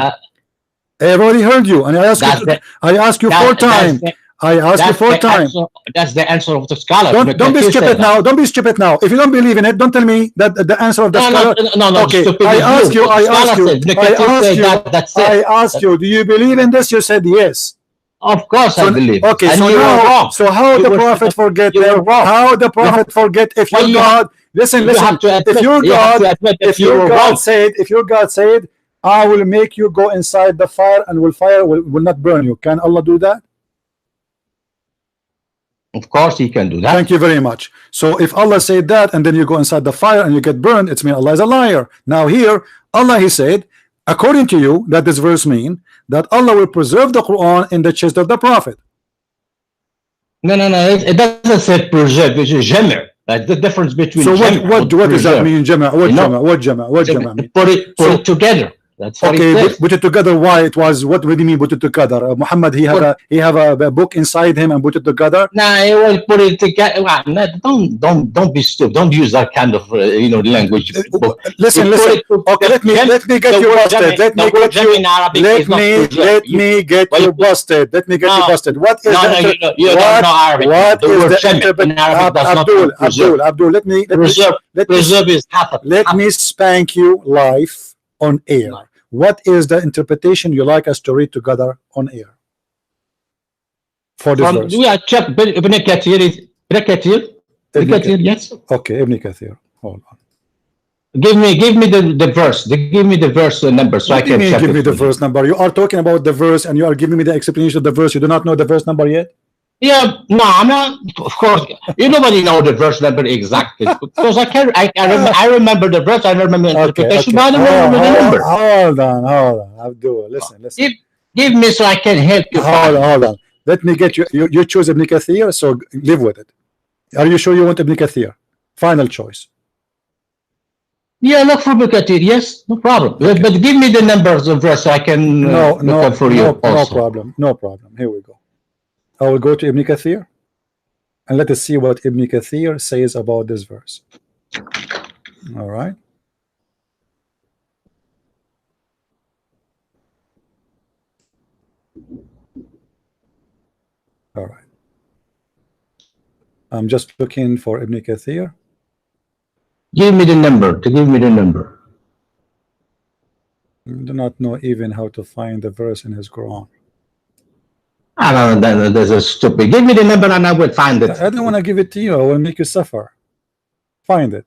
I've already heard you, and I asked you. I asked you 4 times. I asked you 4 times. That's the answer of the scholar. Don't be stupid now. Don't be stupid now. If you don't believe in it, don't tell me that the answer of the scholar. No. Okay. Stupid I asked you. That's it. I asked you. Do you believe in this? You said yes. Of course, I believe. Okay. And So you now, were wrong. so how the prophet forget? How the prophet forget? If your God, listen. If your God said, I will make you go inside the fire, and fire will not burn you. Can Allah do that? Of course he can do that. Thank you very much. So if Allah said that, and then you go inside the fire and you get burned, it's mean Allah is a liar. Now here, Allah, he said, according to you, that this verse mean that Allah will preserve the Quran in the chest of the prophet. No. It doesn't say preserve. It's jama'. That's the difference between. So what does that mean? Jama'? What jama' mean? Put it together. That's what okay. Put it together. Why it was? What do you mean? Put it together. Muhammad, he have a book inside him and put it together. Nah, he will put it together. Don't be stupid. Don't use that kind of language. Listen. Okay, let me get you busted. Let me get you busted. What is you don't know Arabic. What is the interpretation? Abdul, let me preserve is half. Let me spank you live on air. What is the interpretation you like us to read together on air for this verse? We are check Ibn Kathir. Yes. Okay, Ibn Kathir. Hold on. Give me the verse. Give me the verse number so I can check. Give me the verse number. You are talking about the verse and you are giving me the explanation of the verse. You do not know the verse number yet? Yeah, no, I'm not. Of course, nobody know the verse number exactly because I remember the verse. I remember the interpretation, but I don't remember the number. Hold on, Abdul. Listen. Give me so I can help you. Hold on. Let me get you. You choose Ibn Kathir, so live with it. Are you sure you want Ibn Kathir? Final choice. Yeah, look for Ibn Kathir. Yes, no problem. Okay. But give me the numbers of verse so I can look for you. No problem. Here we go. I will go to Ibn Kathir and let us see what Ibn Kathir says about this verse. All right. All right. I'm just looking for Ibn Kathir. Give me the number. I do not know even how to find the verse in his Quran. I don't know, that's a stupid. Give me the number and I will find it. I don't want to give it to you. I will make you suffer. Find it.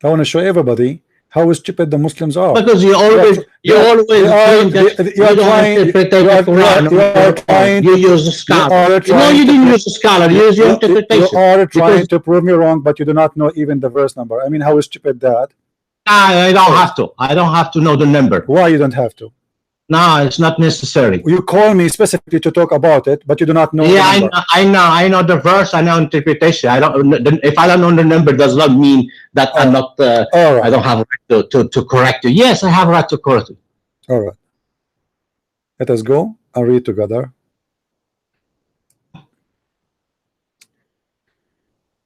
I want to show everybody how stupid the Muslims are. Because you are trying. You use a scholar. No, you didn't use a scholar. You use your interpretation. You are trying to prove me wrong, but you do not know even the verse number. I mean, how stupid that? I don't have to. I don't have to know the number. Why you don't have to? No, it's not necessary. You call me specifically to talk about it, but you do not know. Yeah, I know the verse. I know interpretation. I don't. If I don't know the number, does not mean that I'm not. Right. I don't have a right to correct you. Yes, I have a right to correct you. All right. Let us go and read together.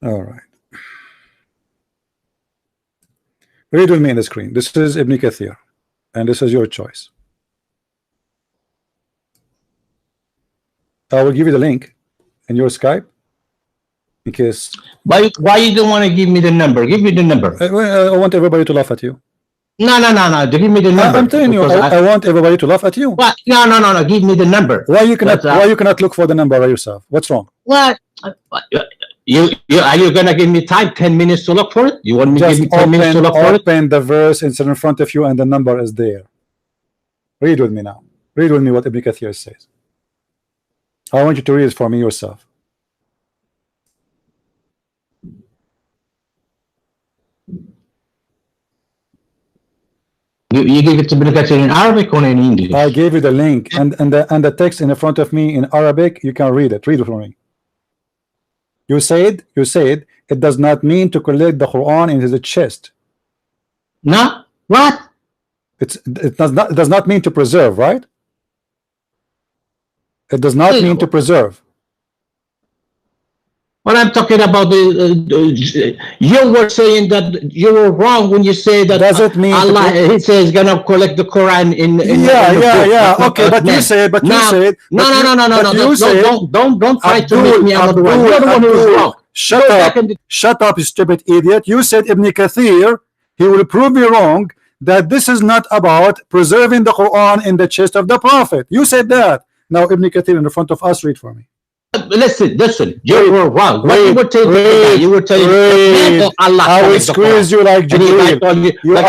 All right. Read with me on the screen. This is Ibn Kathir, and this is your choice. I will give you the link in your Skype in case. Why you don't want to give me the number? Give me the number. I want everybody to laugh at you. No. Give me the number. I'm telling you, I want everybody to laugh at you. What? No. Give me the number. Why you cannot look for the number by yourself? What's wrong? What? You are you gonna give me time? 10 minutes to look for it? You want me to give me 10 minutes to look for it? Open the verse. It's in front of you, and the number is there. Read with me now. Read with me what Ibn Kathir says. I want you to read it for me yourself. You give it to Ibn Kathir in Arabic or in English? I gave you the link and the text in front of me in Arabic. You can read it. Read it for me. You said it does not mean to collect the Quran in his chest. No. What? It does not mean to preserve, right? It does not mean to preserve. But I'm talking about you were saying that you were wrong when you say that Does it mean Allah, he says, gonna collect the Quran in yeah. Okay, but you said, no, don't try to make me another one. You're the one who was wrong. Shut up, you stupid idiot. You said Ibn Kathir, he will prove me wrong, that this is not about preserving the Quran in the chest of the Prophet. You said that. Now Ibn Kathir in the front of us, read for me. Listen, you were wrong. What you were telling you were telling Allah. I will squeeze you like Jibreel. You are a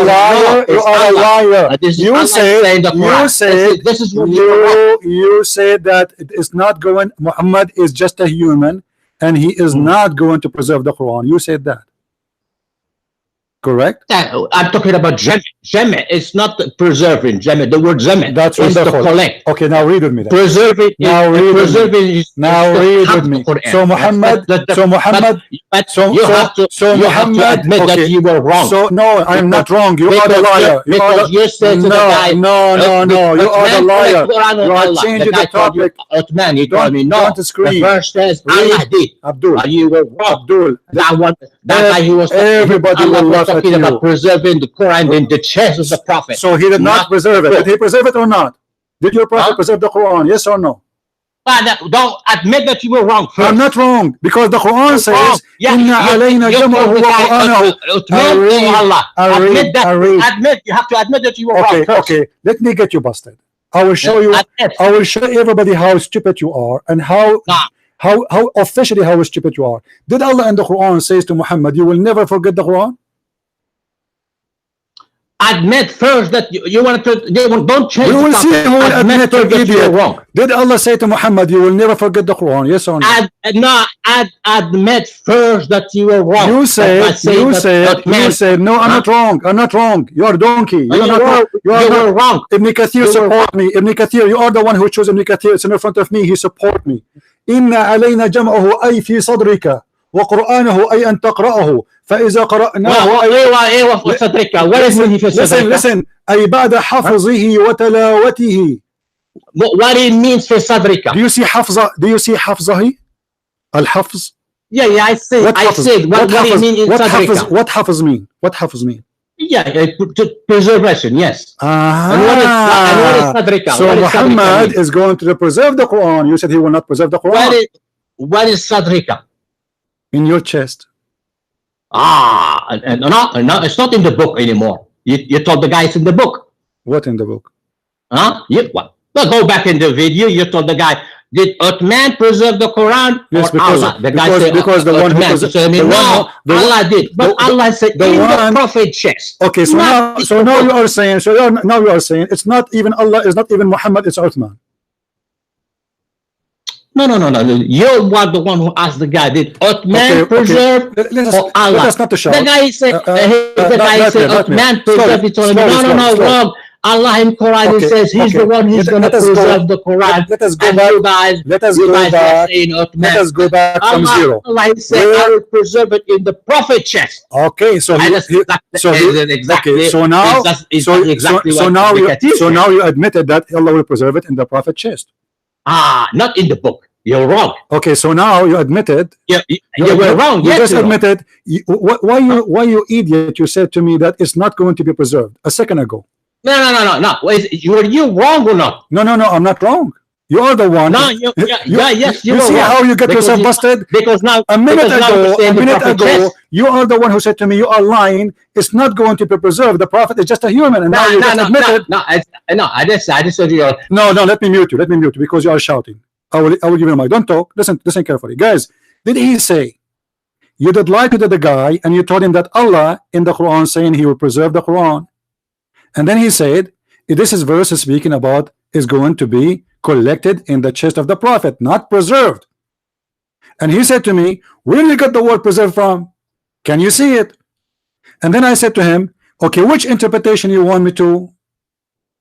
liar. You are a liar. You said that it's not going, Muhammad is just a human and he is not going to preserve the Quran. You said that. Correct? I'm talking about jami'. It's not preserving jami'. The word jami'. That's is to wonderful. collect. Okay, now read with me. Then. Preserving. Now read preserving. Now read with me. So Muhammad. You have to admit that you were wrong. So no, I'm not wrong. You are the liar. You said to the guy. No. You are the liar. You are changing the topic. Uthman, he told me no. Don't scream. The verse says Allah did. Abdul. You were wrong. Abdul. That guy, he was. Everybody will laugh at talking about you. preserving the Quran in the chest of the Prophet. So he did not preserve it. Did he preserve it or not? Did your Prophet preserve the Quran? Yes or no? Don't admit that you were wrong first. I'm not wrong because the Quran says Inna alayna jam'ahu wa Qur'anahu. Admit, you have to admit that you were wrong first. Okay, let me get you busted. I will show you. I will show everybody how stupid you are and how officially how stupid you are. Did Allah in the Quran says to Muhammad, you will never forget the Quran? Admit first that you want to. Don't change. We will see who will admit that you are wrong. Did Allah say to Muhammad, you will never forget the Quran? Yes or no? Admit first that you were wrong. You said, no, I'm not wrong. I'm not wrong. You are donkey. You are wrong. Ibn Kathir support me. Ibn Kathir, you are the one who chose Ibn Kathir. It's in front of me. He support me. Inna alayna jam'ahu ay fi sadrika. وقرآنه أي أن تقرأه فإذا قرأناه listen أي بعد حفظه وتلاوته. What it means في صدرك? Do you see حفظه الحفظ? Yeah, I said what it means in صدرك. What حفظ mean? Yeah, preservation, yes. And what is صدرك? So Muhammad is going to preserve the Quran. You said he will not preserve the Quran. What is صدرك? In your chest. No, it's not in the book anymore. You told the guy it's in the book. What in the book? Huh? Well, go back in the video. You told the guy, did Uthman preserve the Quran or Allah? The guy said, because the one who preserved. Allah did. But Allah said in the Prophet chest. Okay, so now you are saying, it's not even Allah, it's not even Muhammad, it's Uthman. No. You were the one who asked the guy, did Uthman preserve or Allah? Let us not to shout. The guy said, Uthman preserved it. No, wrong. Allah in Quran says he's the one who's going to preserve the Quran. Let us go back. Let us go back from zero. Allah said, I will preserve it in the Prophet chest. Okay, so now you admitted that Allah will preserve it in the Prophet chest. Not in the book. You're wrong. Okay, so now you admitted. You were wrong. You just admitted. Why you idiot? You said to me that it's not going to be preserved a second ago. No. Were you wrong or not? No. I'm not wrong. You are the one. No, yes, you see wrong. How you get yourself busted? Because now a minute ago, you are the one who said to me, you are lying. It's not going to be preserved. The Prophet is just a human, and now you just admitted. I just said you are. No. Let me mute you because you are shouting. I will give you a mic. Don't talk. Listen carefully, guys. Did he say you did lie to the guy and you told him that Allah in the Quran saying he will preserve the Quran, and then he said this is verse speaking about is going to be collected in the chest of the Prophet, not preserved. And he said to me, where did you get the word preserved from? Can you see it? And then I said to him, okay, which interpretation you want me to?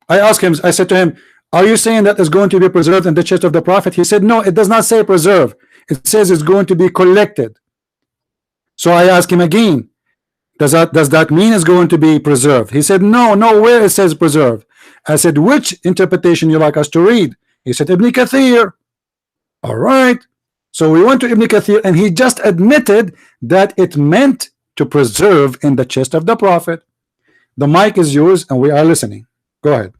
I said to him, are you saying that it's going to be preserved in the chest of the Prophet? He said, no, it does not say preserve. It says it's going to be collected. So I asked him again, does that mean it's going to be preserved? He said, no, nowhere it says preserve. I said, which interpretation you like us to read? He said, Ibn Kathir. All right. So we went to Ibn Kathir and he just admitted that it meant to preserve in the chest of the Prophet. The mic is yours and we are listening. Go ahead.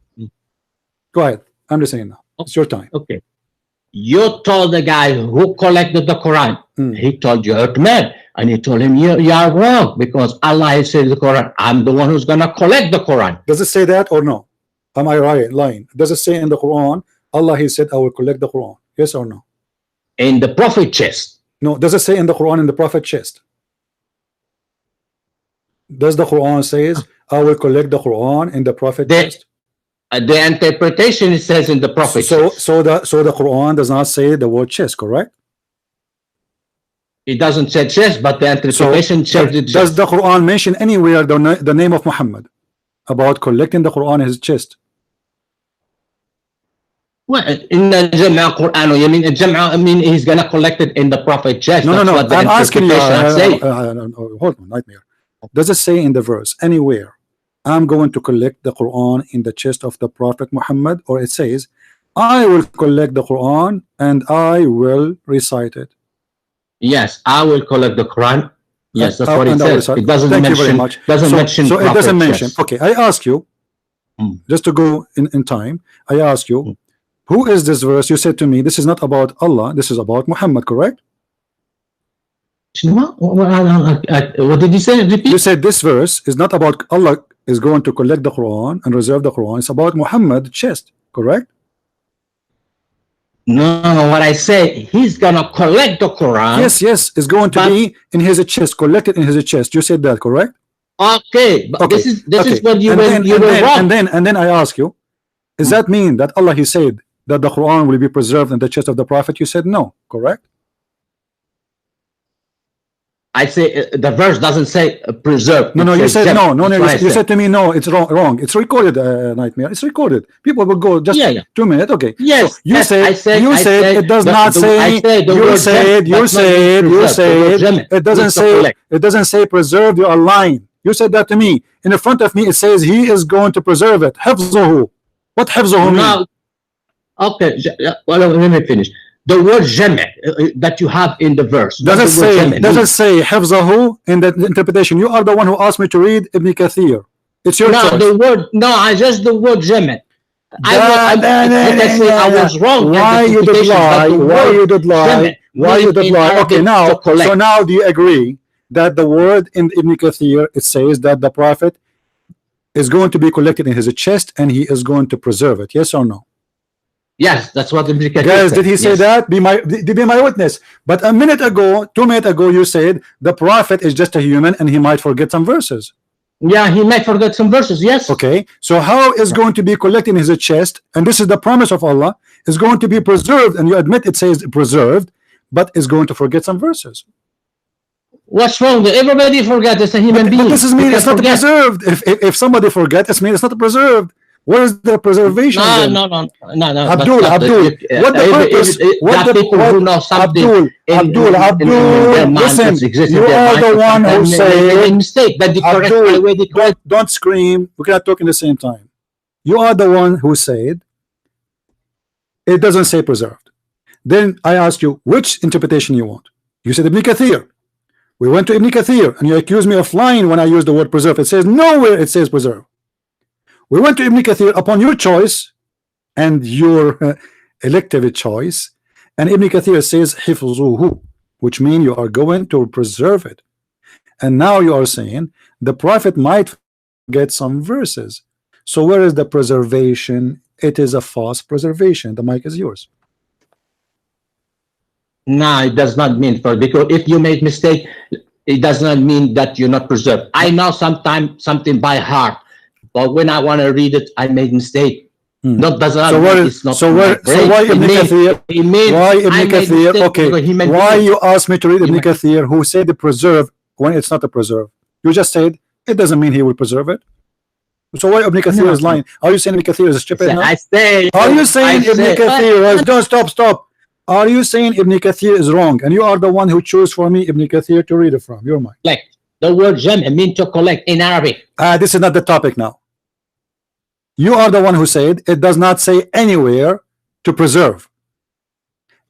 Go ahead. I'm listening now. It's your time. Okay. You told the guy who collected the Quran, he told you Uthman, and he told him you are wrong because Allah has said in the Quran, I'm the one who's gonna collect the Quran. Does it say that or no? Am I right? Lying? Does it say in the Quran, Allah he said I will collect the Quran? Yes or no? In the Prophet chest. No. Does it say in the Quran in the Prophet chest? Does the Quran says I will collect the Quran in the Prophet chest? The interpretation it says in the Prophet chest. So the Quran does not say the word chest, correct? It doesn't say chest, but the interpretation says it. Does the Quran mention anywhere the name of Muhammad about collecting the Quran in his chest? Well, in the Jam'a Quran, you mean Jam'a? I mean he's gonna collect it in the Prophet chest. No. I'm asking you. Hold on, nightmare. Does it say in the verse anywhere, I'm going to collect the Quran in the chest of the Prophet Muhammad, or it says, I will collect the Quran and I will recite it? Yes, I will collect the Quran. Yes, that's what it says. It doesn't Thank mention. You very much. Doesn't mention. So it doesn't mention. Chest. Okay, I ask you, just to go in time. I ask you, who is this verse? You said to me, this is not about Allah. This is about Muhammad. Correct? What did you say? Repeat. You said this verse is not about Allah is going to collect the Quran and reserve the Quran. It's about Muhammad chest, correct? No, what I said, he's gonna collect the Quran. Yes, it's going to be in his chest, collected in his chest. You said that, correct? Okay, but this is when you were wrong. And then I ask you, does that mean that Allah he said that the Quran will be preserved in the chest of the Prophet? You said no, correct? I say the verse doesn't say preserve. No, you said no. You said to me no. It's wrong. It's recorded, nightmare. It's recorded. People will go just 2 minutes. Okay. Yes. So you said it does not say. You said it doesn't say. It doesn't say preserve. You are lying. You said that to me. In the front of me, it says he is going to preserve it. حفظه. What حفظه mean? Okay. Well, let me finish. The word jama' that you have in the verse. Does it say حفظه in the interpretation? You are the one who asked me to read Ibn Kathir. It's your choice. Just the word jama'. I was wrong. Why you did lie? Okay, now do you agree that the word in Ibn Kathir, it says that the Prophet is going to be collected in his chest and he is going to preserve it? Yes or no? Yes, that's what the guys, did he say that? Be my witness. But a minute ago, 2 minutes ago, you said the Prophet is just a human and he might forget some verses. Yeah, he might forget some verses. Yes. Okay. So how is going to be collected in his chest? And this is the promise of Allah, is going to be preserved. And you admit it says preserved, but is going to forget some verses. What's wrong? Everybody forget. It's a human being. But this is mean it's not preserved. If somebody forgets, it means it's not preserved. Where is the preservation? No. Abdul, what the purpose? Abdul, listen. You are the one who said mistake. But the don't scream. We cannot talk in the same time. You are the one who said it doesn't say preserved. Then I asked you which interpretation you want. You said Ibn Kathir. We went to Ibn Kathir, and you accused me of lying when I used the word preserve. It says nowhere it says preserve. We went to Ibn Kathir upon your choice and your elective choice, and Ibn Kathir says حفظه, which means you are going to preserve it. And now you are saying the Prophet might get some verses. So where is the preservation? It is a false preservation. The mic is yours. No, it does not mean because if you make mistake, it does not mean that you're not preserved. I know sometimes something by heart. But when I want to read it, I made mistake. Not does not. So why Ibn Kathir? Why Ibn Kathir? Okay. Why you asked me to read Ibn Kathir, who said the preserve when it's not a preserve? You just said it doesn't mean he will preserve it. So why Ibn Kathir is lying? Are you saying Ibn Kathir is stupid? Are you saying Ibn Kathir? Don't stop. Are you saying Ibn Kathir is wrong? And you are the one who chose for me Ibn Kathir to read it from. You're mine. Like the word jam mean to collect in Arabic. This is not the topic now. You are the one who said it does not say anywhere to preserve.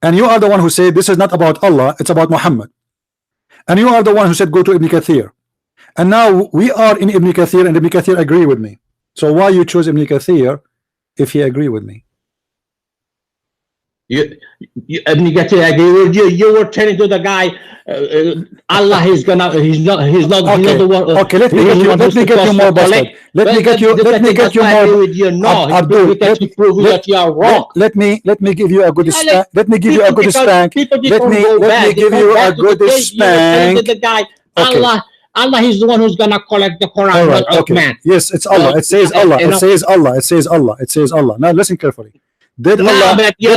and you are the one who said this is not about Allah, it's about Muhammad, and you are the one who said go to Ibn Kathir, and now we are in Ibn Kathir and Ibn Kathir agree with me. So why you choose Ibn Kathir if he agree with me? You Ibn Kathir agree with you. You were telling to the guy, Allah is gonna, he's not the one. Okay, let me get you more busted. Let me get you more. With you. No, Abdul, let me prove that you are wrong. Let me give you a good spank. Let me give you a good spank. Let me give you a good spank. The guy, Allah is the one who's gonna collect the Quran. All right, okay. Man. Yes, it's Allah. It says Allah. It says Allah. It says Allah. It says Allah. Now listen carefully. Did Allah? You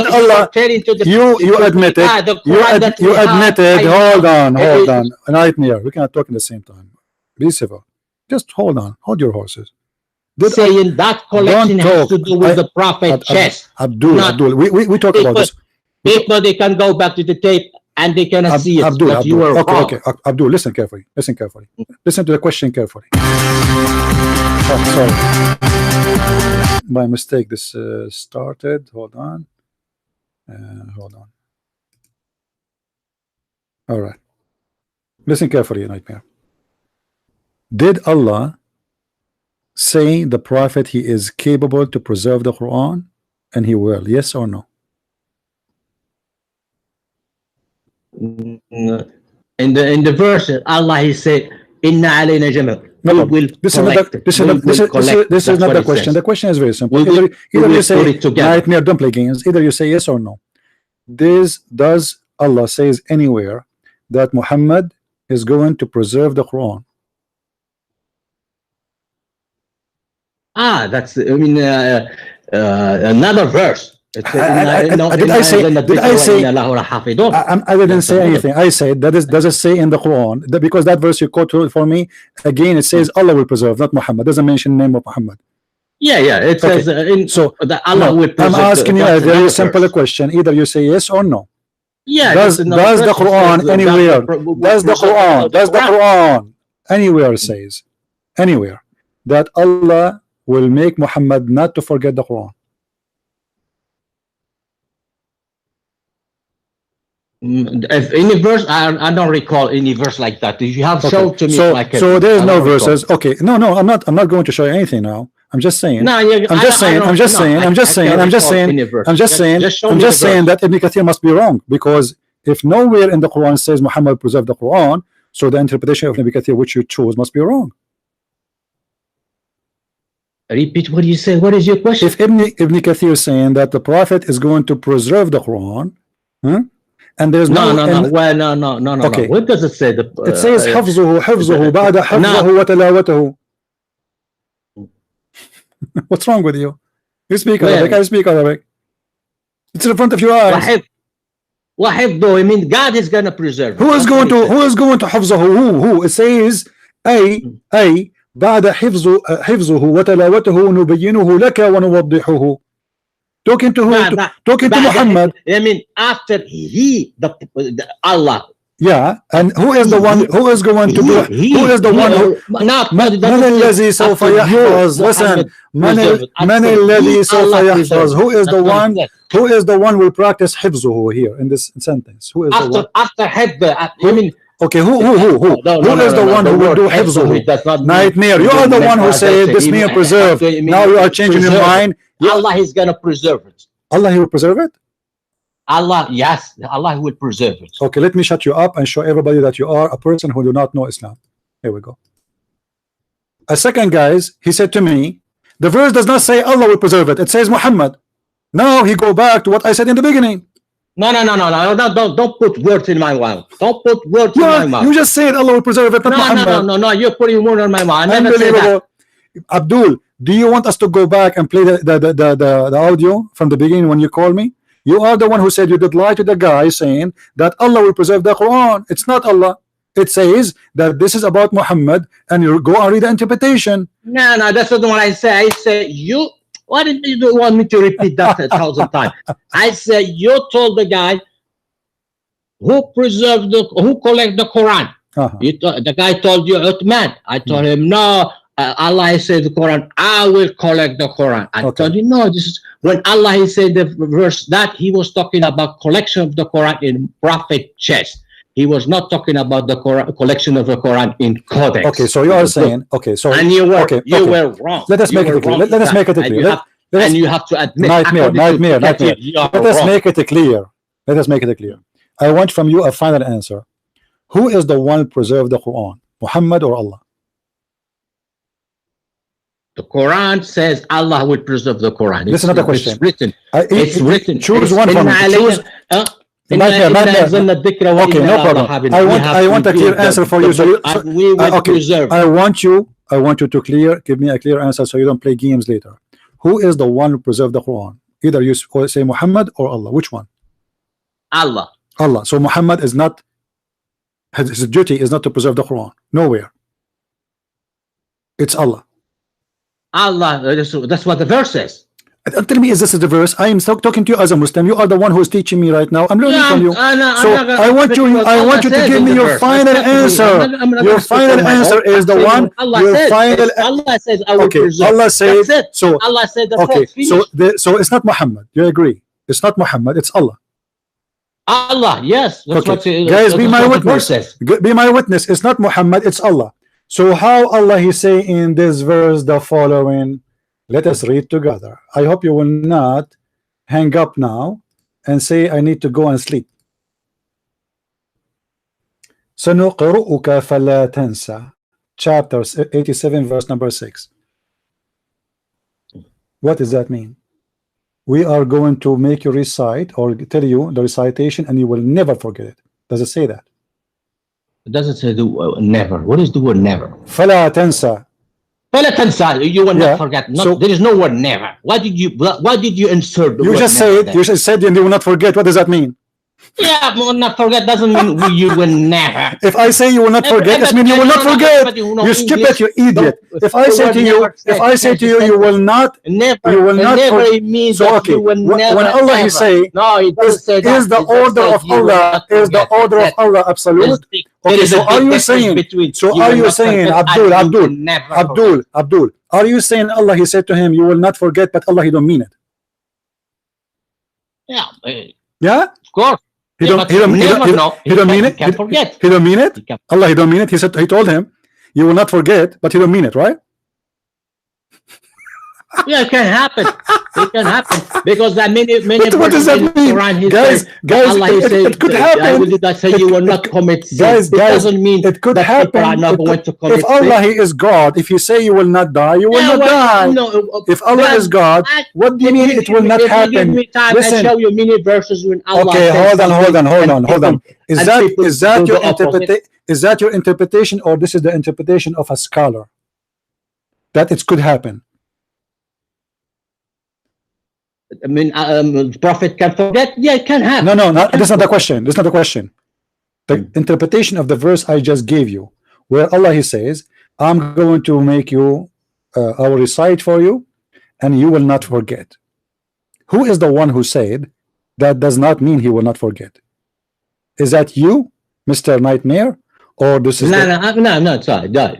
admitted. You admitted. Hold on. Nightmare. We cannot talk at the same time. Be civil. Just hold on. Hold your horses. Saying that collection has to do with the Prophet's chest. Abdul. We talk about this. People, they can go back to the tape and they can see it. Abdul, you were wrong. Okay. Abdul, listen carefully. Listen to the question carefully. Oh, sorry. By mistake, this started. Hold on. All right. Listen carefully, Nightmare. Did Allah say the Prophet he is capable to preserve the Quran, and he will? Yes or no? In the verse, Allah he said, "Inna alayna jama'." This is not the question. The question is very simple. Either you say, Nightmare, don't play games. Either you say yes or no. Does Allah says anywhere that Muhammad is going to preserve the Quran? That's another verse. Did I didn't say anything. I said does it say in the Quran that, because that verse you quote for me again, it says Allah will preserve, not Muhammad. Doesn't mention the name of Muhammad. Yeah. It says that Allah will preserve. I'm asking you a very simple question. Either you say yes or no. Yeah. Does the Quran anywhere? Does the Quran anywhere says anywhere that Allah will make Muhammad not to forget the Quran? If any verse, I don't recall any verse like that. If you have shown to me, so there is no verses. Okay, no, I'm not going to show you anything now. I'm just saying. No, I'm just saying that Ibn Kathir must be wrong, because if nowhere in the Quran says Muhammad preserved the Quran, so the interpretation of Ibn Kathir which you chose must be wrong. Repeat what you say. What is your question? If Ibn Kathir is saying that the Prophet is going to preserve the Quran, and there's no. Okay. What does it say? It says حفظه بعد حفظه وتلاوته. What's wrong with you? You speak Arabic. I speak Arabic. It's in front of your eyes. وحفظه. I mean, God is going to preserve. Who is going to حفظه? Who? It says أي بعد حفظه وتلاوته نبينه لك ونوضحه. Talking to who? Talking to Muhammad. I mean, after Allah. Yeah, and who is the one? Who is going to do? Who is the one who? من الذي سوف يحفظ. Listen, من الذي سوف يحفظ. Who is the one? Who is the one who will practice حفظه here in this sentence? Who is the one? After حفظ, I mean. Okay, who is the one who will do حفظه? Nightmare. You are the one who said this means preserve. Now you are changing your mind. Allah is going to preserve it. Allah, he will preserve it? Allah, yes, Allah will preserve it. Okay, let me shut you up and show everybody that you are a person who do not know Islam. Here we go. A second, guys, he said to me, the verse does not say Allah will preserve it. It says Muhammad. Now he go back to what I said in the beginning. No, don't put words in my mouth. Don't put words in my mouth. You just said Allah will preserve it, not Muhammad. No, you're putting words in my mouth. I never said that. Abdul, do you want us to go back and play the audio from the beginning when you call me? You are the one who said you did lie to the guy saying that Allah will preserve the Quran. It's not Allah. It says that this is about Muhammad, and you go and read the interpretation. No, that's not what I say. I say you. Why did you want me to repeat that 1,000 times? I said you told the guy who collect the Quran. The guy told you Uthman. I told him no. Allah said the Quran, I will collect the Quran. I Okay. told you, no, this is when Allah said the verse that he was talking about collection of the Quran in prophet chest. He was not talking about the Quran, collection of the Quran in codex. Okay, so you are saying, okay, so and you were okay, you okay. were wrong. Let us You make were it clear. wrong Let us with make it that. And clear. you have- Let us- and you have to admit, Nightmare. you are Let us wrong. make it clear. Let us make it clear. I want from you a final answer. Who is the one who preserved the Quran, Muhammad or Allah? The Quran says Allah will preserve the Quran. This is not a question. It's written. It's written. Choose It's one from inna me. Choose. alayna- Nightmare. anzalna dhikra wa Okay, inna no lahu problem. lahafidh. I We want have I want a revealed clear the- answer for the you. So book, you, and we will okay. preserve. I want you to give me a clear answer so you don't play games later. Who is the one who preserved the Quran? Either you say Muhammad or Allah. Which one? Allah. Allah. So Muhammad is not, his duty is not to preserve the Quran. Nowhere. It's Allah. Allah. That's what the verse says. Tell me, is this the verse? I am talking to you as a Muslim. You are the one who is teaching me right now. I'm learning from you. So I want you to give me your final answer. Your final answer is the one. Your final. Allah says, I will Okay. preserve. Allah says. That's it. So Allah said that's okay. it. So it's not Muhammad. You agree? It's not Muhammad. It's Allah. Allah, yes. That's Okay. what, Guys, that's be my what the verse witness. says. Be my witness. It's not Muhammad. It's Allah. So how Allah he say in this verse the following? Let us read together. I hope you will not hang up now and say I need to go and sleep. سنقرؤك فلا تنسى. Chapter 87 verse number 6. What does that mean? We are going to make you recite or tell you the recitation and you will never forget it. Does it say that? It doesn't say the never. What is the word never? فلا تنسى. فلا تنسى. You will Yeah. not forget. So- There is no word never. Why did you insert the You word just never said there? you just said and you will not forget. What does that mean? Yeah, will not forget doesn't mean you will never. If I say you will not forget, it means you will not forget. You stupid, you idiot. If I say to you, you will not. Never. You will not never for- means So that okay, you will when never. Allah he ever. say, no, it doesn't say that. is the It just order says of you will Allah not is the forget. order of Allah absolute? There Okay, is so a big are you difference saying? between So you are will you not saying, forget and you Abdul, will never forget. Abdul? Are you saying Allah he said to him, you will not forget, but Allah he don't mean it? Yeah, Yeah. of course. He Yeah, don't. but He don't. you He never don't. know. He don't mean He it. can forget. He don't mean it. He can- Allah he don't mean it. He said. He told him, you will not forget, but he don't mean it, right? Yeah, it can happen. It can happen because there are many What does verses that in the mean? Quran. He Guys, says, guys, Allah, he it says, could I happen. will do that, say you will not commit sin. Guys, It doesn't mean it could that people are happen. not going to commit If Allah sin. he is God, if you say you will not die, you will Yeah, not well, die. no, If Allah is God, what do you mean it will not If you give happen? me time, I Listen. show you many verses when Allah Okay, says hold on. something Is and that people is that do your the opposite. interpretation? Is that your interpretation, or this is the interpretation of a scholar? That it could happen. I mean, the Prophet can forget. Yeah, it can happen. No, that's not the question. That's not the question. The interpretation of the verse I just gave you, where Allah he says, "I'm going to make you, I will recite for you, and you will not forget." Who is the one who said that does not mean he will not forget? Is that you, Mr. Nightmare, or this is No, sorry. No.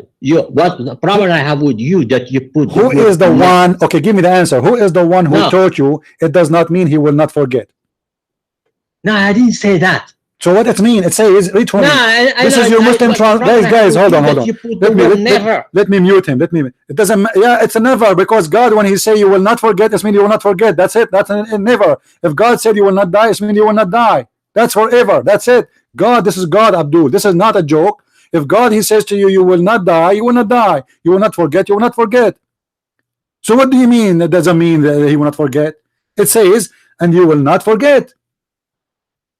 What the problem I have with you that you put. who is the one? Okay, give me the answer. Who is the one who No. taught you it does not mean he will not forget? No, I didn't say that. So what it mean? It says read for me. This is your Muslim guys. Hold on. Let me mute him. It doesn't. Yeah, it's a never, because God, when He say you will not forget, it means you will not forget. That's it. That's a never. If God said you will not die, it means you will not die. That's forever. That's it. God, this is God, Abdul. This is not a joke. If God He says to you, you will not die, you will not die. You will not forget. You will not forget. So what do you mean? That doesn't mean that He will not forget. It says, and you will not forget.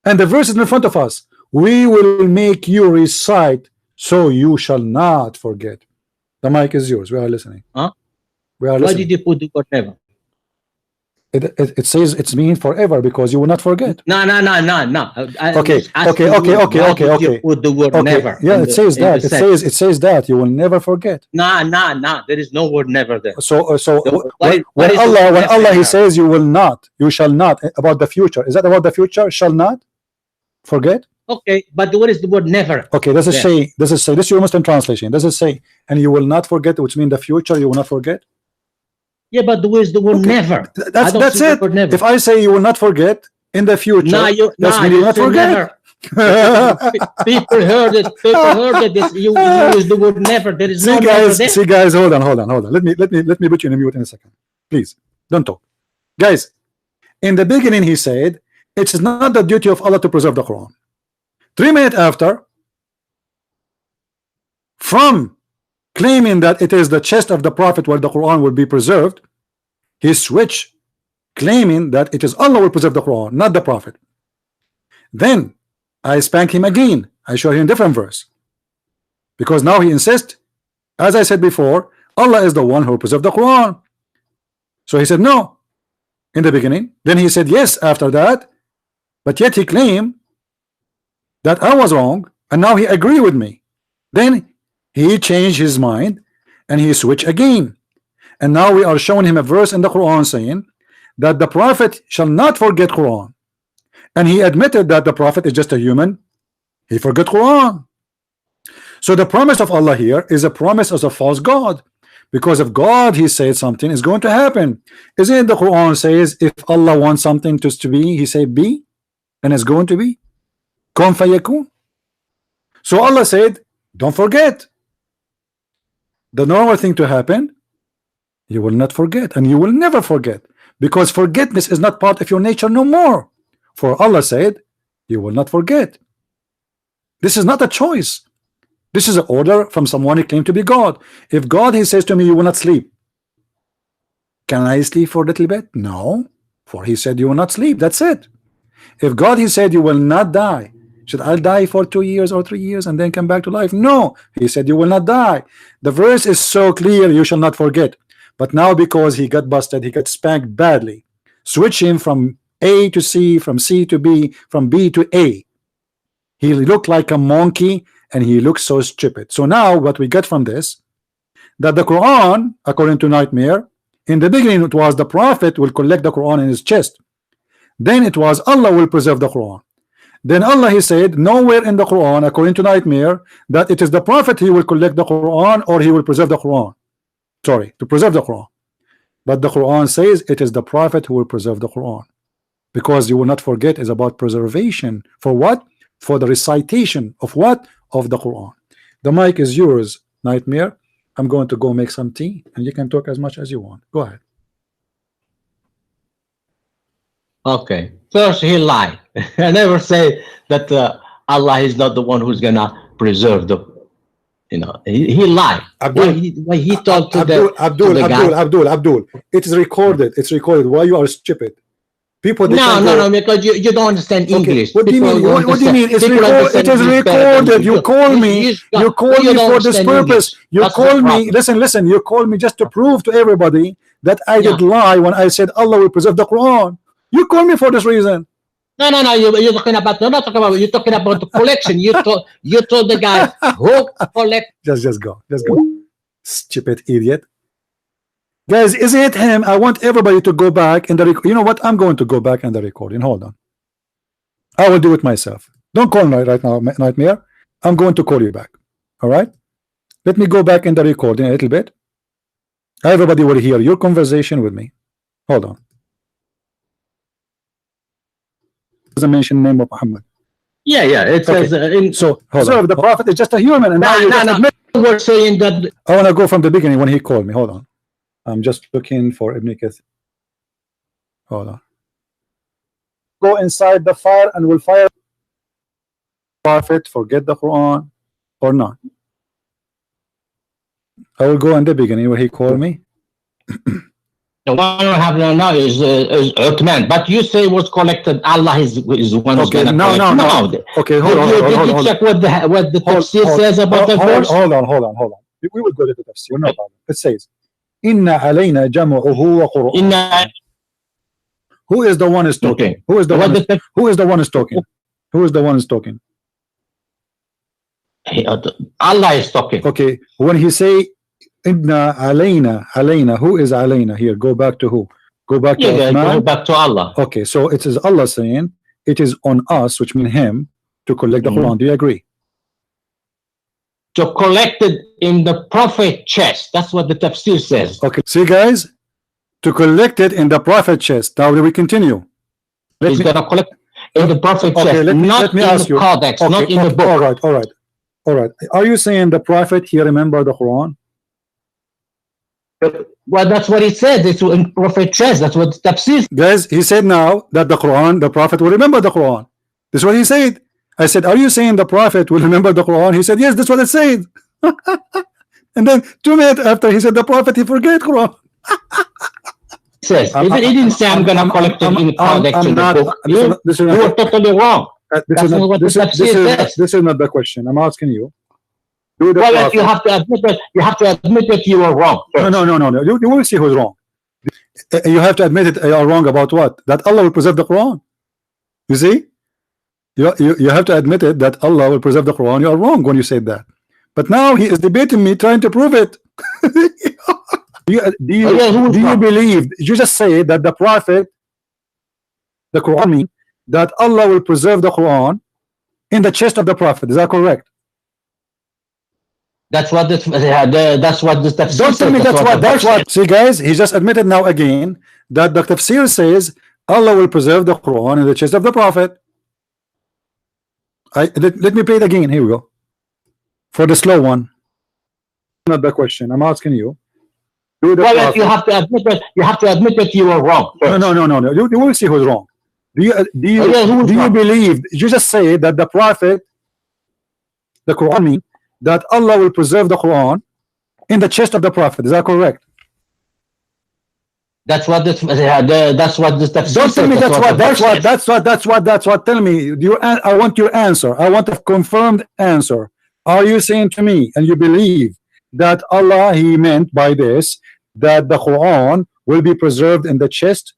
And the verse is in front of us. We will make you recite, so you shall not forget. The mic is yours. We are listening. Huh? We are Why listening. did you put the word never? It says it's mean forever, because you will not forget. No. Okay. Put the word Okay. never. Yeah, in it the- says in that. the It sentence. says that you will never forget. No. There is no word never there. So what when is Allah never? He says you will not, you shall not, about the future. Is that about the future? Shall not forget? Okay, but what is the word never? Okay, does it say, this is your Muslim translation, does it say, and you will not forget, which means the future you will not forget? Yeah, but where is the word never? That's it. If I say you will not forget in the future, that's mean you will not forget. People heard it. People heard it. You use the word never. There is no never there. See, guys, hold on. Let me put you in a mute in a second, please. Don't talk, guys. In the beginning, he said it is not the duty of Allah to preserve the Quran. 3 minutes after, from claiming that it is the chest of the Prophet where the Quran will be preserved, he switched, claiming that it is Allah will preserve the Quran, not the Prophet. Then I spank him again. I show him a different verse, because now he insists, as I said before, Allah is the one who preserved the Quran. So he said no in the beginning, then he said yes after that, but yet he claimed that I was wrong, and now he agreed with me. Then he changed his mind and he switched again, and now we are showing him a verse in the Quran saying that the Prophet shall not forget Quran, and he admitted that the Prophet is just a human, he forgot Quran. So the promise of Allah here is a promise as a false God, because if God he said something is going to happen. Isn't it the Quran says if Allah wants something to be, he say be, and it's going to be. Kun fayakun. So Allah said don't forget. The normal thing to happen, you will not forget, and you will never forget, because forgetfulness is not part of your nature no more. For Allah said you will not forget. This is not a choice. This is an order from someone who claimed to be God. If God he says to me you will not sleep, can I sleep for a little bit? No, for he said you will not sleep, that's it. If God he said you will not die, should I die for 2 years or 3 years and then come back to life? No, he said you will not die. The verse is so clear, you shall not forget. But now because he got busted, he got spanked badly, switching from A to C, from C to B, from B to A, he looked like a monkey and he looks so stupid. So now what we get from this, that the Quran, according to Nightmare, in the beginning it was the Prophet will collect the Quran in his chest, then it was Allah will preserve the Quran. Then Allah he said nowhere in the Quran, according to Nightmare, that it is the Prophet he will collect the Quran or he will preserve the Quran. Sorry, to preserve the Quran. But the Quran says it is the Prophet who will preserve the Quran, because you will not forget is about preservation. For what? For the recitation of what? Of the Quran. The mic is yours, Nightmare. I'm going to go make some tea and you can talk as much as you want. Go ahead. Okay, first he lied. I never say that Allah is not the one who's gonna preserve the, you know, he lied. Why he talked to Abdul, it is recorded. It's recorded. Why you are stupid? People no, because you don't understand English. What do you mean? What do you mean? It is recorded. You call me for this purpose. You call me, listen, you call me just to prove to everybody that I did lie when I said Allah will preserve the Quran. You call me for this reason. No, you're talking about, you're talking about the collection. You told the guy who collect. Just go. Stupid idiot. Guys, isn't it him? I want everybody to go back in the you know what? I'm going to go back in the recording. Hold on. I will do it myself. Don't call me right now, Nightmare. I'm going to call you back. All right? Let me go back in the recording a little bit. Everybody will hear your conversation with me. Hold on. Doesn't mention the name of Muhammad. Yeah. It says so the Prophet is just a human, and we're saying that. I want to go from the beginning when he called me. Hold on. I'm just looking for Ibn Kathir. Hold on. Go inside the fire and will fire Prophet, forget the Quran or not. I will go in the beginning where he called me. The one we have now is Uthman, but you say was collected. Allah is one who's going to collect. No. Okay, hold on. Did you check what the tafsir says about the verse? Hold on. We will go to the tafsir. No problem. It says, Inna alayna jam'uhu wa Qur'an. Who is the one is talking? Okay. Who is the one is talking? Allah is talking. Okay. When he say Inna alayna, who is alayna here? Go back to who? Go back to go back to Allah. Okay, so it is Allah saying it is on us, which means him, to collect the Quran. Do you agree? To collect it in the Prophet chest. That's what the tafsir says. Okay, see guys, to collect it in the Prophet chest. Now we continue. He's gonna collect in the Prophet chest, let me ask you. Codex, not in the book. All right. Are you saying the Prophet he remembered the Quran? Well, that's what he said. It's in Prophet chest. That's what the tafsir. Guys, he said now that the Quran, the Prophet will remember the Quran. This is what he said. I said, are you saying the Prophet will remember the Quran? He said, yes, that's what it said. And then 2 minutes after, he said the Prophet he forget Quran. Says he didn't say I'm gonna collect it in Codex in the book. You were totally wrong. This is not the question. I'm asking you. Well, you have to admit that you were wrong. No. You will see who's wrong. You have to admit it. You are wrong about what? That Allah will preserve the Quran. You see? You have to admit it that Allah will preserve the Quran. You are wrong when you said that. But now he is debating me, trying to prove it. Do you believe? You just say that the Prophet, the Quran means that Allah will preserve the Quran in the chest of the Prophet. Is that correct? That's what this. That's what this. Don't tell me that's what. See, guys, he just admitted now again that the tafsir says Allah will preserve the Quran in the chest of the Prophet. Let me play it again. Here we go. For the slow one. Not the question. I'm asking you. Well, you have to admit that you were wrong. No. You will see who's wrong. Do you believe? You just say that the Prophet, the Quran means that Allah will preserve the Quran in the chest of the Prophet. Is that correct? That's what this. That's what this. Don't tell me that's what. Tell me. I want your answer. I want a confirmed answer. Are you saying to me, and you believe that Allah he meant by this that the Quran will be preserved in the chest?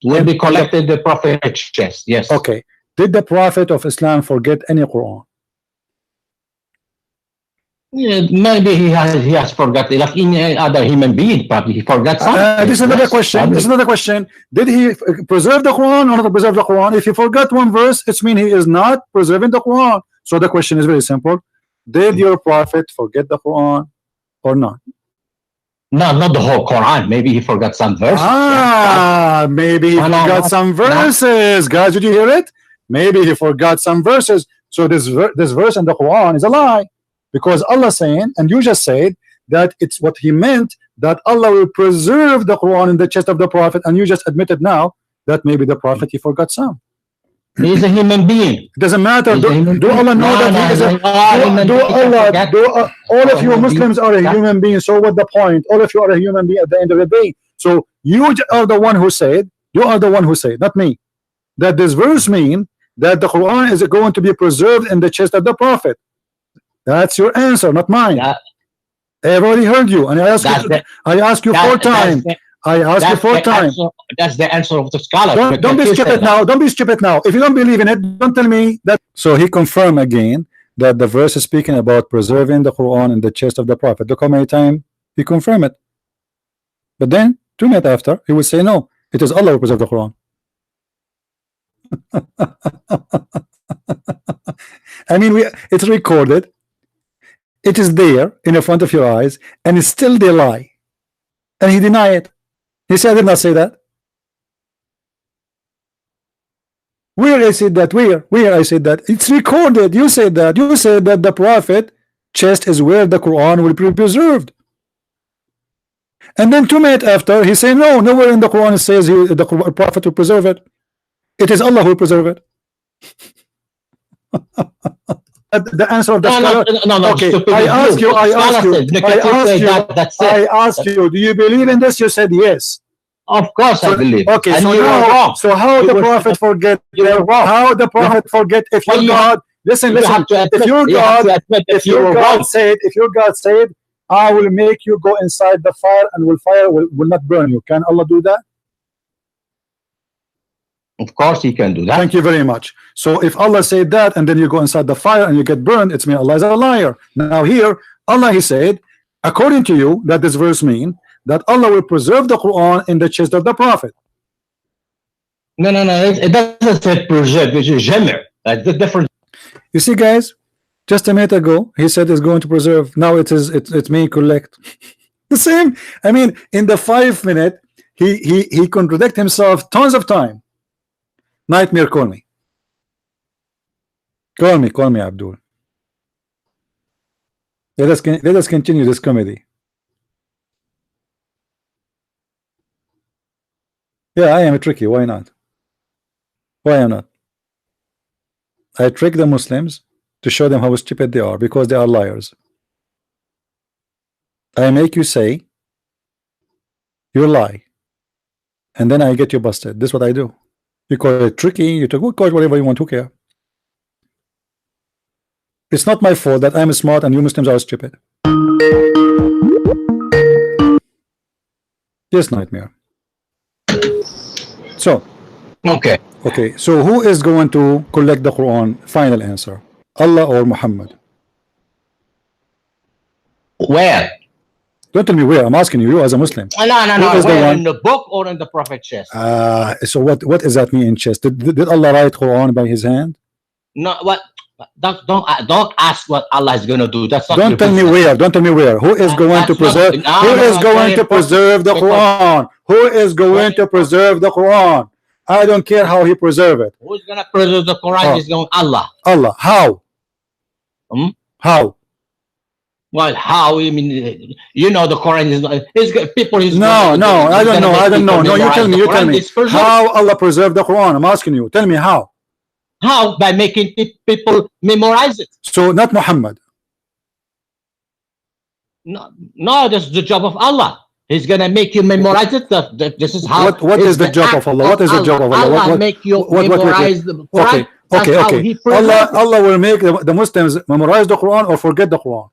Will be collected in the Prophet's chest. Yes. Okay. Did the Prophet of Islam forget any Quran? Yeah, maybe he has forgotten, like any other human being. Probably he forgot something. This is another question. This is another question. Did he preserve the Quran or not preserve the Quran? If he forgot one verse, it means he is not preserving the Quran. So the question is very simple. Did your Prophet forget the Quran or not? No, not the whole Quran. Maybe he forgot some verses. Maybe he forgot some verses. Guys, did you hear it? Maybe he forgot some verses. So this verse in the Quran is a lie. Because Allah saying, and you just said that it's what he meant, that Allah will preserve the Quran in the chest of the Prophet, and you just admitted now that maybe the Prophet he forgot some. He's a human being. It doesn't matter. Do Allah know that he is a all of you Muslims are a human being, so what the point? All of you are a human being at the end of the day. So you are the one who said, not me, that this verse mean that the Quran is going to be preserved in the chest of the Prophet. That's your answer, not mine. I have already heard you, and I asked you 4 times. I asked you 4 times. That's the answer of the scholar. Don't be stupid now. Don't be stupid now. If you don't believe in it, don't tell me that. So he confirmed again that the verse is speaking about preserving the Quran in the chest of the Prophet. Look how many times he confirmed it. But then 2 minutes after, he will say no. It is Allah who preserve the Quran. I mean, it's recorded. It is there in the front of your eyes, and it's still they lie, and he denied it. He said, I did not say that. Where I said that? Where I said that? It's recorded. You said that. You said that the Prophet chest is where the Quran will be preserved. And then 2 minutes after, he said, no, nowhere in the Quran it says the Prophet will preserve it. It is Allah who will preserve it. The answer of the scholar. No. Okay, I asked you, do you believe in this? You said yes. Of course I believe. Okay, and so how the Prophet forget? How the Prophet forget? If your God, listen. If your God said, I will make you go inside the fire, and fire will not burn you. Can Allah do that? Of course he can do that. Thank you very much. So if Allah said that, and then you go inside the fire and you get burned, it's mean Allah is a liar. Now here, Allah he said, according to you, that this verse mean that Allah will preserve the Quran in the chest of the Prophet. No. It doesn't say preserve. It's jamr. The difference. You see, guys, just a minute ago he said it's going to preserve. Now it's may collect. The same. I mean, in the 5 minute, he contradict himself tons of time. Nightmare, call me. Call me, Abdul. Let us continue this comedy. Yeah, I am tricky. Why not? Why not? I trick the Muslims to show them how stupid they are because they are liars. I make you say you lie, and then I get you busted. This is what I do. You call it tricky, you call it whatever you want. Who care? It's not my fault that I'm smart and you Muslims are stupid. Yes, Nightmare. So Okay. So who is going to collect the Quran? Final answer, Allah or Muhammad? Where? Don't tell me where. I'm asking you as a Muslim. No. Where, in the book or in the prophet chest? So what does that mean in chest? Did Allah write Quran by his hand? No. What? Don't ask what Allah is going to do. That's not. Don't tell me where. Don't tell me where. Who is going to preserve? Who is going to preserve the Quran? Who is going to preserve the Quran? I don't care how he preserve it. Who's going to preserve the Quran? Is going Allah. Allah. How? How? Well, how? I mean, you know, the Quran is not. People is. No, I don't know. No, you tell me. How Allah preserved the Quran? I'm asking you. Tell me how. How? By making people memorize it. So not Muhammad. No, that's the job of Allah. He's gonna make you memorize it. This is how. What is the job of Allah? What is the job of Allah? Allah make you memorize the Quran. Okay. Allah will make the Muslims memorize the Quran or forget the Quran.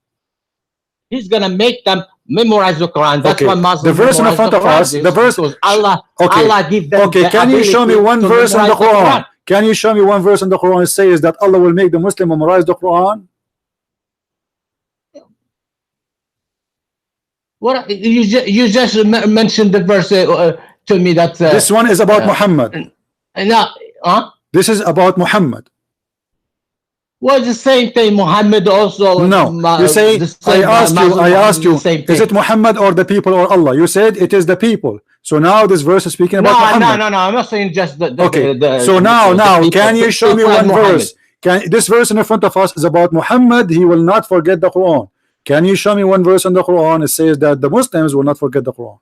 He's gonna make them memorize the Quran. That's why Muslims. The verse in front of us. The verse. Allah give them. Okay. Can you show me one verse in the Quran? Can you show me one verse in the Quran that says that Allah will make the Muslim memorize the Quran? What you just mentioned the verse to me that this one is about Muhammad. This is about Muhammad. Well, the same thing. Muhammad also. No, you say. I asked you. Is it Muhammad or the people or Allah? You said it is the people. So now this verse is speaking about Muhammad. No. I'm not saying just the. So now, can you show me one verse? This verse in front of us is about Muhammad. He will not forget the Quran. Can you show me one verse in the Quran? It says that the Muslims will not forget the Quran.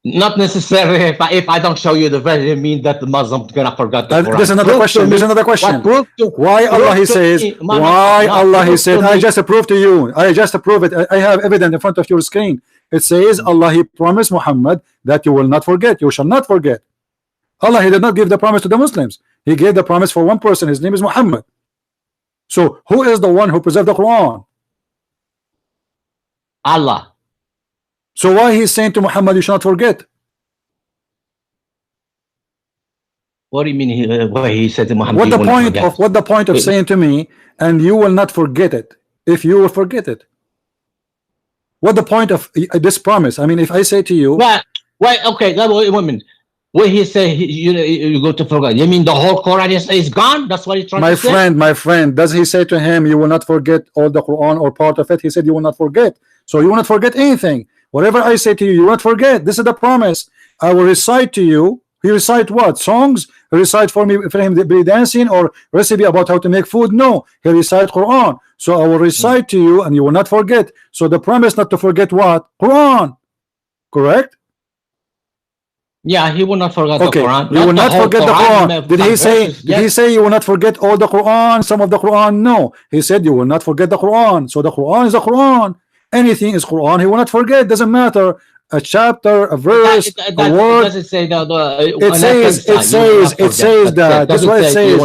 Not necessarily. If I don't show you the verse, it means that the Muslims gonna forget the Quran. There's another question. There's another question. Why Allah he says? Why Allah he said? I just approved to you. I just approved it. I have evidence in front of your screen. It says Allah he promised Muhammad that you will not forget. You shall not forget. Allah he did not give the promise to the Muslims. He gave the promise for one person. His name is Muhammad. So who is the one who preserved the Quran? Allah. So why he's saying to Muhammad you shall not forget? What do you mean? Why he said to Muhammad? What the point of saying to me and you will not forget it if you will forget it? What the point of this promise? I mean, if I say to you, okay, one minute. When he say you go to forget, you mean the whole Quran is gone? That's what he's trying to say. My friend, does he say to him you will not forget all the Quran or part of it? He said you will not forget. So you will not forget anything. Whatever I say to you, you will not forget. This is the promise. I will recite to you. He recite what? Songs? He recite for him the dancing or recipe about how to make food? No, he recite Quran. So I will recite to you and you will not forget. So the promise not to forget what? Quran. Correct? Yeah, he will not forget the Quran. You will not forget the Quran. Did he say? Did he say you will not forget all the Quran? Some of the Quran? No. He said you will not forget the Quran. So the Quran is the Quran. Anything is Quran. He will not forget. Doesn't matter. A chapter, a verse, a word. It says that. It says that. This is what it says.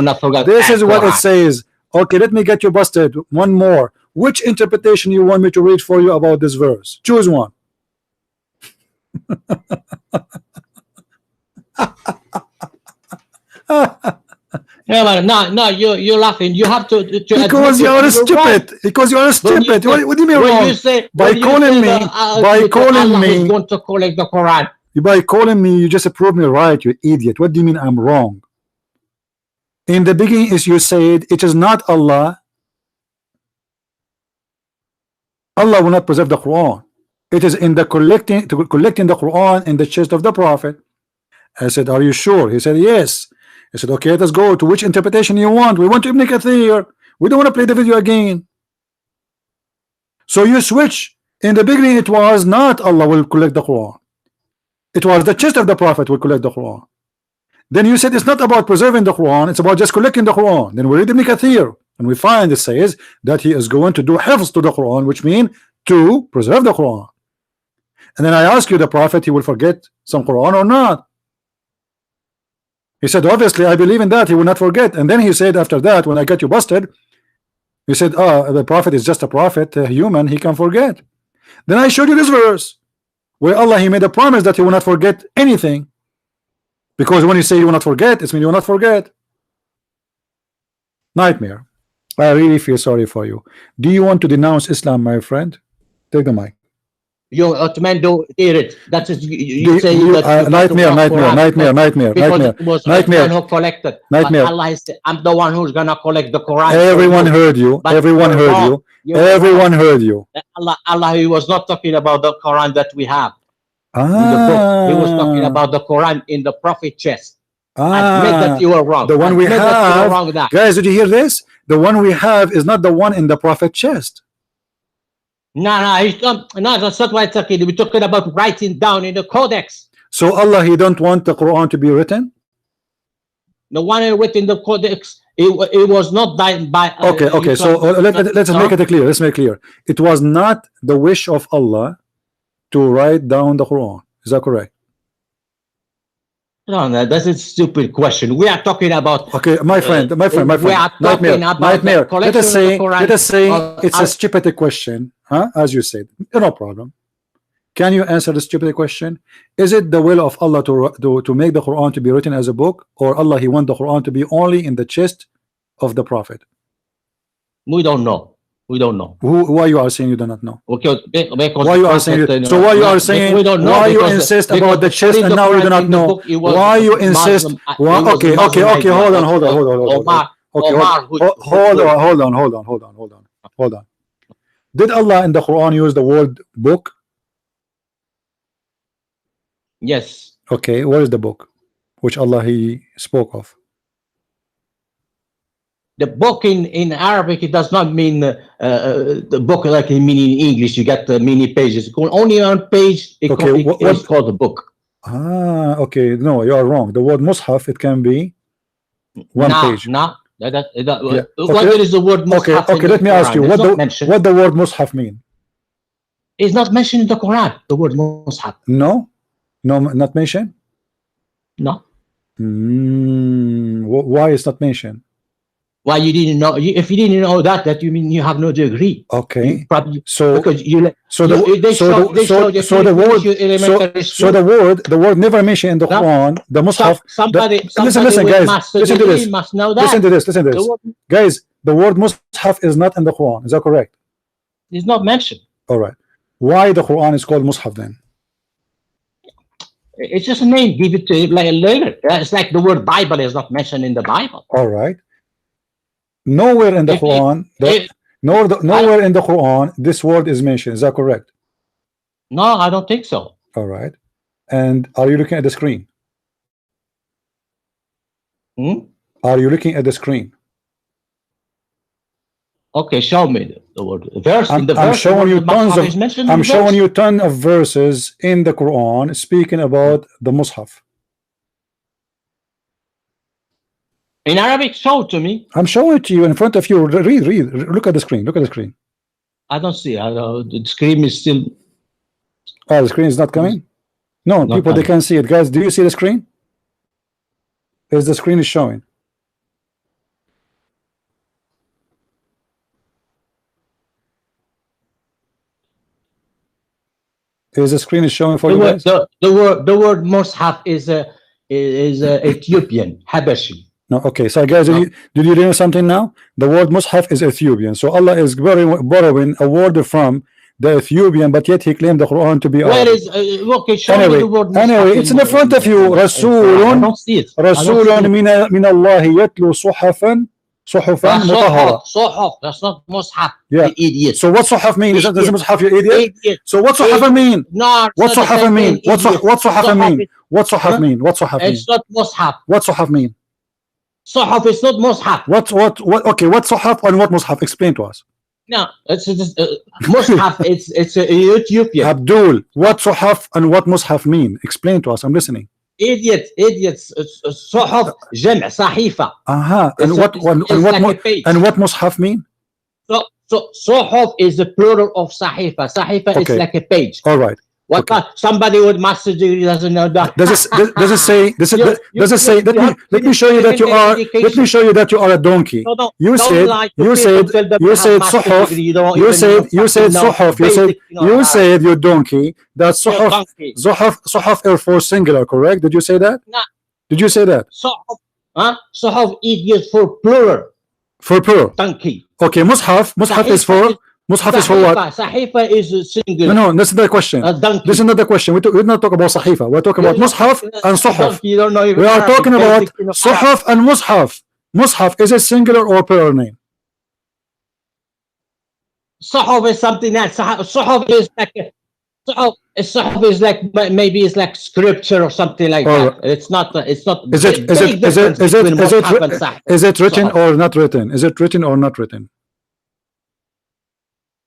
This is what it says. Okay, let me get you busted. One more. Which interpretation you want me to read for you about this verse? Choose one. No, you're laughing. You have to because you are stupid. Because you are stupid. What do you mean wrong? By calling me, he's going to collect the Quran. By calling me, you just prove me right, you idiot. What do you mean I'm wrong? In the beginning, is you said it is not Allah. Allah will not preserve the Quran. It is in the collecting the Quran in the chest of the Prophet. I said, are you sure? He said, yes. I said, okay, let's go to which interpretation you want. We want to Ibn Kathir. We don't want to play the video again. So you switch. In the beginning, it was not Allah will collect the Quran. It was the chest of the Prophet will collect the Quran. Then you said it's not about preserving the Quran, it's about just collecting the Quran. Then we read Ibn Kathir and we find it says that he is going to do hifz to the Quran, which means to preserve the Quran. And then I ask you, the Prophet, he will forget some Quran or not? He said, obviously, I believe in that, he will not forget. And then he said after that, when I got you busted, he said, oh, the Prophet is just a prophet, a human, he can forget. Then I showed you this verse where Allah, he made a promise that he will not forget anything. Because when you say you will not forget, it means you will not forget. Nightmare. I really feel sorry for you. Do you want to denounce Islam, my friend? Take the mic. You Ottoman don't hear it. That is you say that nightmare. Who collected. Nightmare. Allah is, I'm the one who's gonna collect the Quran. Everyone heard you. Everyone heard you. Everyone heard you. Allah, he was not talking about the Quran that we have. In the book. He was talking about the Quran in the Prophet chest. Admit that you were wrong. The one we have, guys, did you hear this? The one we have is not the one in the Prophet chest. No, that's not what I'm talking. We're talking about writing down in the Codex. So Allah, he don't want the Quran to be written? The one written in the Codex, it was not done by. Okay. So let's make it clear. Let's make it clear. It was not the wish of Allah to write down the Quran. Is that correct? No, that's a stupid question. We are talking about. Okay, my friend. We are nightmare. Let us say it's a stupid question, as you said. No problem. Can you answer the stupid question? Is it the will of Allah to make the Quran to be written as a book, or Allah, he want the Quran to be only in the chest of the Prophet? We don't know. We don't know. Why you are saying you do not know? Because why you are saying? So why you are saying? We don't know. Why you insist about the chest and now you do not know? Why you insist? Okay. Hold on. Did Allah in the Quran use the word book? Yes. Okay. Where is the book which Allah he spoke of? The book in Arabic, it does not mean the book like it mean in English. You get many pages. Only on page. It's called a book. Okay. No, you are wrong. The word mushaf, it can be one page. What is the word mushaf? Okay. Let me ask you. What the word mushaf mean? It's not mentioned in the Quran. The word mushaf. No, not mentioned. No. Why is not mentioned? Why you didn't know? If you didn't know that you mean you have no degree. Okay. Probably so because the word never mentioned in the Quran. The mushaf. Listen, guys. Listen to this. Listen to this. Guys, the word mushaf is not in the Quran. Is that correct? It's not mentioned. All right. Why the Quran is called mushaf then? It's just a name. Give it to like later. It's like the word Bible is not mentioned in the Bible. All right. Nowhere in the Quran, nowhere in the Quran, this word is mentioned. Is that correct? No, I don't think so. All right. And are you looking at the screen? Are you looking at the screen? Okay, show me the word. I'm showing you tons of verses in the Quran speaking about the mushaf. In Arabic, show it to me. I'm showing it to you in front of you. Read. Look at the screen. I don't see. The screen is still. Oh, the screen is not coming. No, not people coming. They can't see it. Guys, do you see the screen? Is the screen is showing? Is the screen is showing for you guys? The word mushaf is Ethiopian, Habashi. No, okay. So guys, did you know something now? The word mushaf is Ethiopian. So Allah is borrowing a word from the Ethiopian, but yet he claimed the Quran to be Where Arabic. is okay? Show me Anyway, the word. it's in the front of you. I Rasulun don't see it. Rasulun min Allah yatlu suhufan mutahhara. Sohaf. That's not mushaf. Yeah. You idiot. So what suhaf mean? Is that doesn't mushaf, you idiot? Idiot. So what suhaf mean? No. What suhaf mean? What suhaf mean? What suhaf mean? What suhaf mean? It's not mushaf. What suhaf mean? Sohaf is not mushaf. What okay, what suhaf and what mushaf? Explain to us. No, it's mushaf. It's Ethiopian. Abdul, what suhaf and what mushaf mean? Explain to us. I'm listening. Idiots. Sohaf جمع صحيفة. And what mushaf mean? So sohaf is the plural of sahifa. Sahifa is like a page. All right. What somebody would message you doesn't know that. Does it say let me show you that you are a donkey. You said suhuf. You said you donkey. That suhuf are for singular, correct? Did you say that? No. Did you say that? Sohaf is used for plural. For plural. Donkey. Okay, mushaf is for what? Sahifa is singular. No, that's not the question. This is not the question. We're not talking about sahifa. We're talking about mushaf and suhuf. We are talking about suhuf and mushaf. Mushaf is a singular or plural name? Suhuf is something else. Suhuf is like maybe it's like scripture or something like that. It's not. Is it written or not written? Is it written or not written?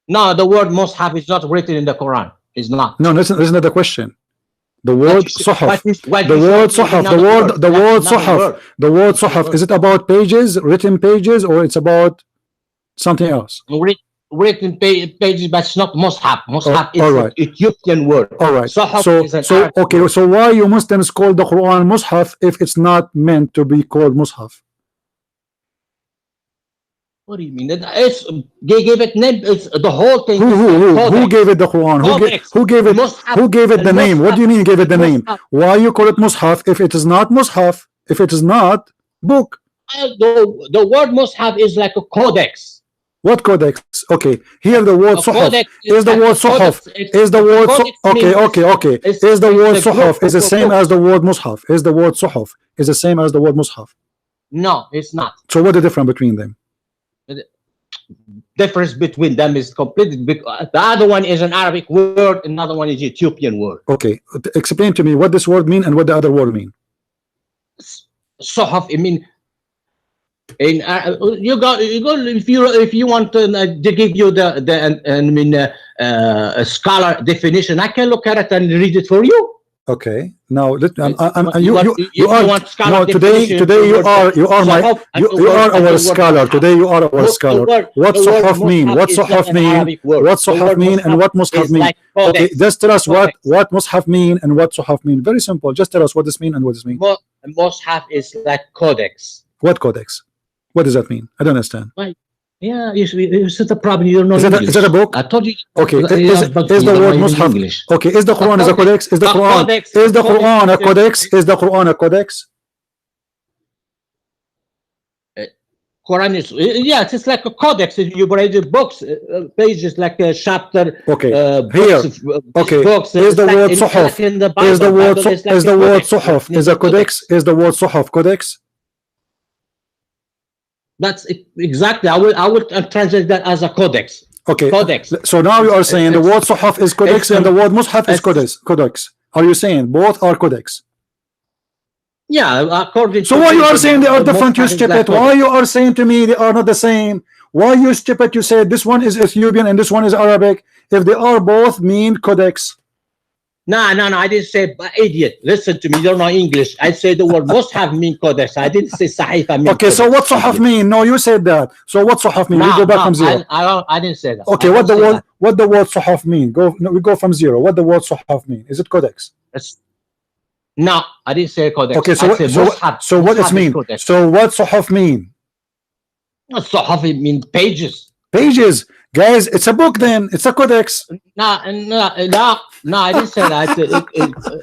No, the word mushaf is not written in the Quran. It's not. No, listen to the question. The word suhuf. The word suhuf. Is it about pages, written pages, or it's about something else? Written pages, but it's not mushaf. Mushaf is an Ethiopian word. All right. So why you Muslims call the Quran mushaf if it's not meant to be called mushaf? What do you mean? They gave it name. It's the whole thing. Who gave it the Quran? Who gave it the name? What do you mean gave it the name? Why you call it mushaf if it is not mushaf? If it is not book? The word mushaf is like a codex. What codex? Okay, here the word suhuf is the word suhuf. Is the word okay. Is the word suhuf is the same as the word mushaf? Is the word suhuf is the same as the word mushaf? No, it's not. So what's the difference between them? The difference between them is completely. The other one is an Arabic word, another one is Ethiopian word. Okay, explain to me what this word mean and what the other word mean. Suhuf, I mean, in you go if you want to give you the scholar definition, I can look at it and read it for you. Okay, now today you are our scholar. Today you are our scholar. What suhuf mean? What suhuf mean? What suhuf mean and what mushaf mean? Okay, just tell us what mushaf mean and what suhuf mean. Very simple. Just tell us what this mean and what this mean. Mushaf is like codex. What codex? What does that mean? I don't understand. Yeah, it's the problem. You don't know. Is that a book? I told you. Okay, is the word mushaf? Okay, is the Quran a codex? Is the Quran a codex? Is the Quran a codex? Quran is it's like a codex. You write books, pages like a chapter. Okay, here. Books, is the word suhuf? Is the word suhuf? Is a codex? Is the word suhuf codex? That's exactly. I will translate that as a codex. Okay. Codex. So now you are saying the word suhuf is codex and the word mushaf is codex. Are you saying both are codex? Yeah, according. So why you are saying they are different? You stupid. Why you are saying to me they are not the same? Why you stupid? You said this one is Ethiopian and this one is Arabic. If they are both mean codex. No, I didn't say, idiot. Listen to me, you don't know English. I said the word mushaf mean codex. I didn't say sahifa mean okay, codex. So what suhaf mean? No, you said that. So what suhaf mean? We go back from zero. I didn't say that. Okay, what the word suhaf mean? We go from zero. What the word suhaf mean? Is it codex? No, I didn't say codex. Okay, so what it mean? So what suhaf mean? Suhaf mean pages. Pages. Guys, it's a book then. It's a codex. No, I didn't say that.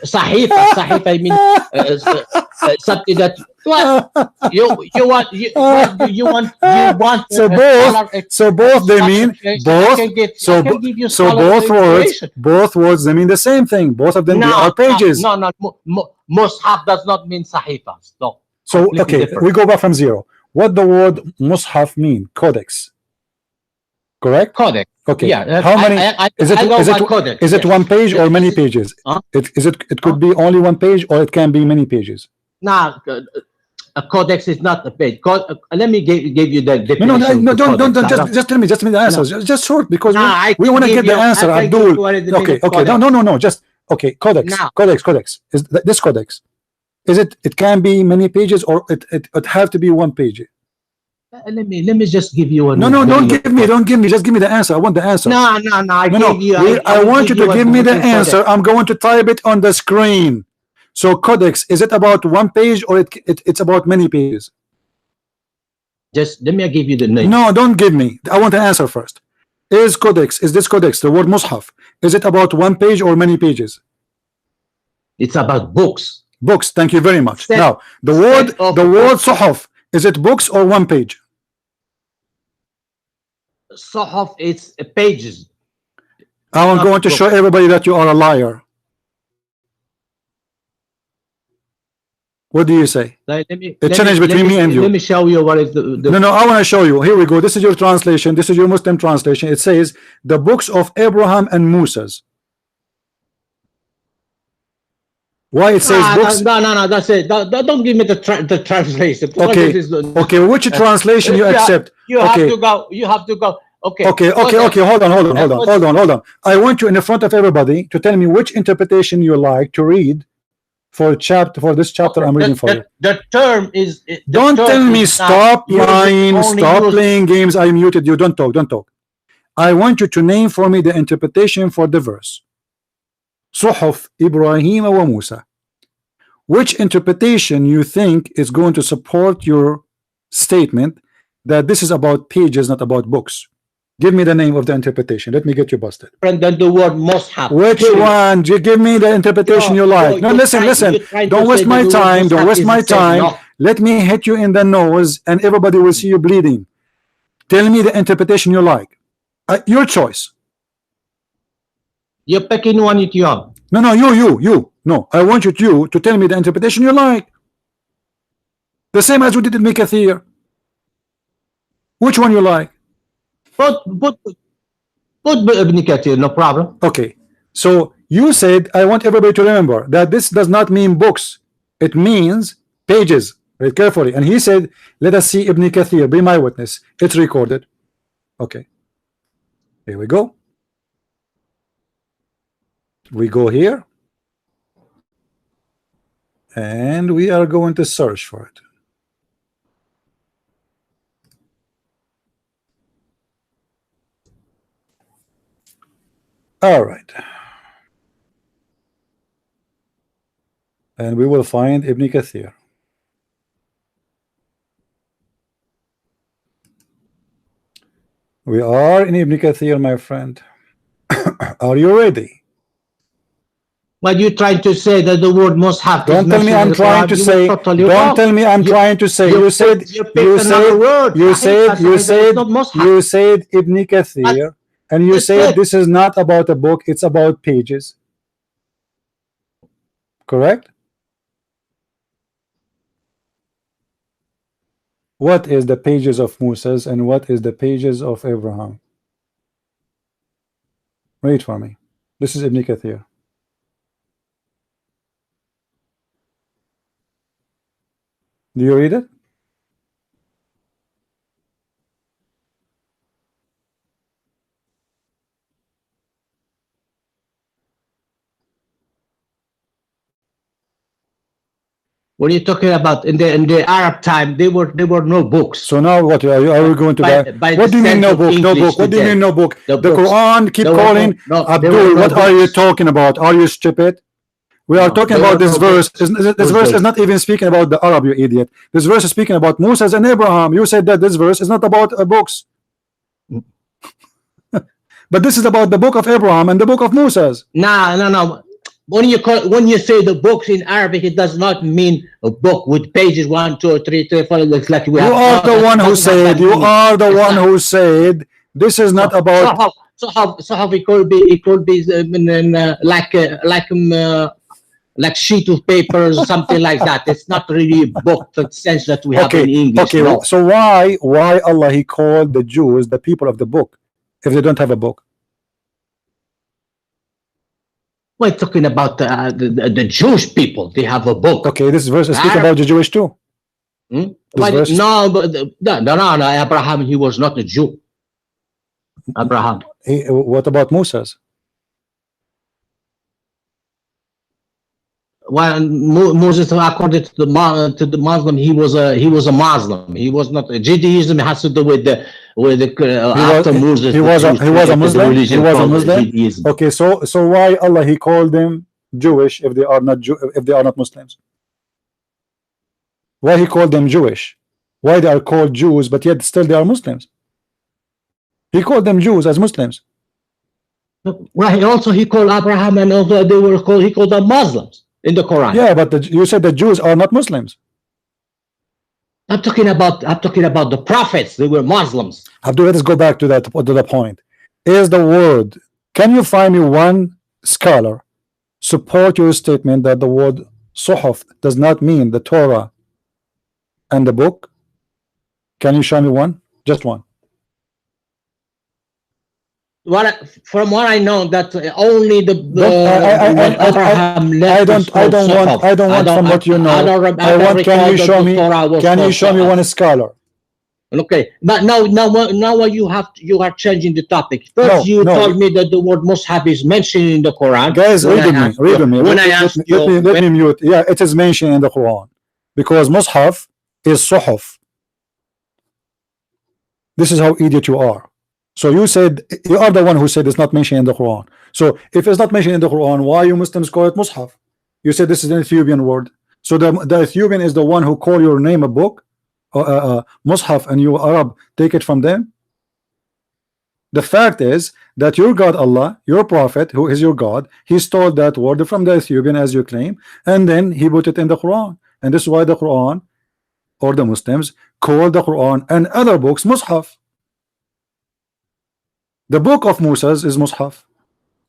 Sahifa, I mean, something that what you want you want So both they mean both. So both words they mean the same thing. Both of them they are pages. No. Mushaf does not mean sahifas. No. So okay, we go back from zero. What the word mushaf mean? Codex. Correct. Codex. Okay. Yeah. How many? Is it one page or many pages? Huh? It could be only one page or it can be many pages. Nah, a codex is not a page. Let me give you the definition. No, don't. Just tell me the answer. Just short because we want to get the answer. Abdul. Okay. No. Just okay. Codex. Codex. Is this codex? Is it? It can be many pages or it have to be one page. Let me just give you a no. Don't give me. Just give me the answer. I want the answer. No. I want you to give me the answer. I'm going to type it on the screen. So codex, is it about one page or it's about many pages? Just let me give you the name. No, don't give me. I want the answer first. Is this codex, the word mushaf, is it about one page or many pages? It's about books. Books. Thank you very much. Now the word suhuf, is it books or one page? Suhuf, it's pages. I'm going to show everybody that you are a liar. What do you say? It changed between me and you. Let me show you what is the No, I want to show you. Here we go. This is your translation. This is your Muslim translation. It says the books of Abraham and Moses. Why it says books? No, that's it. Don't give me the translation. Okay, which translation you accept? You have to go. Okay. Hold on. I want you in the front of everybody to tell me which interpretation you like to read for this chapter I'm reading for you. The term is. Don't tell me stop lying, stop playing games. I muted you. Don't talk. I want you to name for me the interpretation for the verse. Suhuf Ibrahim wa Musa. Which interpretation you think is going to support your statement that this is about pages, not about books? Give me the name of the interpretation. Let me get you busted. And then the word mushaf. Which one? You give me the interpretation you like. No, listen. Don't waste my time. Don't waste my time. Let me hit you in the nose and everybody will see you bleeding. Tell me the interpretation you like. Your choice. You're picking one with you. No, you. No, I want you to tell me the interpretation you like. The same as we did in Ibn Kathir. Which one you like? Put Ibn Kathir, no problem. Okay, so you said I want everybody to remember that this does not mean books. It means pages. Read carefully. And he said, let us see Ibn Kathir, be my witness. It's recorded. Okay. Here we go. We go here. And we are going to search for it. All right. And we will find Ibn Kathir. We are in Ibn Kathir, my friend. Are you ready? What you trying to say that the word mushaf? Don't tell me I'm trying to say. Don't tell me I'm trying to say. You said Ibn Kathir. And you say this is not about a book, it's about pages. Correct? What is the pages of Moses and what is the pages of Abraham? Read for me. This is Ibn Kathir. Do you read it? What are you talking about? In the Arab time, there were no books. So now what are we going to buy? What do you mean no book? No book. What do you mean no book? The Quran keep calling Abdul. What are you talking about? Are you stupid? We are talking about this verse. This verse is not even speaking about the Arab, you idiot. This verse is speaking about Moses and Abraham. You said that this verse is not about books. But this is about the book of Abraham and the book of Moses. No. when you say the books in Arabic, it does not mean a book with pages 1, 2, 3, 4. Looks like we You have. are the one who said. You are the one who said this is not about. So how it could be? It could be like sheet of paper or something like that. It's not really a book in the sense that we have in English. Okay. No. So why Allah he called the Jews the people of the book if they don't have a book? We're talking about the Jewish people. They have a book. Okay, this verse speak about the Jewish too. No, but no. Abraham, he was not a Jew. Abraham. What about Moses? Well, Moses, according to the Muslim, he was a Muslim. He was not. Judaism has to do with the after Moses. He was a Muslim. He was a Muslim. Judaism. Okay, so why Allah he called them Jewish if they are not Muslims? Why he called them Jewish? Why they are called Jews but yet still they are Muslims? He called them Jews as Muslims. Well, he called Abraham, and also he called them Muslims in the Quran. Yeah, but you said the Jews are not Muslims. I'm talking about the prophets. They were Muslims. Abdul, let's go back to the point. Is the word? Can you find me one scholar support your statement that the word Suhuf does not mean the Torah and the book? Can you show me one? Just one. From what I know, that only Abraham left. I don't want from what you know. Can you show me one scholar? Okay, but now you are changing the topic. First, you told me that the word Mus'haf is mentioned in the Quran. Guys, read me. When I asked you, let me mute. Yeah, it is mentioned in the Quran because Mus'haf is Suhuf. This is how idiot you are. So you said you are the one who said it's not mentioned in the Quran. So if it's not mentioned in the Quran, why you Muslims call it Mus'haf? You said this is an Ethiopian word. So the Ethiopian is the one who call your name a book, Mus'haf, and you Arab take it from them. The fact is that your God Allah, your prophet, who is your God, he stole that word from the Ethiopian as you claim, and then he put it in the Quran. And this is why the Quran or the Muslims call the Quran and other books Mus'haf. The book of Moses is Mus'haf,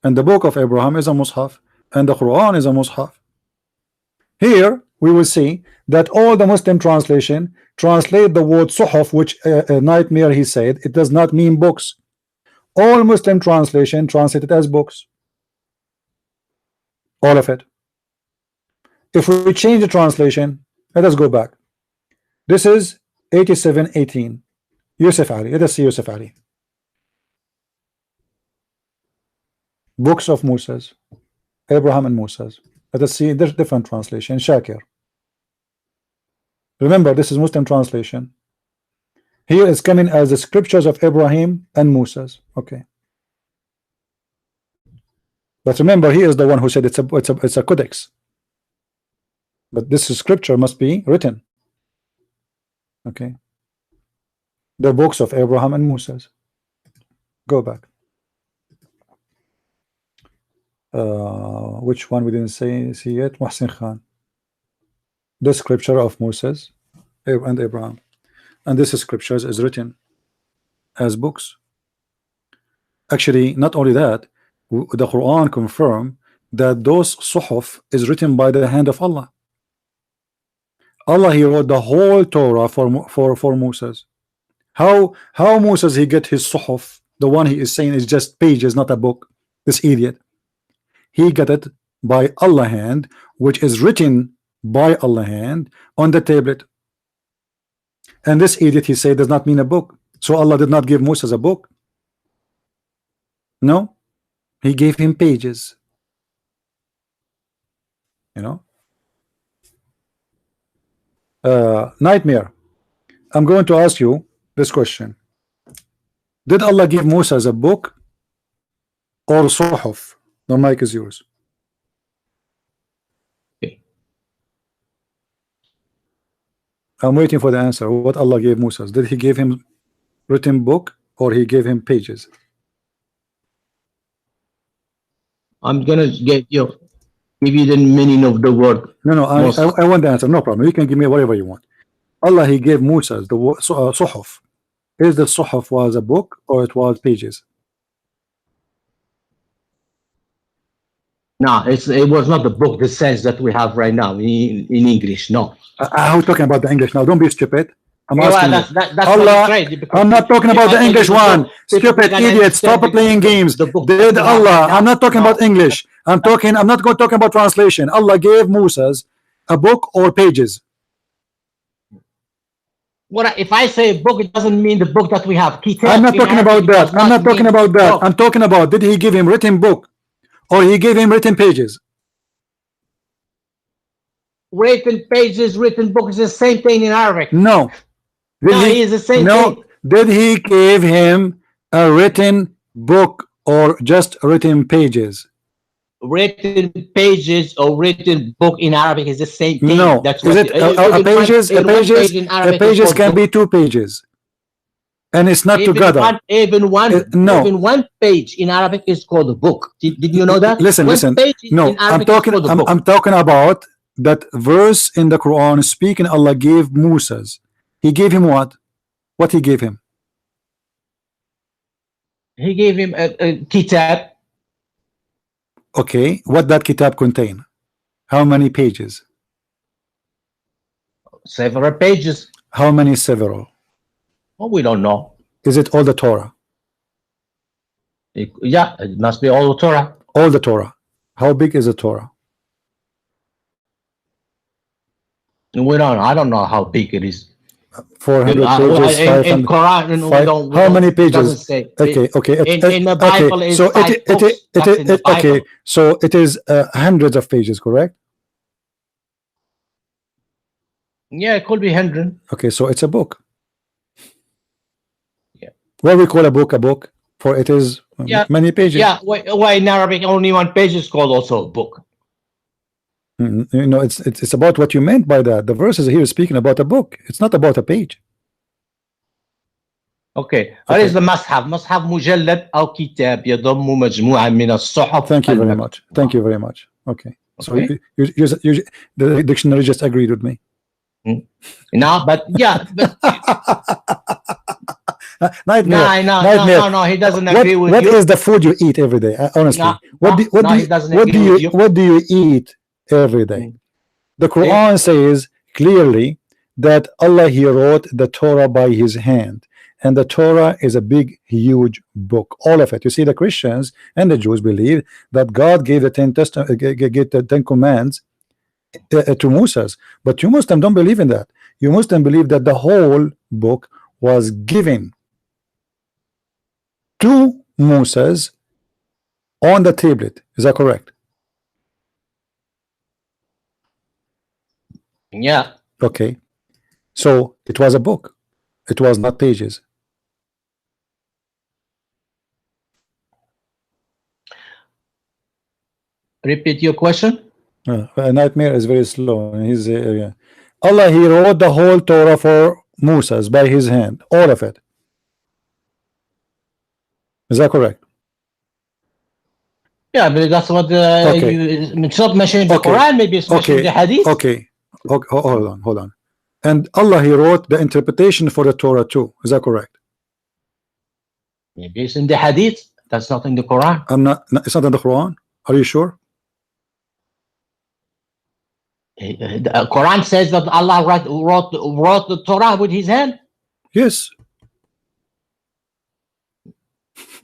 and the book of Abraham is a Mus'haf, and the Quran is a Mus'haf. Here we will see that all the Muslim translation translate the word Suhuf, which Nightmare he said it does not mean books. All Muslim translation translate it as books. All of it. If we change the translation, let us go back. This is 87:18. Yusuf Ali. Let us see Yusuf Ali. Books of Moses, Abraham and Moses. Let us see there's different translation. Shakir. Remember, this is Muslim translation. Here is coming as the scriptures of Abraham and Moses. Okay. But remember, he is the one who said it's a codex. But this scripture must be written. Okay. The books of Abraham and Moses. Go back. Which one we didn't see yet? Muhsin Khan. The scripture of Moses and Abraham, and this scriptures is written as books. Actually, not only that, the Quran confirm that those suhuf is written by the hand of Allah. Allah he wrote the whole Torah for Moses. How Moses he get his suhuf? The one he is saying is just pages, not a book. This idiot. He got it by Allah hand, which is written by Allah hand on the tablet. And this idiot he said does not mean a book. So Allah did not give Moses a book. No, he gave him pages. You know. Nightmare. I'm going to ask you this question. Did Allah give Moses a book or suhuf? The mic is yours. Okay. I'm waiting for the answer. What Allah gave Moses? Did he give him written book or he gave him pages? I'm gonna get you. give you the meaning of the word. No, I want the answer. No problem. You can give me whatever you want. Allah, He gave Musa the suhuf. Is the suhuf was a book or it was pages? No, it was not the book, the sense that we have right now in English. No. I'm talking about the English now. Don't be stupid. I'm Yeah, asking well, you. that's Allah, right, because I'm not talking about the English one. Stupid idiot, stop playing games. Did Allah, I'm not talking about English. I'm not going to talk about translation. Allah gave Moses a book or pages. What if I say book, it doesn't mean the book that we have. I'm not talking about that. I'm not talking about that. I'm talking about, did He give him written book or He gave him written pages? Written pages, written book is the same thing in Arabic. No. He is the same thing. Did He give him a written book or just written pages? Written pages or written book in Arabic is the same thing. No. That's Is it a pages can be 2 pages. And it's not together. Even one page in Arabic is called a book. Did you know that? Listen. No, I'm talking about that verse in the Quran speaking. Allah gave Moses. He gave him what? What He gave him? He gave him a kitab. Okay, what that kitab contain? How many pages? Several pages. How many several? Oh, we don't know. Is it all the Torah? Yeah, it must be all the Torah. All the Torah. How big is the Torah? I don't know how big it is. 400 pages. In Quran, how many pages? Say. Okay. In the Bible, okay. So it is hundreds of pages, correct? Yeah, it could be 100. Okay, so it's a book. Yeah. What we call a book, for it is many pages. Yeah, why in Arabic only 1 page is called also a book? You know, it's about what you meant by that. The verses here is speaking about a book. It's not about a page. Okay. What is the must-have? Must-have مجلد أو كتاب يضم مجموعة من الصحف. Thank you very much. Thank you very much. Okay. So the dictionary just agreed with me. No, but yeah. Nightmare. No, he doesn't agree with you. What is the food you eat every day? Honestly, what do you eat every day? The Quran says clearly that Allah, He wrote the Torah by His hand, and the Torah is a big, huge book, all of it. You see, the Christians and the Jews believe that God gave the 10 Commandments to Moses, but you Muslims don't believe in that. You Muslims believe that the whole book was given to Moses on the tablet. Is that correct? Yeah. Okay. So it was a book. It was not pages. Repeat your question. Nightmare is very slow. He's Allah, He wrote the whole Torah for Moses by his hand, all of it. Is that correct? Yeah, but that's what it's not mentioned in the Quran. Maybe it's mentioned in the Hadith. Okay. Hold on. And Allah, He wrote the interpretation for the Torah too. Is that correct? Maybe it's in the Hadith. That's not in the Quran. It's not in the Quran. Are you sure? The Quran says that Allah wrote the Torah with His hand. Yes.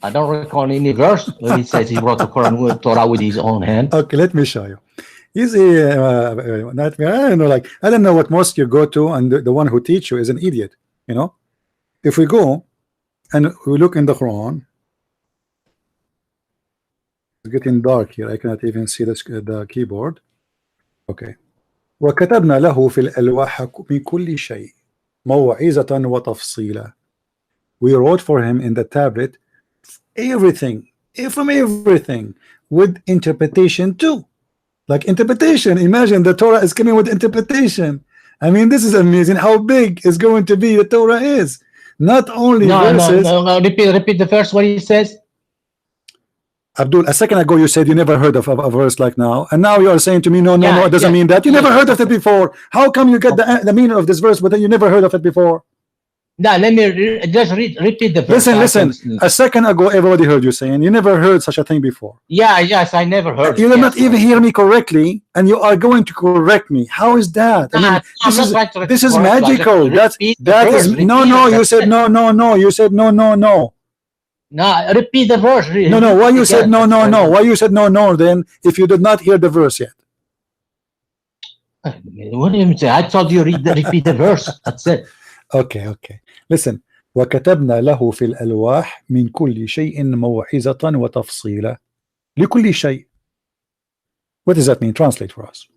I don't recall any verse where He says He wrote the Quran with Torah with His own hand. Okay, let me show you. You see, Nightmare, I don't know what mosque you go to, and the one who teach you is an idiot. You know, if we go and we look in the Quran, it's getting dark here. I cannot even see the keyboard. Okay. وكتبنا له في الألواح من كل شيء موعظة وتفصيلا. We wrote for him in the tablet everything, from everything, with interpretation too. Like interpretation. Imagine the Torah is coming with interpretation. I mean, this is amazing how big is going to be the Torah is. Not only verses. No. Repeat the verse what He says. Abdul, a second ago you said you never heard of a verse like now, and now you are saying to me, no, Yeah, it doesn't yeah, mean that. You yeah. never heard of it before. How come you get the meaning of this verse, but then you never heard of it before? No, let me just repeat the verse. Listen. A second ago, everybody heard you saying you never heard such a thing before. Yeah, yes, I never heard. You did it. not even hear me correctly, and you are going to correct me. How is that? I mean, this is magical. That is no. You said no. You said no. No, repeat the verse. No. Why you said no? Why you said no? Then, if you did not hear the verse yet. What do you say? I told you repeat the verse. That's it. Okay. Listen. وكتبنا له في الألواح من كل شيء موعظة وتفصيلا لكل شيء. What does that mean? Translate for us.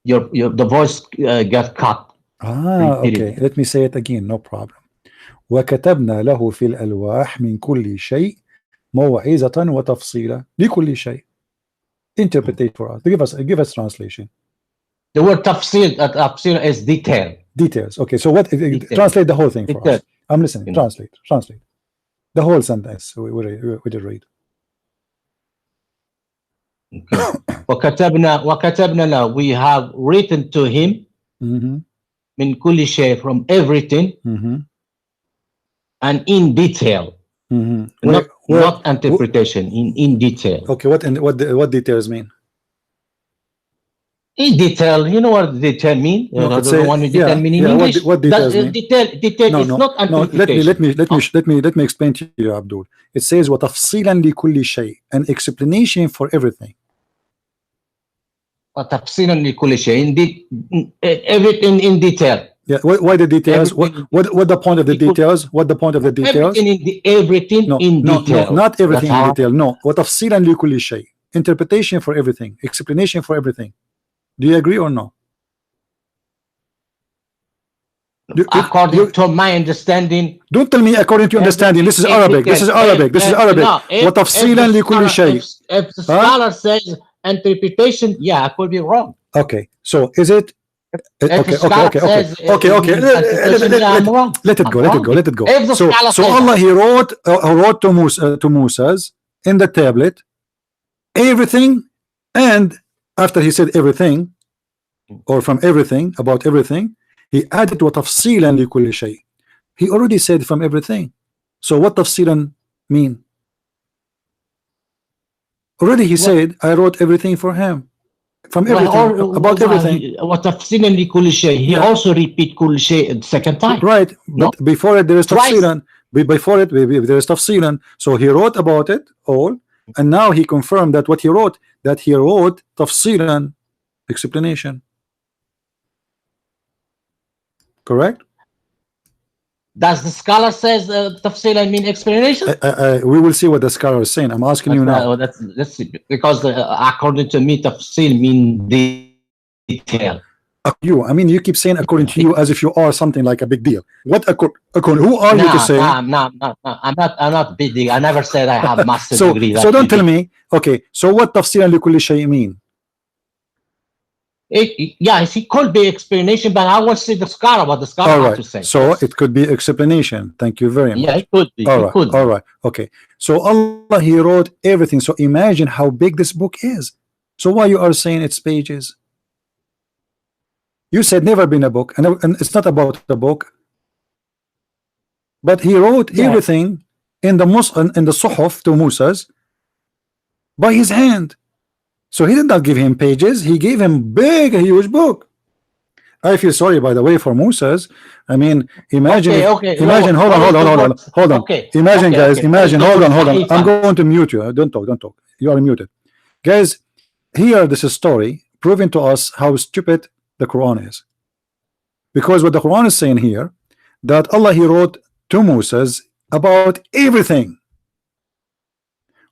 The voice got cut. Okay. Let me say it again. No problem. وكتبنا له في الألواح من كل شيء موعظة وتفصيلا لكل شيء. Interpret for us. Give us translation. The word tafsil is detail. Details. Okay. So what? Translate the whole thing for us. I'm listening. Translate. The whole sentence. We did read. Okay. وكتبنا له. We have written to him من كل شيء, from everything, and in detail. Not interpretation. In detail. Okay. What details mean? In detail, you know what detail mean? What detail mean in English? What details mean? Detail is not interpretation. Let me explain to you, Abdul. It says وتفصيلا لكل شيء, an explanation for everything. وتفصيلا لكل شيء, everything in detail. Yeah. Why the details? What the point of the details? What the point of the details? Everything in detail. No, not everything in detail. No. وتفصيلا لكل شيء, interpretation for everything, explanation for everything. Do you agree or no? According to my understanding. Don't tell me according to your understanding. This is Arabic. This is Arabic. وتفصيلا لكل شيء. If the scholar says interpretation, yeah, I could be wrong. Okay. So is it? Okay. Let it go. So Allah, he wrote to Moses in the tablet everything, and after he said everything, or from everything, about everything, he added وتفصيلا لكل شيء. He already said from everything. So what تفصيلا mean? Already he said I wrote everything for him, from everything, about everything. وتفصيلا لكل شيء. He also repeat كل شيء the second time. Right, but before it there is تفصيلا. Before it there is تفصيلا. So he wrote about it all, and now he confirmed that what he wrote, تفصيلا, explanation. Correct? Does the scholar says tafsil mean explanation? We will see what the scholar is saying. I'm asking you now. Let's see, because according to me, tafsil mean detail. You keep saying according to you as if you are something like a big deal. What according? Who are you to say? No. I'm not big deal. I never said I have master's degree. So don't tell me. Okay. So what tafsil لكل شيء mean? It could be explanation, but I want to see the scholar, what the scholar has to say. So it could be explanation. Thank you very much. Yeah, it could be. All right. Okay. So Allah, he wrote everything. So imagine how big this book is. So why you are saying it's pages? You said never been a book, and it's not about the book. But he wrote everything in the Suhuf to Moses by his hand. So he did not give him pages, he gave him a huge book. I feel sorry, by the way, for Moses. I mean, imagine, imagine, hold on. Imagine, guys, hold on. I'm going to mute you. Don't talk. You are muted. Guys, here, this is story proving to us how stupid the Quran is. Because what the Quran is saying here, that Allah, he wrote to Moses about everything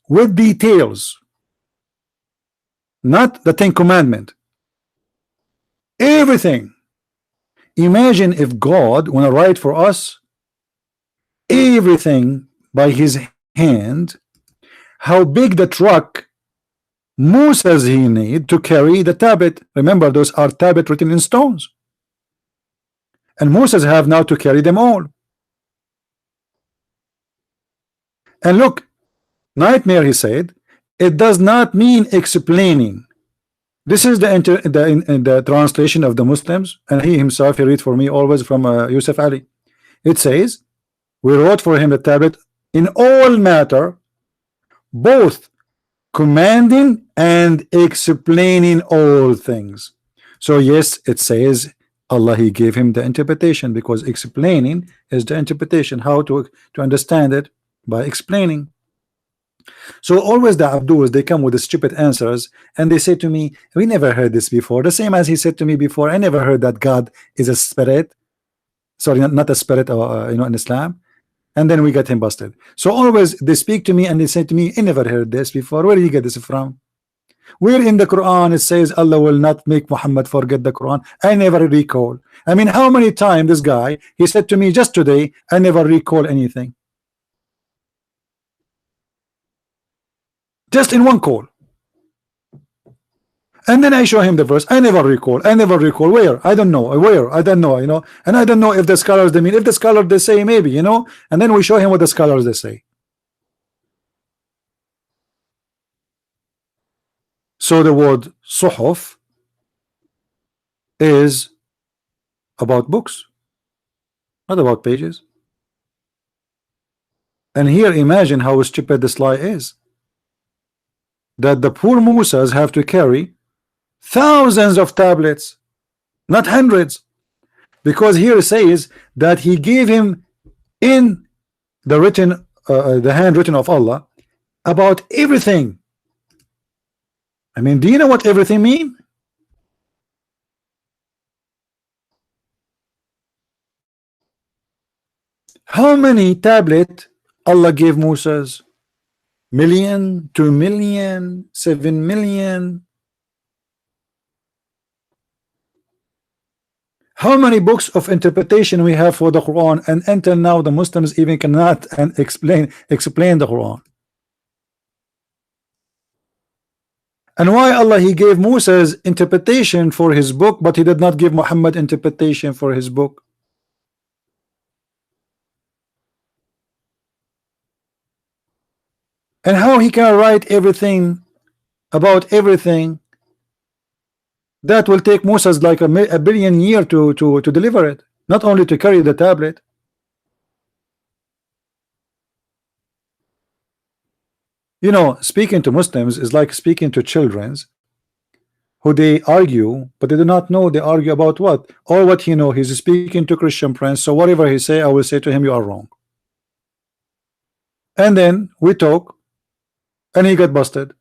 with details. Not the Ten Commandments. Everything. Imagine if God want to write for us everything by his hand, how big the truck Moses he need to carry the tablet. Remember, those are tablet written in stones. And Moses have now to carry them all. And look, Nightmare, he said, it does not mean explaining. This is the translation of the Muslims, and he himself, he read for me always from Yusuf Ali. It says, we wrote for him the tablet in all matter, both commanding and explaining all things. So yes, it says Allah, he gave him the interpretation, because explaining is the interpretation, how to understand it by explaining. So always the Abdus, they come with the stupid answers, and they say to me, we never heard this before. The same as he said to me before, I never heard that God is a spirit. Sorry, not a spirit, in Islam. And then we get him busted. So always they speak to me and they say to me, I never heard this before. Where did you get this from? Where in the Quran it says Allah will not make Muhammad forget the Quran? I never recall. I mean, how many times this guy, he said to me just today, I never recall anything. Just in one call. And then I show him the verse. I never recall. I never recall. Where? I don't know. Where? I don't know. And I don't know if the scholars, they mean, if the scholars they say maybe, and then we show him what the scholars they say. So the word suhuf is about books, not about pages. And here, imagine how stupid this lie is. That the poor Musas have to carry thousands of tablets, not hundreds, because here it says that he gave him in the written, the handwritten of Allah, about everything. I mean, do you know what everything mean? How many tablet Allah gave Moses? Million, 2 million, 7 million. How many books of interpretation we have for the Quran, and until now the Muslims even cannot explain the Quran. And why Allah, he gave Moses interpretation for his book, but he did not give Muhammad interpretation for his book? And how he can write everything about everything that will take Moses like a billion years to deliver it, not only to carry the tablet. Speaking to Muslims is like speaking to children who they argue, but they do not know they argue about what. Or what he's speaking to Christian friends, so whatever he say, I will say to him, you are wrong. And then we talk, and he got busted.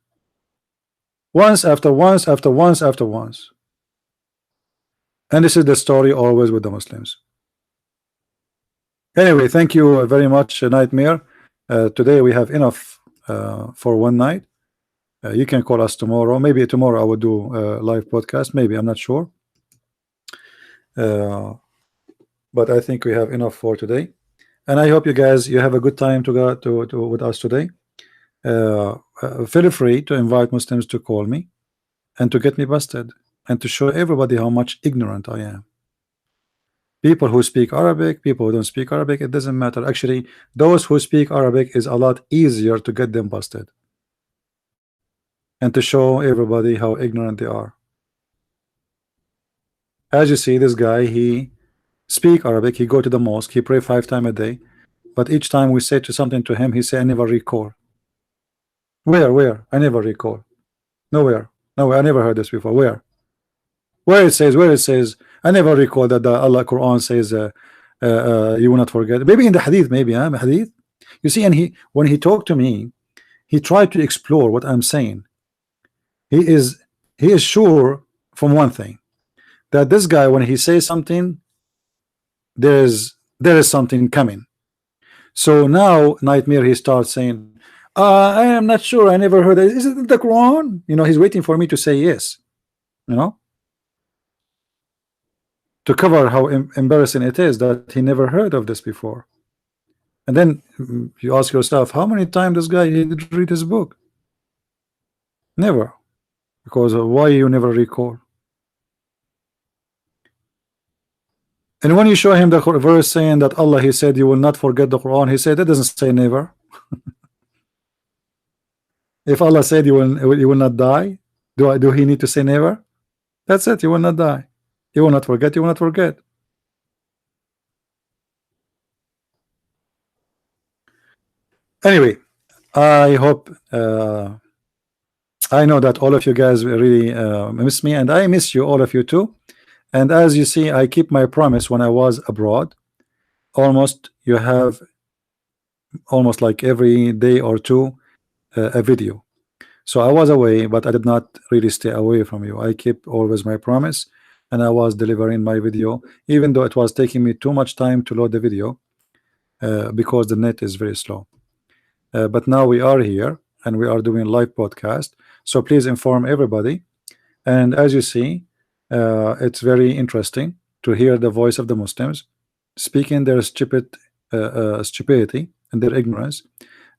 Once after once after once after once. And this is the story always with the Muslims. Anyway, thank you very much, Nightmare. Today we have enough for one night. You can call us tomorrow. Maybe tomorrow I will do a live podcast. Maybe, I'm not sure. But I think we have enough for today. And I hope you guys, you have a good time to go with us today. Feel free to invite Muslims to call me and to get me busted and to show everybody how much ignorant I am. People who speak Arabic, people who don't speak Arabic, it doesn't matter. Actually, those who speak Arabic is a lot easier to get them busted and to show everybody how ignorant they are. As you see, this guy, he speak Arabic, he go to the mosque, he pray 5 times a day, but each time we say something to him, he say, I never recall. Where? I never recall. Nowhere. I never heard this before. Where it says, I never recall that the Allah Quran says you will not forget. Maybe in the hadith, hadith. You see, and when he talked to me, he tried to explore what I'm saying. He is sure from one thing, that this guy, when he says something, there is something coming. So now Nightmare, he starts saying, I am not sure, I never heard it. Is it the Quran? He's waiting for me to say yes, to cover how embarrassing it is that he never heard of this before. And then you ask yourself, how many times this guy did read his book? Never. Because why you never recall? And when you show him the verse saying that Allah, he said you will not forget the Quran, he said that doesn't say never. If Allah said you will not die, do he need to say never? That's it. You will not die. You will not forget. You will not forget. Anyway, I hope I know that all of you guys really miss me, and I miss you, all of you too. And as you see, I keep my promise. When I was abroad, almost you have almost like every day or two a video. So I was away, but I did not really stay away from you. I keep always my promise, and I was delivering my video, even though it was taking me too much time to load the video because the net is very slow. But now we are here and we are doing live podcast. So please inform everybody. And as you see, it's very interesting to hear the voice of the Muslims speaking their stupidity and their ignorance,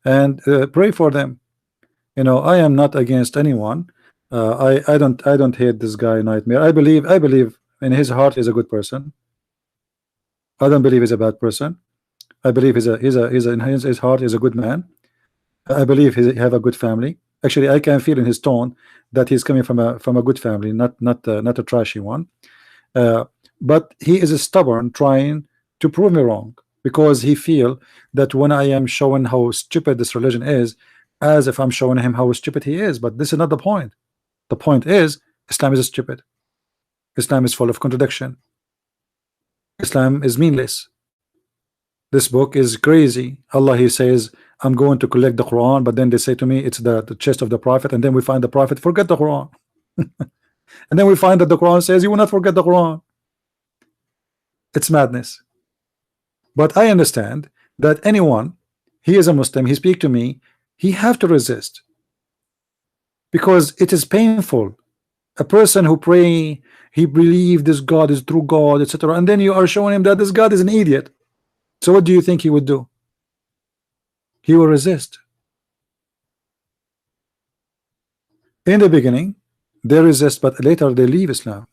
and pray for them. You know, I am not against anyone. I don't hate this guy Nightmare. I believe in his heart he's a good person. I don't believe he's a bad person. I believe in his heart he's a good man. I believe he have a good family. Actually, I can feel in his tone that he's coming from a good family, not a trashy one. But he is stubborn, trying to prove me wrong, because he feel that when I am showing how stupid this religion is, as if I'm showing him how stupid he is. But this is not the point. The point is Islam is stupid. Islam is full of contradiction. Islam is meaningless. This book is crazy. Allah, he says, I'm going to collect the Quran, but then they say to me it's the chest of the Prophet, and then we find the Prophet forget the Quran. And then we find that the Quran says you will not forget the Quran. It's madness. But I understand that anyone, he is a Muslim, he speak to me, he have to resist, because it is painful. A person who pray, he believe this God is true God, etc., and then you are showing him that this God is an idiot. So what do you think he would do? He will resist. In the beginning they resist, but later they leave Islam.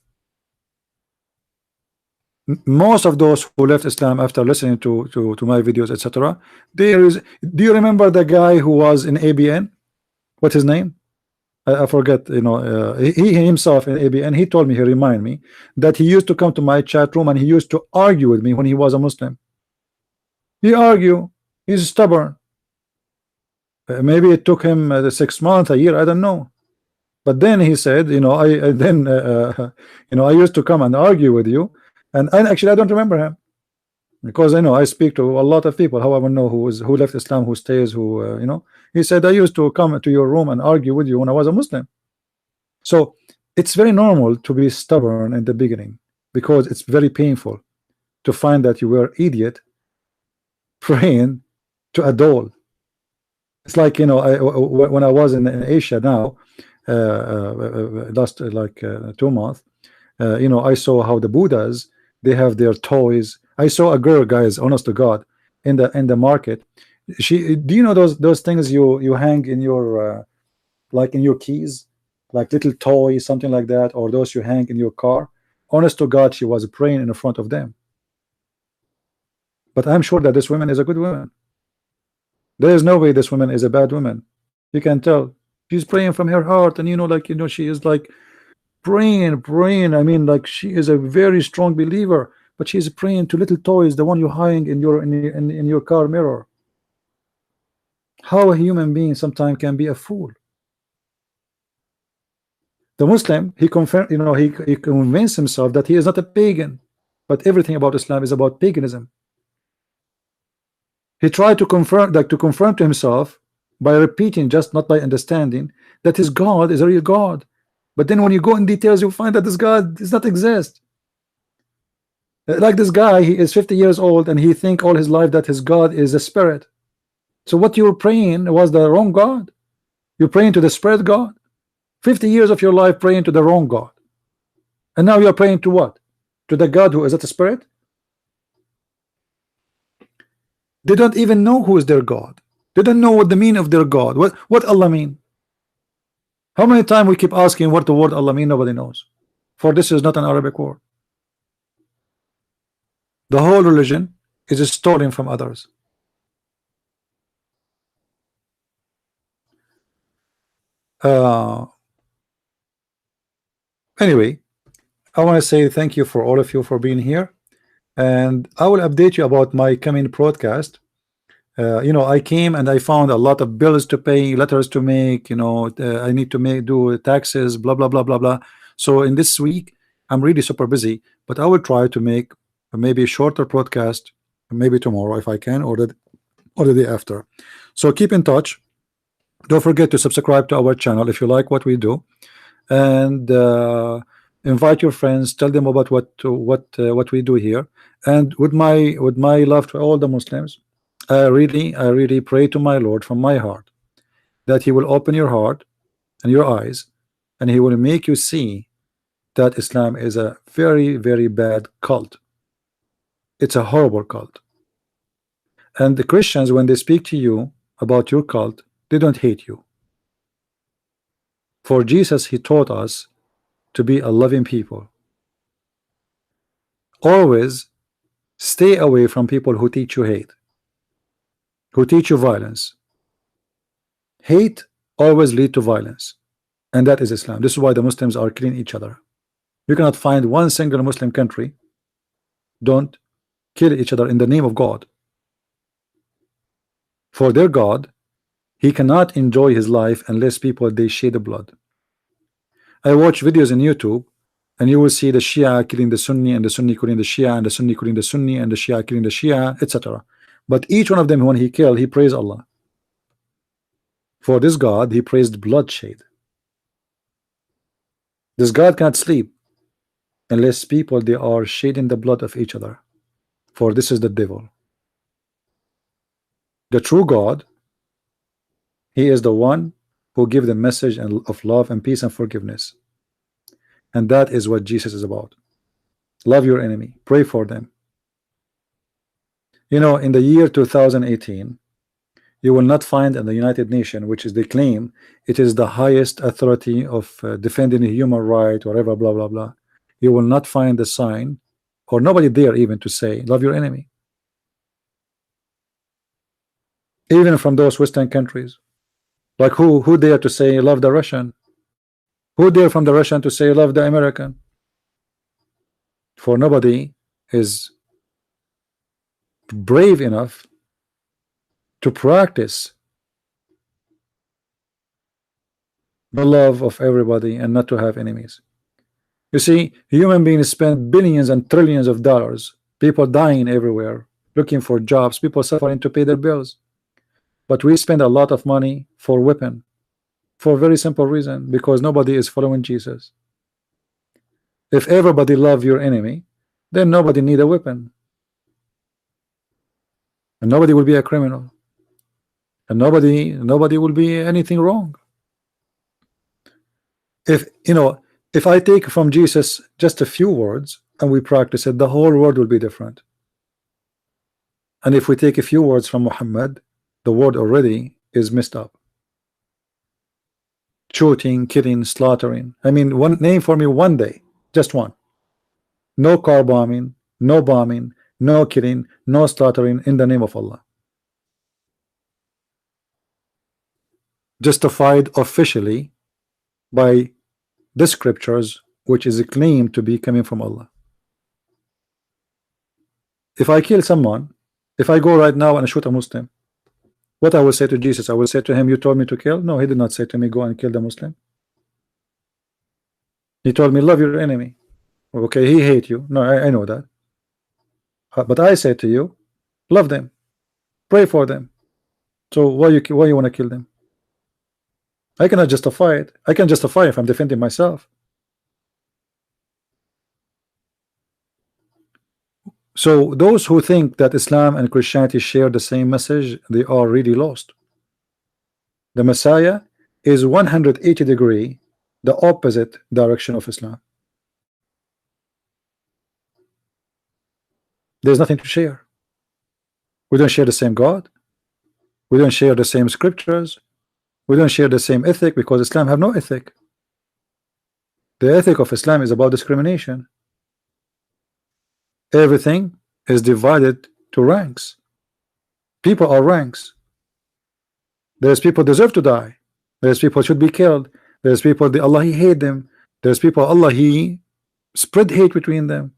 Most of those who left Islam after listening to my videos, etc., there is. Do you remember the guy who was in ABN? What's his name? I forget. You know, he himself in ABN. He told me, he reminded me that he used to come to my chat room and he used to argue with me when he was a Muslim. He argue. He's stubborn. Maybe it took him 6 months, a year, I don't know. But then he said, you know, I used to come and argue with you, and actually I don't remember him, because I know I speak to a lot of people. How I will know who left Islam, who stays, who you know. He said, I used to come to your room and argue with you when I was a Muslim. So it's very normal to be stubborn in the beginning, because it's very painful to find that you were idiot praying to a doll. It's like, you know, when I was in Asia now, last 2 months, you know, I saw how the Buddhas, they have their toys. I saw a girl, guys, honest to God, in the market. Do you know those things you hang in your like in your keys, like little toys, something like that, or those you hang in your car? Honest to God, she was praying in front of them. But I'm sure that this woman is a good woman. There is no way this woman is a bad woman. You can tell she's praying from her heart, and you know, like, you know, she is like praying. I mean, like, she is a very strong believer, but she's praying to little toys, the one you hang in your car mirror. How a human being sometimes can be a fool. The Muslim, he confirmed, you know, he convinced himself that he is not a pagan, but everything about Islam is about paganism. He tried to confirm to himself by repeating, just not by understanding, that his God is a real God. But then when you go in details, you find that this God does not exist. Like this guy, he is 50 years old and he think all his life that his God is a spirit. So what you were praying was the wrong God. You're praying to the spirit God. 50 years of your life praying to the wrong God. And now you're praying to what? To the God who is at the spirit? They don't even know who is their God. They don't know what the meaning of their God. What Allah mean? How many times we keep asking what the word Allah mean? Nobody knows. For this is not an Arabic word. The whole religion is stolen from others. Anyway, I want to say thank you for all of you for being here, and I will update you about my coming broadcast. You know, I came and I found a lot of bills to pay, letters to make, you know, I need to do taxes, blah blah blah blah blah. So in this week I'm really super busy, but I will try to make maybe a shorter broadcast, maybe tomorrow if I can, or the day after. So keep in touch. Don't forget to subscribe to our channel if you like what we do, and invite your friends, tell them about what we do here. And with my love to all the Muslims, I really pray to my Lord from my heart that He will open your heart and your eyes, and He will make you see that Islam is a very bad cult. It's a horrible cult. And the Christians, when they speak to you about your cult, they don't hate you. For Jesus, He taught us to be a loving people. Always stay away from people who teach you hate, who teach you violence. Hate always lead to violence, and that is Islam. This is why the Muslims are killing each other. You cannot find one single Muslim country don't kill each other in the name of God. For their God, He cannot enjoy His life unless people they shed blood. I watch videos on YouTube, and you will see the Shia killing the Sunni, and the Sunni killing the Shia, and the Sunni killing the Sunni, and the Shia killing the Shia, etc. But each one of them, when he killed, he praised Allah. For this God, he praised bloodshed. This God can't sleep unless people they are shedding the blood of each other. For this is the devil. The true God, He is the one who gives the message of love and peace and forgiveness. And that is what Jesus is about. Love your enemy, pray for them. You know, in the year 2018, you will not find in the United Nations, which is they claim it is the highest authority of defending human right, whatever, blah blah blah. You will not find the sign, or nobody there even to say love your enemy. Even from those Western countries, like who dare to say love the Russian? Who dare from the Russian to say love the American? For nobody is brave enough to practice the love of everybody and not to have enemies. You see, human beings spend billions and trillions of dollars, people dying everywhere, looking for jobs, people suffering to pay their bills. But we spend a lot of money for weapon, for a very simple reason, because nobody is following Jesus. If everybody love your enemy, then nobody need a weapon, and nobody will be a criminal, and nobody will be anything wrong. If you know, if I take from Jesus just a few words and we practice it, the whole world will be different. And if we take a few words from Muhammad, the world already is messed up. Shooting, killing, slaughtering. I mean, one name for me one day, just one. No car bombing, no bombing, no killing, no slaughtering in the name of Allah. Justified officially by the scriptures, which is claimed to be coming from Allah. If I kill someone, if I go right now and shoot a Muslim, what I will say to Jesus? I will say to him, you told me to kill? No, he did not say to me, go and kill the Muslim. He told me, love your enemy. Okay, he hate you. No, I know that. But I say to you, love them, pray for them. So why you want to kill them? I cannot justify it. I can justify if I'm defending myself. So those who think that Islam and Christianity share the same message, they are really lost. The Messiah is 180-degree the opposite direction of Islam. There's nothing to share. We don't share the same God. We don't share the same scriptures. We don't share the same ethic, because Islam have no ethic. The ethic of Islam is about discrimination. Everything is divided to ranks. People are ranks. There's people deserve to die. There's people should be killed. There's people the Allah He hate them. There's people Allah He spread hate between them.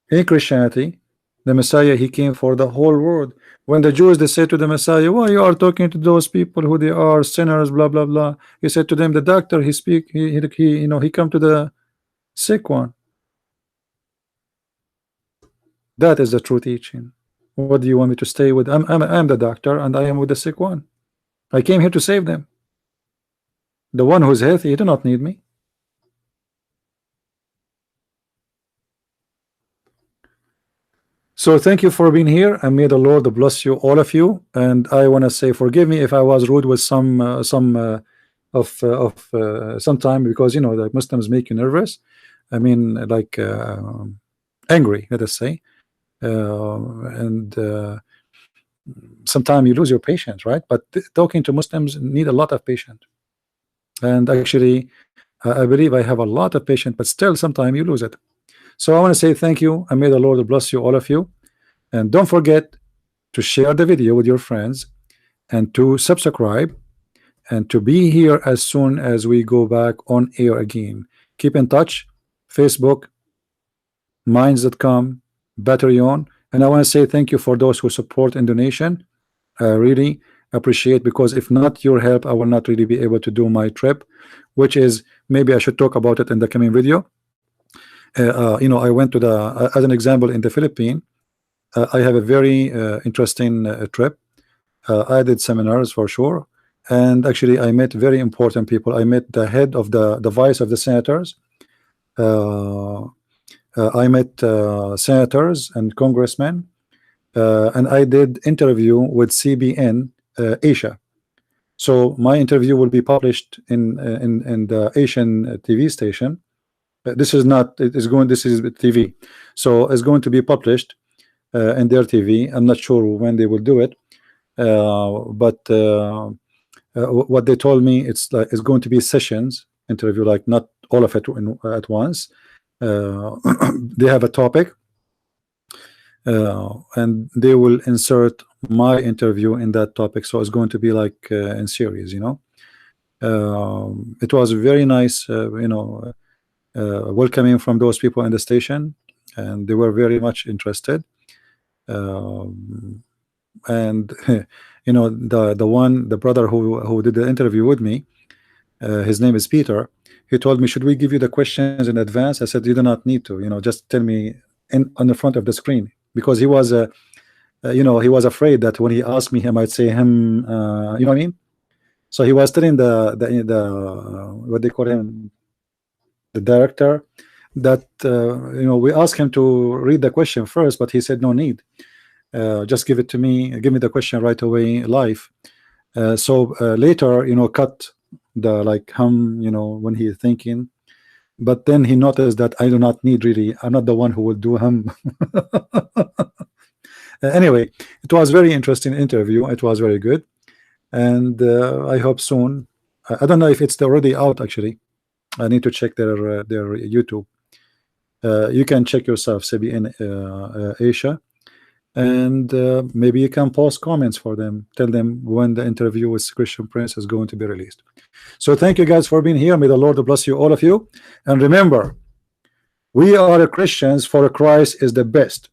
In Christianity, the Messiah He came for the whole world. When the Jews they said to the Messiah, "Why you are talking to those people who they are sinners?" Blah blah blah. He said to them, "The doctor he speak he you know he come to the sick one." That is the true teaching. What do you want me to stay with? I'm the doctor and I am with the sick one. I came here to save them. The one who's healthy, he do not need me. So thank you for being here, and may the Lord bless you, all of you. And I want to say, forgive me if I was rude with some time, because you know the Muslims make you nervous. I mean, like angry, let us say, and sometimes you lose your patience, right? But talking to Muslims need a lot of patience. And actually, I believe I have a lot of patience, but still sometimes you lose it. So I want to say thank you, and may the Lord bless you, all of you. And don't forget to share the video with your friends, and to subscribe, and to be here as soon as we go back on air again. Keep in touch, Facebook, minds.com, Patreon. And I want to say thank you for those who support in donation. I really appreciate, because if not your help, I will not really be able to do my trip, which is, maybe I should talk about it in the coming video. You know, I went to the, as an example, in the Philippines. I have a very interesting trip. I did seminars for sure, and actually I met very important people. I met the head of the vice of the senators. I met senators and congressmen, and I did interview with CBN Asia. So my interview will be published in the Asian TV station. This is not, it is going, this is TV, so it's going to be published in their TV. I'm not sure when they will do it, but what they told me, it's like it's going to be sessions interview, like not all of it at once. They have a topic, and they will insert my interview in that topic, so it's going to be like in series, you know. It was very nice, you know, welcoming from those people in the station, and they were very much interested. And you know, the brother who did the interview with me, his name is Peter. He told me, should we give you the questions in advance? I said, you do not need to, you know, just tell me on the front of the screen, because he was you know, he was afraid that when he asked me, he might say him, you know what I mean. So he was telling the what they call him, the director, that you know, we asked him to read the question first, but he said no need, just give it to me, give me the question right away live. So later, you know, cut the like you know, when he's thinking, but then he noticed that I do not need, really, I'm not the one who will do him. Anyway, it was very interesting interview. It was very good, and I hope soon. I don't know if it's already out. Actually, I need to check their YouTube. You can check yourself, CBN Asia, and maybe you can post comments for them. Tell them when the interview with Christian Prince is going to be released. So thank you guys for being here. May the Lord bless you, all of you. And remember, we are Christians, for Christ is the best.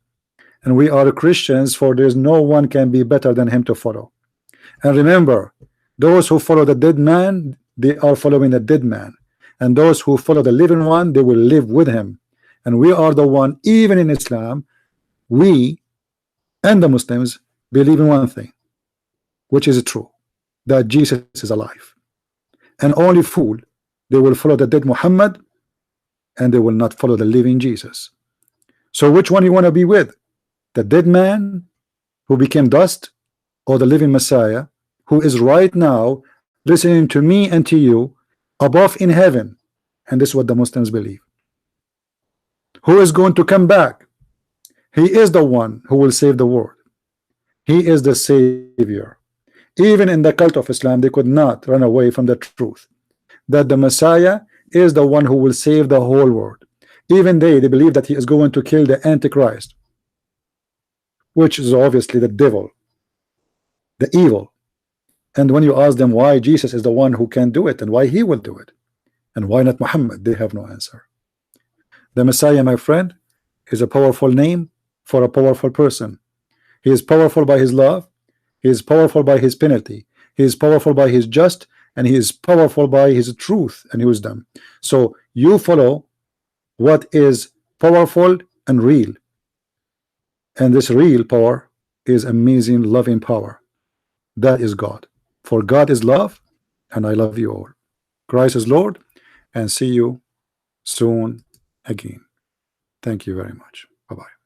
And we are Christians, for there is no one can be better than him to follow. And remember, those who follow the dead man, they are following the dead man. And those who follow the living one, they will live with him. And we are the one, even in Islam, we and the Muslims believe in one thing, which is true, that Jesus is alive. And only fool, they will follow the dead Muhammad, and they will not follow the living Jesus. So which one you want to be with? The dead man who became dust, or the living Messiah who is right now listening to me and to you above in heaven? And this is what the Muslims believe. Who is going to come back? He is the one who will save the world. He is the Savior. Even in the cult of Islam, they could not run away from the truth that the Messiah is the one who will save the whole world. Even they believe that he is going to kill the Antichrist, which is obviously the devil, the evil. And when you ask them why Jesus is the one who can do it and why he will do it, and why not Muhammad, they have no answer. The Messiah, my friend, is a powerful name for a powerful person. He is powerful by his love, he is powerful by his penalty, he is powerful by his just, and he is powerful by his truth and wisdom. So you follow what is powerful and real, and this real power is amazing loving power. That is God. For God is love, and I love you all. Christ is Lord, and see you soon again. Thank you very much. Bye-bye.